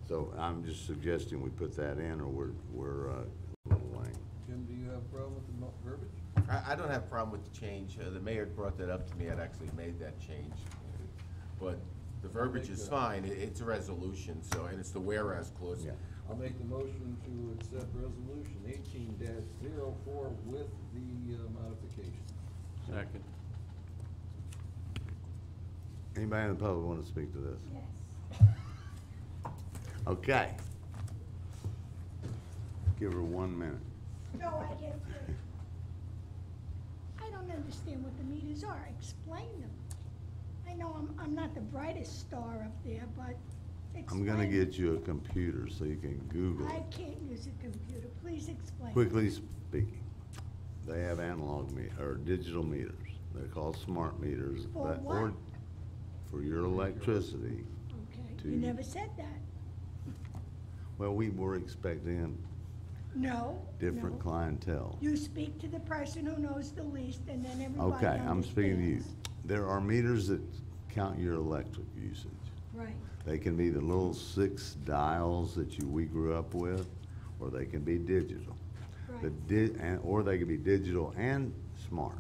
So I'm just suggesting we put that in, or we're a little lame. Jim, do you have a problem with the verbiage? I don't have a problem with the change. The mayor brought that up to me. I'd actually made that change. But the verbiage is fine. It's a resolution, so, and it's the whereas clause. Yeah. I'll make the motion to accept resolution 18-04 with the modification. Second. Anybody in the public want to speak to this? Yes. Okay. Give her 1 minute. No, I get it. I don't understand what the meters are. Explain them. I know I'm not the brightest star up there, but I'm gonna explain. get you a computer so you can Google I it. can't use a computer. Please explain. Quickly speaking, they have analog or digital meters. They're called smart meters. For but- what? or for your electricity. Okay, to- you never said that. Well, we were expecting No. different no. clientele. You speak to the person who knows the least, and then everybody Okay, I'm speaking to you. understands. There are meters that count your electric usage. Right. They can be the little 6 dials that we grew up with, or they can be digital. Right. Or they can be digital and smart,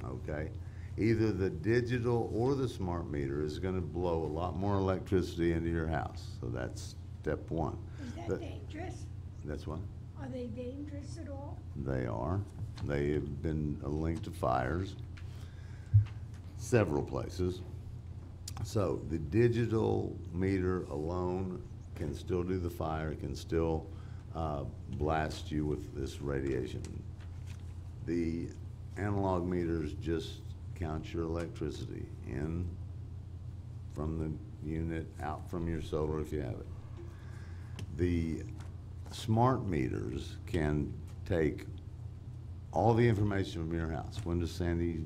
okay? Either the digital or the smart meter is gonna blow a lot more electricity into your house, so that's step 1. Is that But- dangerous? That's what? Are they dangerous at all? They are. They have been linked to fires, several places. So the digital meter alone can still do the fire, can still blast you with this radiation. The analog meters just count your electricity in from the unit, out from your solar if you have it. The smart meters can take all the information from your house. When does Sandy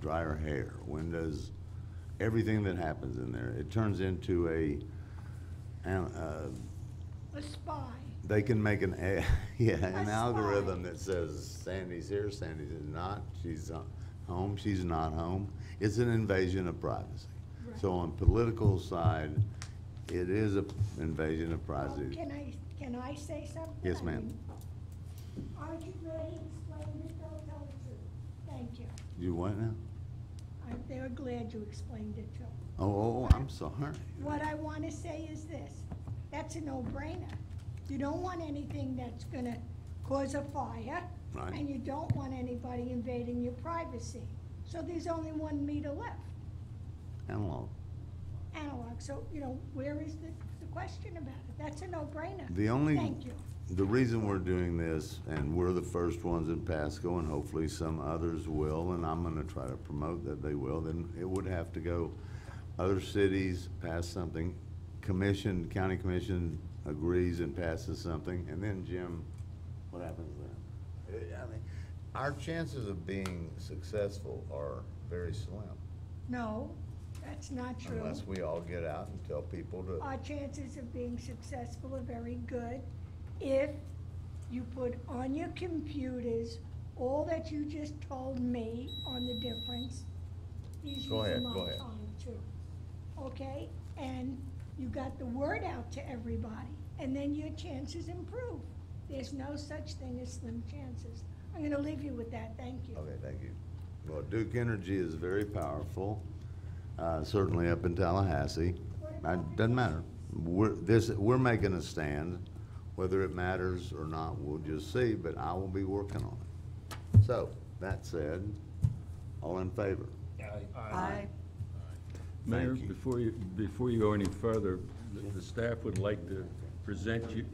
dry her hair? When does everything that happens in there? It turns into a spy. They can make an algorithm that says Sandy's here, Sandy's not, she's home, she's not home. It's an invasion of privacy. Right. So on political side, it is an invasion of privacy. Can I say something? Yes, ma'am. Aren't you ready to explain it? Don't tell the truth. Thank you. You what now? They're glad you explained it to them. Oh, I'm sorry. What I want to say is this, that's a no-brainer. You don't want anything that's gonna cause a fire. Right. And you don't want anybody invading your privacy. So there's only 1 meter left, Analog. analog. So, where is the question about it? That's a no-brainer. Thank you. The reason we're doing this, and we're the first ones in Pasco, and hopefully some others will, and I'm gonna try to promote that they will, then it would have to go, other cities pass something, county commission agrees and passes something, and then Jim, what happens then? I mean, our chances of being successful are very slim, No, that's not true. unless we all get out and tell people to. Our chances of being successful are very good if you put on your computers all that you just told me on the difference. He's Go ahead, using my go ahead. time too. Okay? And you got the word out to everybody, and then your chances improve. There's no such thing as slim chances. I'm gonna leave you with that, thank you. Okay, thank you. Well, Duke Energy is very powerful, certainly up in Tallahassee. Doesn't matter. We're making a stand. Whether it matters or not, we'll just see, but I will be working on it. So, that said, all in favor? Aye. Mayor, Thank you. before you go any further, the staff would like to present you.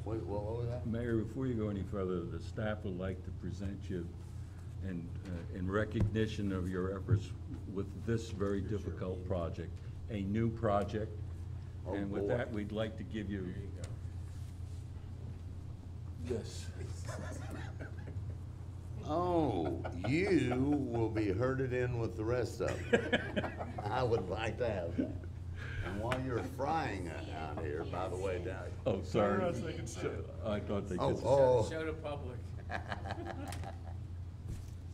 Wait, what was that? Mayor, before you go any further, the staff would like to present you in recognition of your efforts with this very difficult project, a new project. Oh, And with boy. that, we'd like to give you this. Oh, you will be herded in with the rest of them. I would like to have that. And while you're frying out here, by the way, down. Oh, sorry. I thought they could. Oh. Show to public.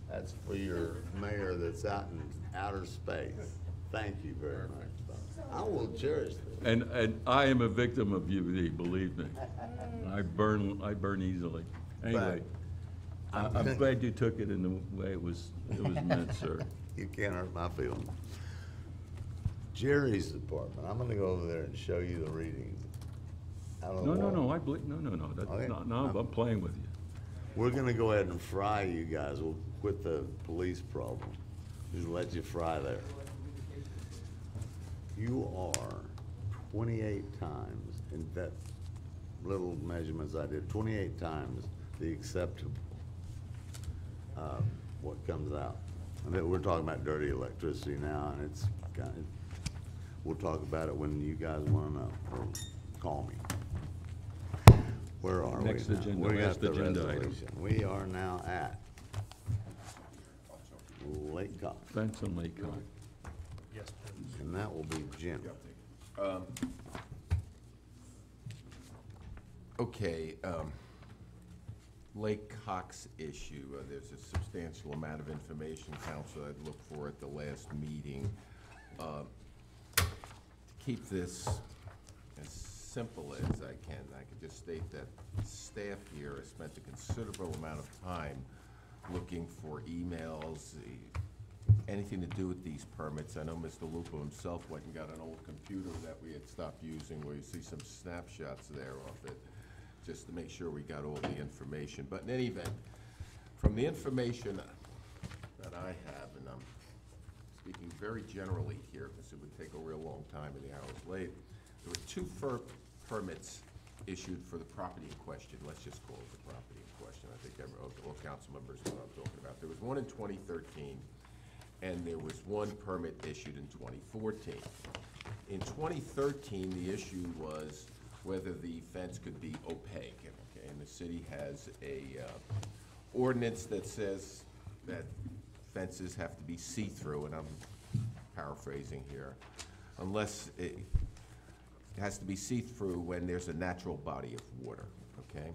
That's for your mayor that's out in outer space. Thank you very much. I will cherish this. And I am a victim of UV, believe me. I burn easily. Anyway, I'm glad you took it in the way it was meant, sir. You can't hurt my feelings. Jerry's department, I'm gonna go over there and show you the readings. out on the wall. No, that's Okay. no, I'm playing with you. We're gonna go ahead and fry you guys. We'll quit the police problem. Just let you fry there. You are 28 times, in that little measurements I did, 28 times the acceptable, what comes out. I mean, we're talking about dirty electricity now, and it's kind of, we'll talk about it when you guys wanna know, or call me. Where are we Next now? agenda, We got last the agenda item. resolution. We are now at Lake Cox, Fence and Lake Cox. Yes, please. and that will be Jim. Okay, Lake Cox issue, there's a substantial amount of information, council, I'd look for at the last meeting. To keep this as simple as I can, I could just state that staff here has spent a considerable amount of time looking for emails, anything to do with these permits. I know Mr. Lupo himself went and got an old computer that we had stopped using where you see some snapshots there of it, just to make sure we got all the information. But in any event, from the information that I have, and I'm speaking very generally here, because it would take a real long time and the hour is late. There were two permits issued for the property in question. Let's just call it the property in question. I think all council members know what I'm talking about. There was one in 2013, and there was one permit issued in 2014. In 2013, the issue was whether the fence could be opaque, okay? And the city has a ordinance that says that fences have to be see-through, and I'm paraphrasing here, unless it has to be see-through when there's a natural body of water, okay?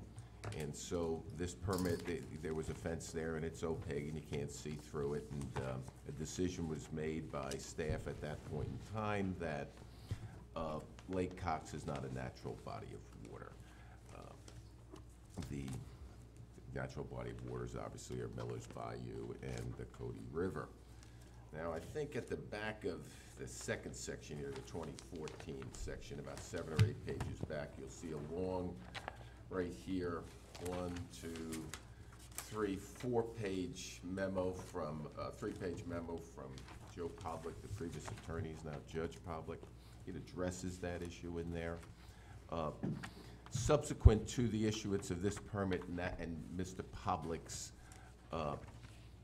And so this permit, there was a fence there and it's opaque and you can't see through it, and a decision was made by staff at that point in time that Lake Cox is not a natural body of water. The natural body of waters obviously are Miller's Bayou and the Cody River. Now, I think at the back of the second section here, the 2014 section, about 7 or 8 pages back, you'll see a long, right here, 1, 2, 3, 4-page memo from, 3-page memo from Joe Public, the previous attorney, is now Judge Public. It addresses that issue in there. Subsequent to the issuance of this permit and Mr. Public's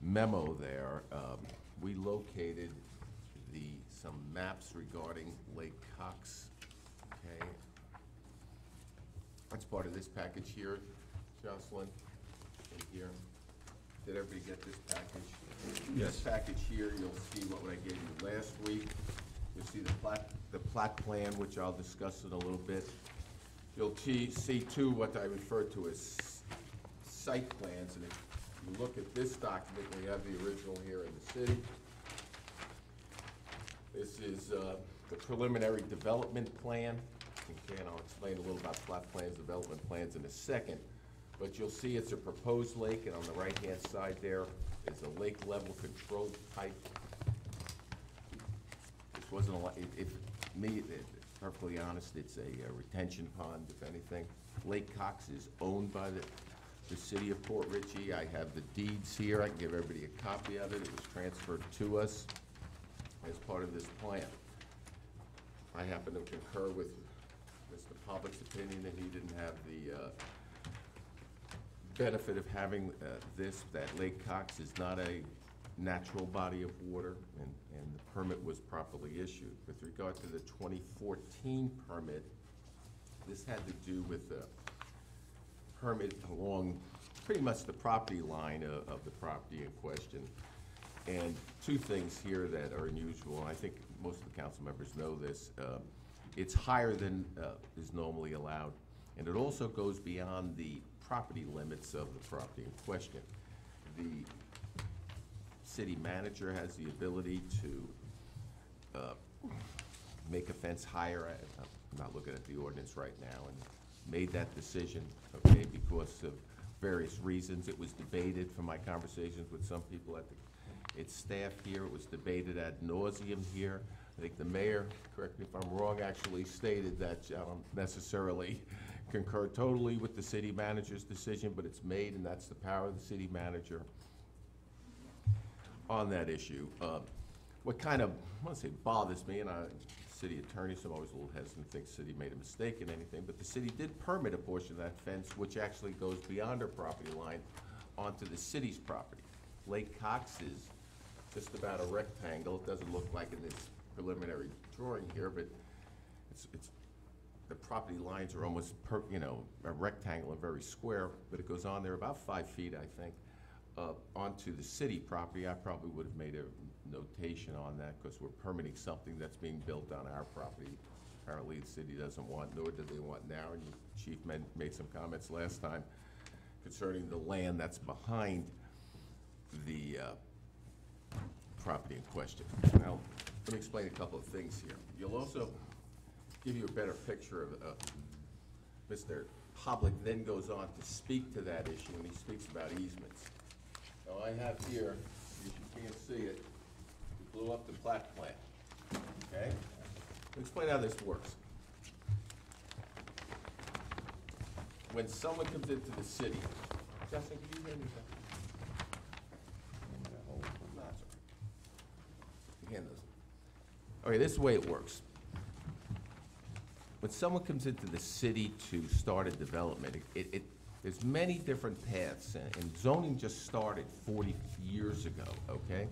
memo there, we located some maps regarding Lake Cox, okay? That's part of this package here, Jocelyn, in here. Did everybody get this package? Yes. This package here, you'll see what I gave you last week. You'll see the plat plan, which I'll discuss in a little bit. You'll see too what I refer to as site plans, and if you look at this document, we have the original here in the city. This is the preliminary development plan. Okay, and I'll explain a little about plat plans, development plans in a second. But you'll see it's a proposed lake, and on the right-hand side there is a lake level control pipe. This wasn't a lot, perfectly honest, it's a retention pond, if anything. Lake Cox is owned by the city of Port Richey. I have the deeds here. I can give everybody a copy of it. It was transferred to us as part of this plan. I happen to concur with Mr. Public's opinion that he didn't have the benefit of having that Lake Cox is not a natural body of water, and the permit was properly issued. With regard to the 2014 permit, this had to do with the permit along pretty much the property line of the property in question. And two things here that are unusual, and I think most of the council members know this. It's higher than is normally allowed, and it also goes beyond the property limits of the property in question. The city manager has the ability to make a fence higher. I'm not looking at the ordinance right now, and made that decision, okay, because of various reasons. It was debated from my conversations with some people at its staff here. It was debated ad nauseum here. I think the mayor, correct me if I'm wrong, actually stated that I don't necessarily concur totally with the city manager's decision, but it's made, and that's the power of the city manager on that issue. What kind of, I want to say bothers me, and city attorney, so I'm always a little hesitant to think the city made a mistake in anything, but the city did permit a portion of that fence, which actually goes beyond our property line onto the city's property. Lake Cox is just about a rectangle. It doesn't look like in this preliminary drawing here, but it's the property lines are almost a rectangle and very square, but it goes on there about 5 feet, I think, onto the city property. I probably would have made a notation on that because we're permitting something that's being built on our property. Apparently the city doesn't want, nor do they want now, and the chief made some comments last time concerning the land that's behind the property in question. Now, let me explain a couple of things here. You'll also give you a better picture of Mr. Public then goes on to speak to that issue when he speaks about easements. Now I have here, if you can't see it, we blew up the plat plan, okay? Let me explain how this works. When someone comes into the city, Justin, can you hear me? Hand Okay, this is the way it works. When someone comes into the city to start a development, there's many different paths, and zoning just started 40 years ago, okay?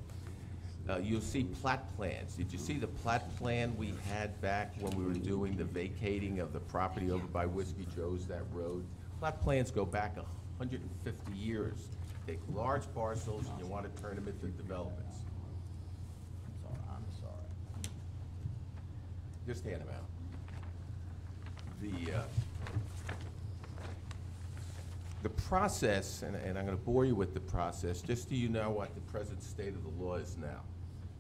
You'll see plat plans. Did you see the plat plan we had back when we were doing the vacating of the property over by Whiskey Joe's, that road? Plat plans go back 150 years. Take large parcels and you want to turn them into developments. I'm sorry. Just hand them out. The process, and I'm going to bore you with the process, just so you know what the present state of the law is now.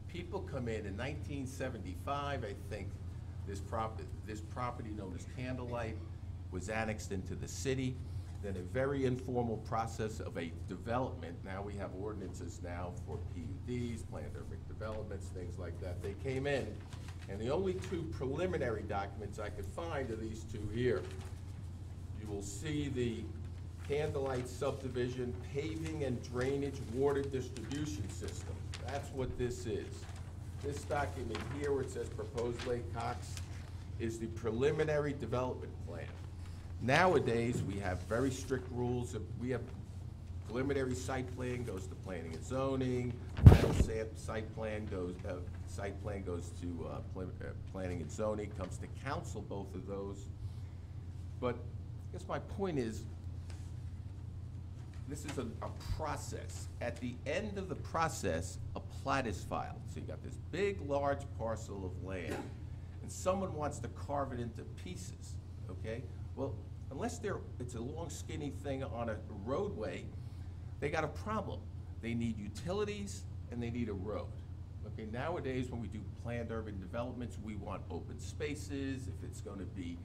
People come in 1975, I think, this property known as Candlelight was annexed into the city. Then a very informal process of a development. Now we have ordinances now for PUDs, planned urban developments, things like that. They came in, and the only two preliminary documents I could find are these two here. You will see the Candlelight subdivision paving and drainage water distribution system. That's what this is. This document here where it says proposed Lake Cox is the preliminary development plan. Nowadays, we have very strict rules. We have preliminary site plan goes to planning and zoning. Final site plan goes to planning and zoning. Comes to council, both of those. But I guess my point is, this is a process. At the end of the process, a plat is filed. So you got this big, large parcel of land, and someone wants to carve it into pieces, okay? Well, unless it's a long, skinny thing on a roadway, they got a problem. They need utilities, and they need a road. Okay, nowadays, when we do planned urban developments, we want open spaces. If it's going to be,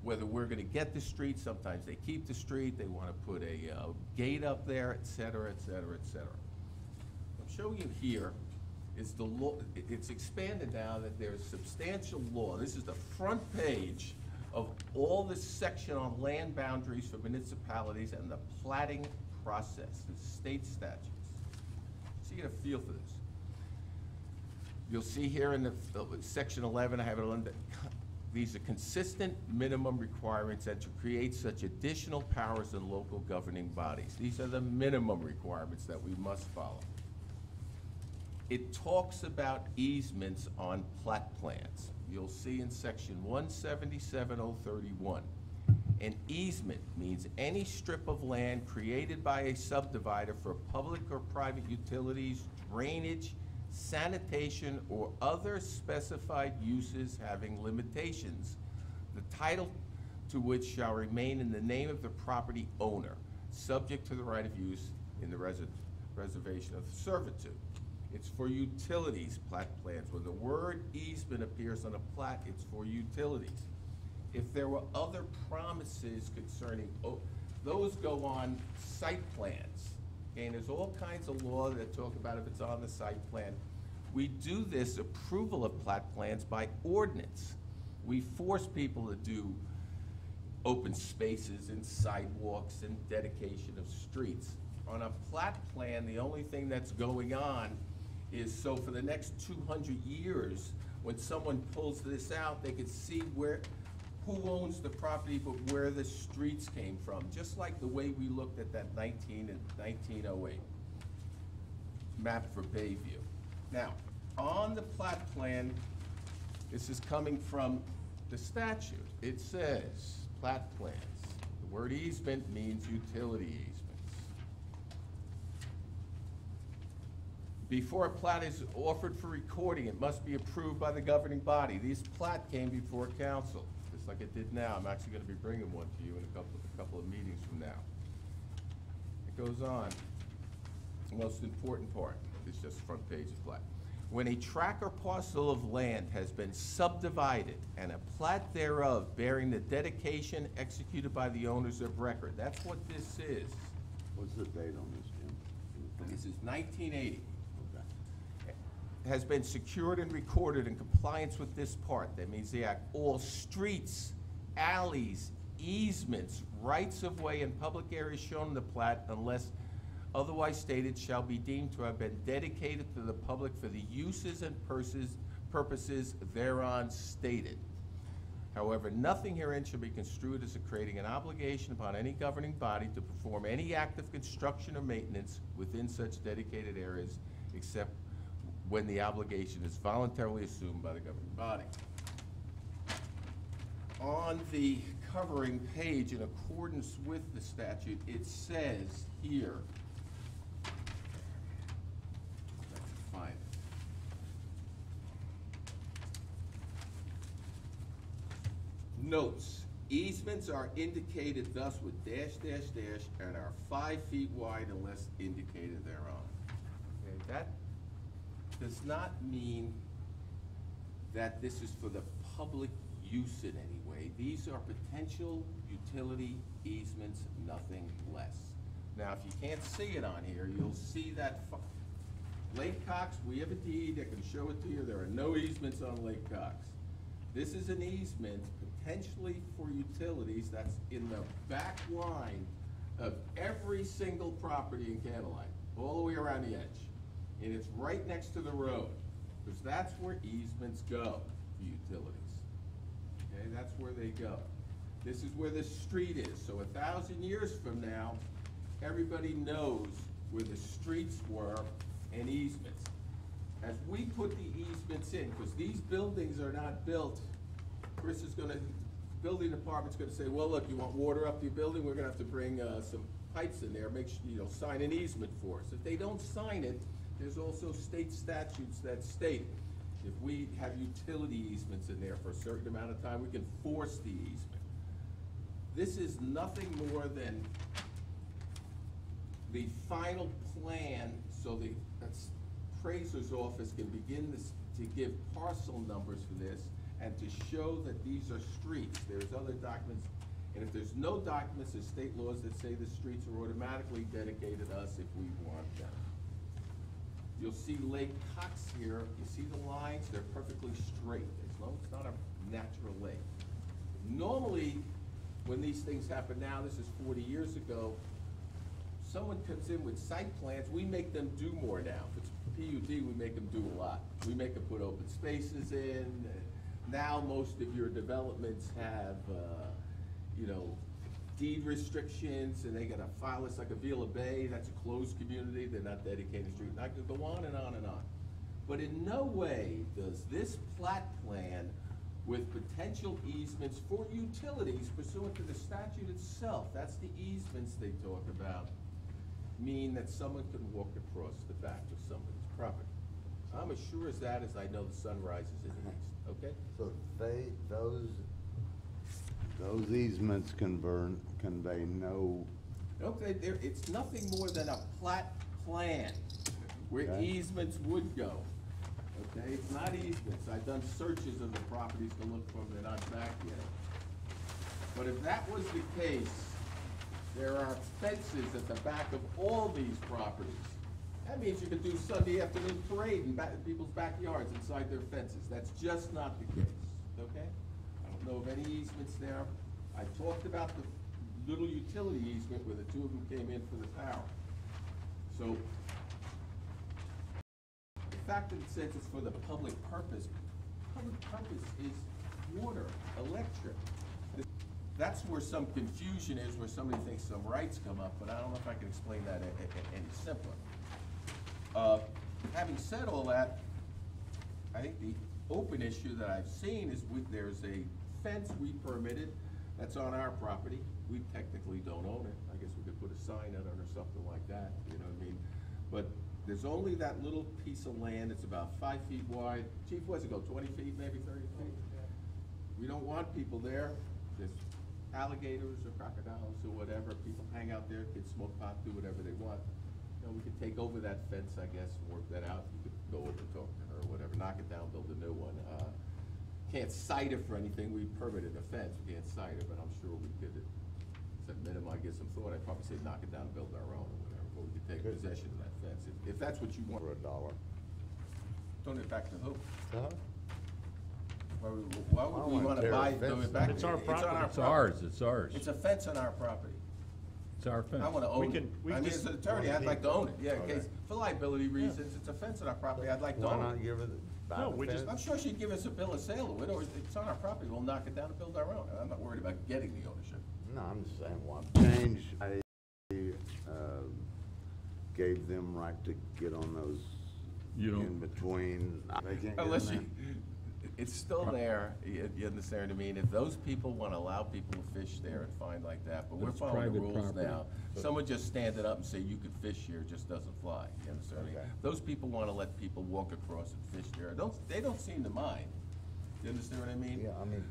whether we're going to get the street, sometimes they keep the street, they want to put a gate up there, et cetera, et cetera, et cetera. What I'm showing you here is the law. It's expanded now that there's substantial law. This is the front page of all this section on land boundaries for municipalities and the platting process, the state statutes. So you get a feel for this. You'll see here in the section 11, I have it on. These are consistent minimum requirements and to create such additional powers in local governing bodies. These are the minimum requirements that we must follow. It talks about easements on plat plans. You'll see in section 177.031. An easement means any strip of land created by a subdivider for public or private utilities, drainage, sanitation, or other specified uses having limitations, the title to which shall remain in the name of the property owner, subject to the right of use in the reservation of servitude. It's for utilities, plat plans. When the word easement appears on a plat, it's for utilities. If there were other promises concerning, those go on site plans. And there's all kinds of law that talk about if it's on the site plan. We do this approval of plat plans by ordinance. We force people to do open spaces and sidewalks and dedication of streets. On a plat plan, the only thing that's going on is so for the next 200 years, when someone pulls this out, they can see who owns the property, but where the streets came from, just like the way we looked at that 1908 map for Bayview. Now, on the plat plan, this is coming from the statute. It says, plat plans. The word easement means utility easements. Before a plat is offered for recording, it must be approved by the governing body. This plat came before council, just like it did now. I'm actually going to be bringing one to you in a couple of meetings from now. It goes on. The most important part is just the front page of plat. When a tract or parcel of land has been subdivided and a plat thereof bearing the dedication executed by the owners of record, that's what this is. What's the date on this, Jim? This is 1980. Has been secured and recorded in compliance with this part. That means the act. All streets, alleys, easements, rights of way, and public areas shown in the plat, unless otherwise stated, shall be deemed to have been dedicated to the public for the uses and purposes thereon stated. However, nothing herein shall be construed as creating an obligation upon any governing body to perform any act of construction or maintenance within such dedicated areas, except when the obligation is voluntarily assumed by the governing body. On the covering page, in accordance with the statute, it says here, let's find it. Notes, easements are indicated thus with dash, dash, dash, and are 5 feet wide unless indicated thereon. Okay, that does not mean that this is for the public use in any way. These are potential utility easements, nothing less. Now, if you can't see it on here, you'll see that Lake Cox, we have a deed, I can show it to you, there are no easements on Lake Cox. This is an easement potentially for utilities that's in the back line of every single property in Candlelight, all the way around the edge. And it's right next to the road, because that's where easements go for utilities. Okay, that's where they go. This is where the street is, so 1,000 years from now, everybody knows where the streets were and easements. As we put the easements in, because these buildings are not built, Chris is gonna, building department's gonna say, well, look, you want water up your building, we're gonna have to bring some pipes in there, make sure, you know, sign an easement for us. If they don't sign it, there's also state statutes that state if we have utility easements in there for a certain amount of time, we can force the easement. This is nothing more than the final plan, so the appraiser's office can begin this, to give parcel numbers for this and to show that these are streets. There's other documents, and if there's no documents, there's state laws that say the streets are automatically dedicated to us if we want them. You'll see Lake Cox here, you see the lines, they're perfectly straight. It's not a natural lake. Normally, when these things happen now, this is 40 years ago, someone comes in with site plans, we make them do more now. If it's PUD, we make them do a lot. We make them put open spaces in. Now, most of your developments have, you know, deed restrictions, and they gotta file this like a Vila Bay, that's a closed community, they're not dedicated street. And I could go on and on and on. But in no way does this plat plan with potential easements for utilities pursuant to the statute itself, that's the easements they talk about, mean that someone can walk across the back of somebody's property. I'm as sure as that as I know the sun rises in the east, okay? So those easements convey no. Okay, it's nothing more than a plat plan where Okay. easements would go. Okay, it's not easements. I've done searches of the properties to look for them, they're not back yet. But if that was the case, there are fences at the back of all these properties. That means you could do Sunday afternoon parade in people's backyards inside their fences. That's just not the case, okay? I don't know of any easements there. I talked about the little utility easement where the two of them came in for the power. So, the fact that it says it's for the public purpose is water, electric. That's where some confusion is, where somebody thinks some rights come up, but I don't know if I can explain that any simpler. Having said all that, I think the open issue that I've seen is there's a fence we permitted that's on our property. We technically don't own it. I guess we could put a sign on it or something like that, you know what I mean? But there's only that little piece of land, it's about 5 feet wide. Chief, what's it go, 20 feet, maybe 30 feet? We don't want people there. There's alligators or crocodiles or whatever. People hang out there, kids smoke pot, do whatever they want. You know, we could take over that fence, I guess, and work that out. You could go over and talk to her or whatever, knock it down, build a new one. Can't cite her for anything. We permitted a fence. We can't cite her, but I'm sure we could, at minimum, I give some thought. I'd probably say knock it down and build our own or whatever, but we could take possession of that fence. If that's what you want. For $1. Donate it back to who? Huh? Why would we want to buy, donate it back? It's our property. It's ours, it's ours. It's a fence on our property. It's our fence. I want to own it. we I mean, just- as an attorney, I'd like to own it, yeah, in Okay. case, for liability reasons, it's a fence on our property, I'd like to Why own not it. give it, buy No, the we just- fence? I'm sure she'd give us a bill of sale, or it's on our property, we'll knock it down and build our own. I'm not worried about getting the ownership. No, I'm just saying, what change, I, gave them right to get on those You don't- in between. They can't get Unless in you, it's still there, you understand what I mean? If those people want to allow people to fish there and find like that, but we're That's following the private rules property. now. Someone just standing up and say you can fish here just doesn't fly, you understand what I mean? Okay. Those people want to let people walk across and fish there. They don't seem to mind. You understand what I mean? Yeah, I mean,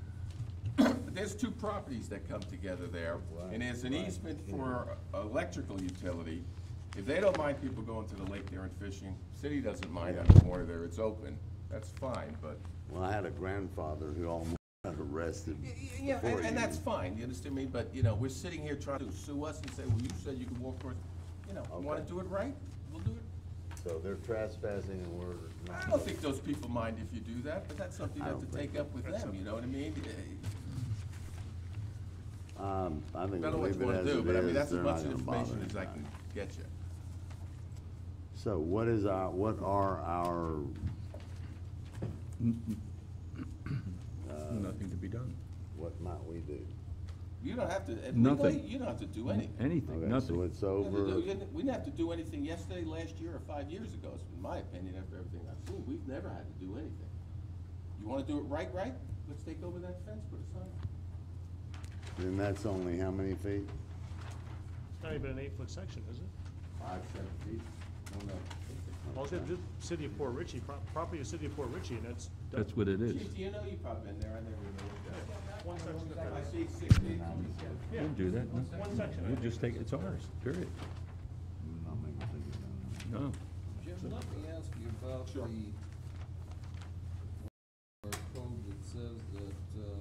There's two properties that come together there, and there's an Right. easement for electrical utility. If they don't mind people going to the lake there and fishing, city doesn't mind anymore there, it's open, that's fine, but. well, I had a grandfather who almost got arrested Yeah, before and you. that's fine, you understand me, but, you know, we're sitting here trying to sue us and say, well, you said you could walk across, you know, you wanna Okay. do it right, we'll do it. So they're trespassing and we're not. I don't think those people mind if you do that, but that's something you I have to don't think take up with them, you know what I mean? I think I don't know we'll what leave you it wanna as do, it but I mean, is. that's as They're much not gonna bother information as I anybody. can get you. So what are our, Nothing to be done. what might we do? You don't have to, Nothing. legally, you don't have to do anything. Anything, Okay, nothing. so it's You over. didn't have to do anything yesterday, last year, or 5 years ago, in my opinion, after everything I've seen. We've never had to do anything. You wanna do it right? Let's take over that fence, put a sign. Then that's only how many feet? It's not even an 8-foot section, is it? 5, 7 feet? Well, it's the city of Port Richey, property of city of Port Richey, and it's. That's what it is. Chief, do you know, you've probably been there, I never even looked at it. One section of I it. see 6 feet. Yeah. We'll do that. No. One section. We'll just take, it's ours, period. Not making a figure down No. Jim, let me ask you about Sure. our code that says that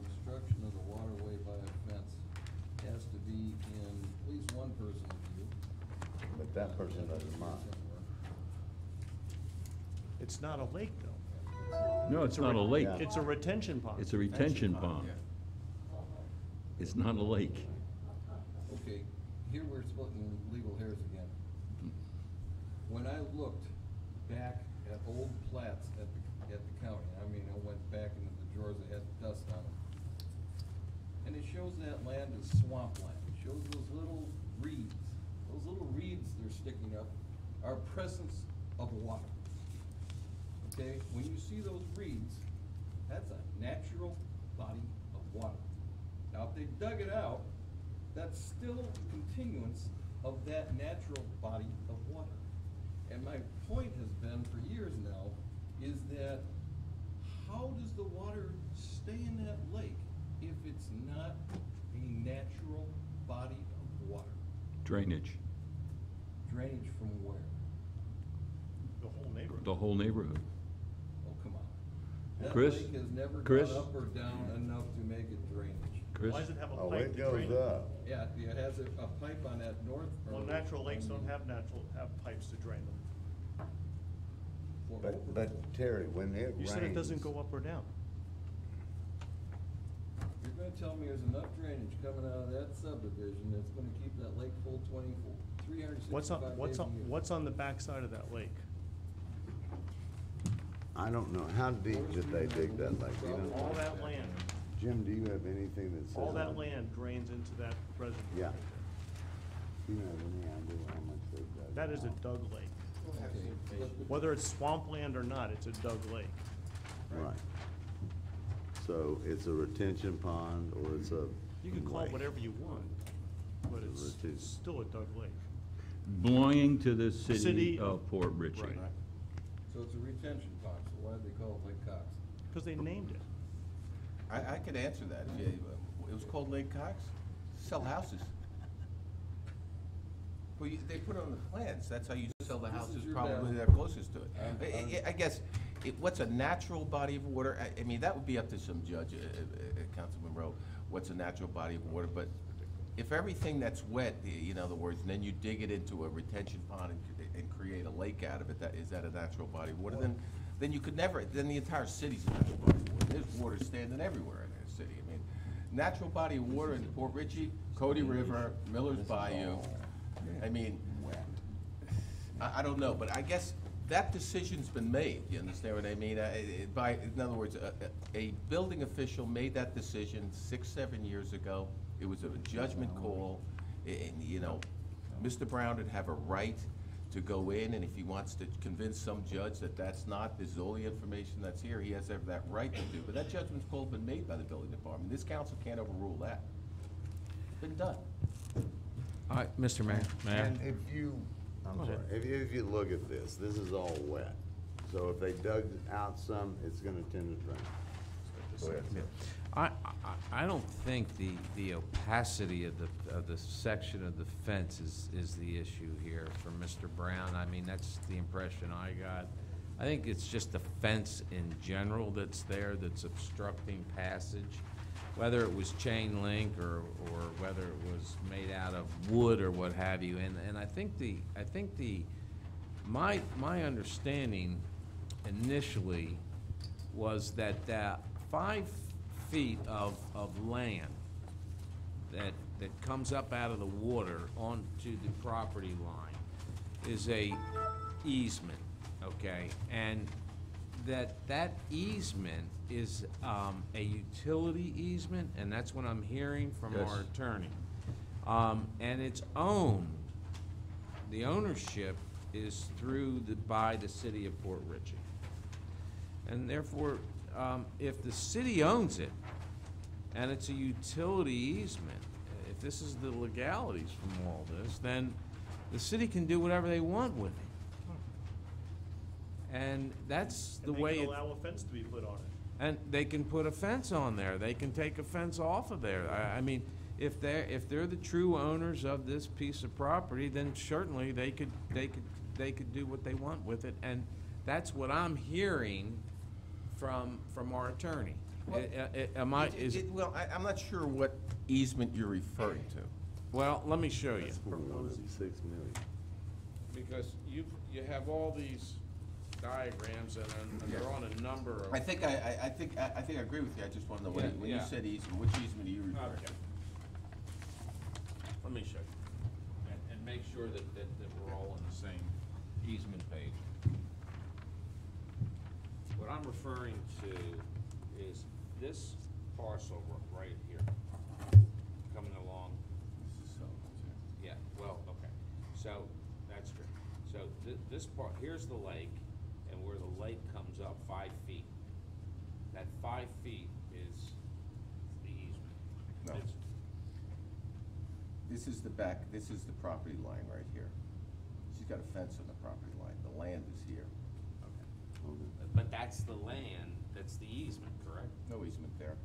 obstruction of the waterway by a fence has to be in at least one person's view. there. But that person doesn't mind. It's not a lake, though. No, it's not a lake. Yeah. It's a retention pond. It's a retention pond. It's not a lake. Okay, here we're splitting legal hairs again. When I looked back at old plats at the county, I mean, I went back into the drawers that had dust on them. And it shows that land is swampland. It shows those little reeds. Those little reeds they're sticking up are presence of water. Okay, when you see those reeds, that's a natural body of water. Now, if they dug it out, that's still a continuance of that natural body of water. And my point has been for years now, is that how does the water stay in that lake if it's not a natural body of water? Drainage, Drainage from where? The whole neighborhood. the whole neighborhood. Oh, come on. That Chris? lake has never Chris? gone up or down enough to make it drainage. Chris? Why does it have a Oh, pipe it to goes drain it? up. Yeah, it has a pipe on that north. Well, natural lakes don't have pipes to drain them. But Terry, when it rains. You said it doesn't go up or down. You're gonna tell me there's enough drainage coming out of that subdivision that's gonna keep that lake full 365 What's days on, a year? what's on the backside of that lake? I don't know, how deep did they dig that lake, you know? All that land, Jim, do you have anything that says? all that on- land drains into that reservoir. Yeah. Do you have any idea how much they dug? That is a out? dug lake. Okay. Whether it's swampland or not, it's a dug lake. Right. So it's a retention pond or it's a. You can call it lake? whatever you want, but it's Retention. still a dug lake. Belonging to the city City of Port Richey. Right. So it's a retention pond, so why do they call it Lake Cox? Because they named it. I could answer that. If it was called Lake Cox, sell houses. Well, they put it on the plans, that's how you sell the This is houses your probably bad. that are closest to it. I guess, what's a natural body of water, I mean, that would be up to some judge, Councilman Rowe, what's a natural body of water, but if everything that's wet, in other words, and then you dig it into a retention pond and create a lake out of it, is that a natural body of water? Then you could never, then the entire city's a natural body of water. There's water standing everywhere in the city. I mean, natural body of water in Port Richey, Cody River, Miller's Bayou. I mean, I don't know, but I guess that decision's been made, you understand what I mean? In other words, a building official made that decision 6, 7 years ago. It was a judgment call, and, you know, Mr. Brown would have a right to go in, and if he wants to convince some judge that that's not, this is all the information that's here, he has that right to do. But that judgment's call has been made by the building department. This council can't overrule that. It's been done. All right, Mr. Mayor. And if you, I'm sorry, if you look at this is all wet. So if they dug out some, it's gonna tend to drain. Go ahead, sir. I don't think the opacity of the section of the fence is the issue here for Mr. Brown. I mean, that's the impression I got. I think it's just the fence in general that's there that's obstructing passage, whether it was chain link or whether it was made out of wood or what have you. And I think my understanding initially was that 5 feet of land that comes up out of the water onto the property line is a easement, okay? And that easement is a utility easement, and that's what I'm hearing from our attorney. And it's owned, the ownership is by the city of Port Richey. And therefore, if the city owns it, and it's a utility easement, if this is the legalities from all this, then the city can do whatever they want with it. And that's the way. They can allow a fence to be put on it. And they can put a fence on there. They can take a fence off of there. I mean, if they're the true owners of this piece of property, then certainly they could do what they want with it. And that's what I'm hearing from our attorney. Well, I'm not sure what easement you're referring to. Well, let me show you. 6 million. Because you have all these diagrams and they're on a number of. I think I agree with you. I just want to know when you said easement, which easement are you referring to? Let me show you. And make sure that we're all on the same easement page. What I'm referring to is this parcel right here, coming along. Yeah, well, okay. So, that's true. So this part, here's the lake, and where the lake comes up 5 feet. That 5 feet is the easement. No. This is the property line right here. She's got a fence on the property line. The land is here. But that's the land, that's the easement, correct? No easement there.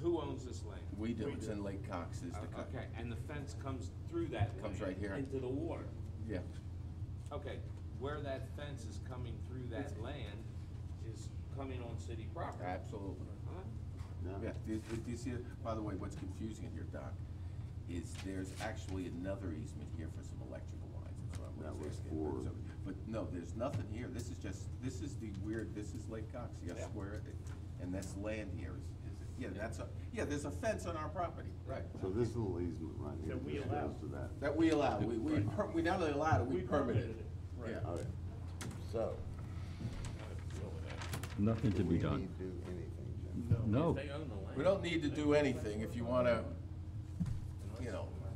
Who owns this land? We do. It's in Lake Cox. Okay, and the fence comes through that Comes land right here. into the water. Yeah. Okay, where that fence is coming through that land is coming on city property. Absolutely. Huh? Yeah. Do you see it? By the way, what's confusing in here, Doc, is there's actually another easement here for some electrical lines. That's what I'm asking. But no, there's nothing here. This is Lake Cox. You gotta square it. And this land here there's a fence on our property. Right. So this little easement right here. That we just allow. goes to that. That we allow. We not only allowed it, we permitted it. Right. Yeah. Okay. So. Nothing to be do we done. need to do anything, Jim? No. They own the land. We don't need to do anything. If you wanna,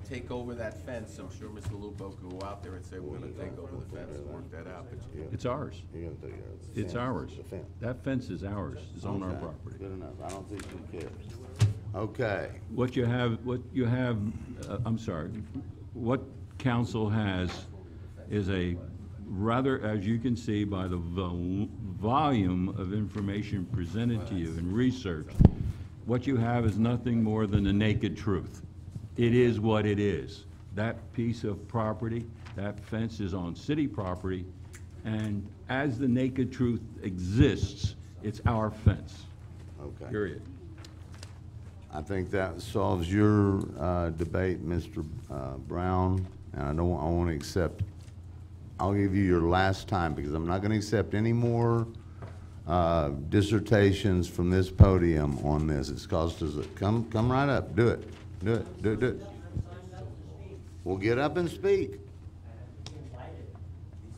take over that fence, I'm sure Mr. Lupo could go out there and say, we're gonna take over the fence and work that out, but It's ours. You're gonna take it. It's ours. The fence. That fence is ours. It's on our Okay, property. Good enough. I don't think she cares. Okay. What you have, I'm sorry, what council has is a rather, as you can see by the volume of information presented to you and research, what you have is nothing more than the naked truth. It is what it is. That piece of property, that fence is on city property, and as the naked truth exists, it's our fence. Okay. Period. I think that solves your debate, Mr. Brown, and I want to accept, I'll give you your last time, because I'm not going to accept any more dissertations from this podium on this. It's cost us, come right up, do it. Do it. Well, get up and speak.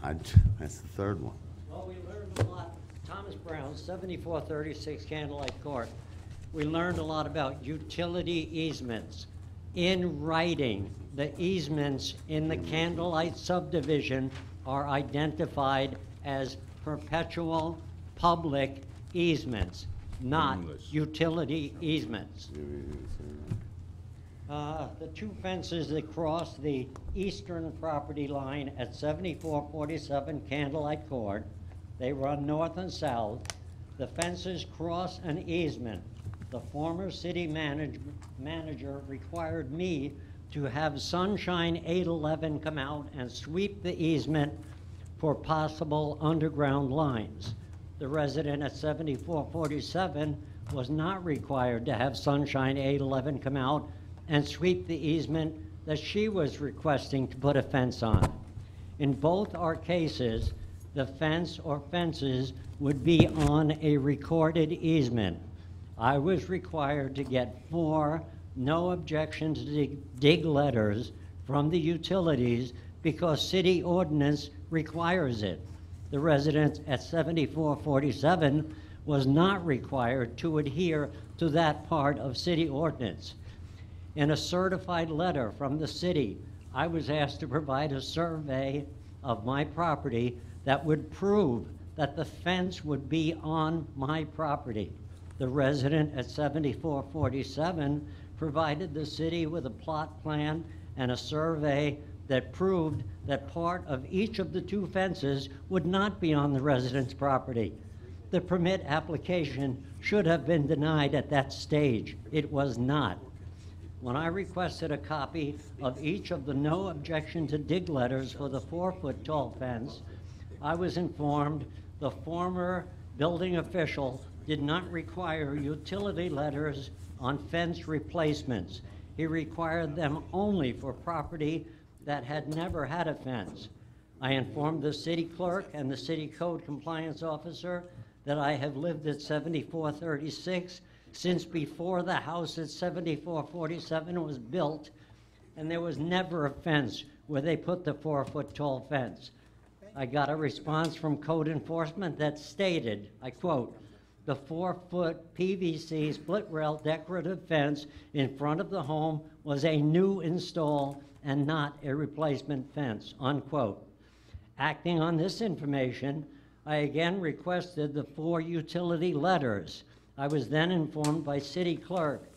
That's the third one. Well, we learned a lot. Thomas Brown, 7436 Candlelight Court. We learned a lot about utility easements. In writing, the easements in the Candlelight subdivision are identified as perpetual public easements, not utility easements. The two fences that cross the eastern property line at 7447 Candlelight Court, they run north and south. The fences cross an easement. The former city manager required me to have Sunshine 811 come out and sweep the easement for possible underground lines. The resident at 7447 was not required to have Sunshine 811 come out and sweep the easement that she was requesting to put a fence on. In both our cases, the fence or fences would be on a recorded easement. I was required to get 4 no objection to dig letters from the utilities because city ordinance requires it. The resident at 7447 was not required to adhere to that part of city ordinance. In a certified letter from the city, I was asked to provide a survey of my property that would prove that the fence would be on my property. The resident at 7447 provided the city with a plot plan and a survey that proved that part of each of the 2 fences would not be on the resident's property. The permit application should have been denied at that stage. It was not. When I requested a copy of each of the no objection to dig letters for the 4-foot tall fence, I was informed the former building official did not require utility letters on fence replacements. He required them only for property that had never had a fence. I informed the city clerk and the city code compliance officer that I have lived at 7436 since before the house at 7447 was built, and there was never a fence where they put the 4-foot tall fence. I got a response from code enforcement that stated, I quote, "The 4-foot PVC split rail decorative fence in front of the home was a new install and not a replacement fence," unquote. Acting on this information, I again requested the 4 utility letters. I was then informed by city clerk,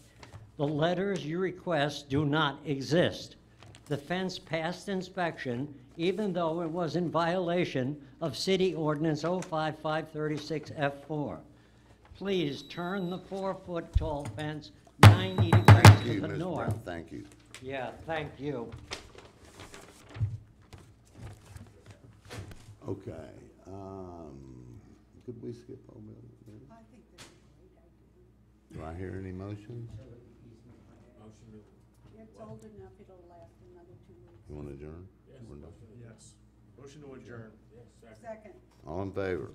the letters you request do not exist. The fence passed inspection even though it was in violation of City Ordinance 05536F4. Please turn the 4-foot tall fence 90 degrees Thank to you, the Ms. north. Brown, thank you. Yeah, thank you. Okay, could we skip over that? Do I hear any motions? It's old enough, it'll last another 2 weeks. You want to adjourn? We're done. Yes. Motion to adjourn. Second. All in favor?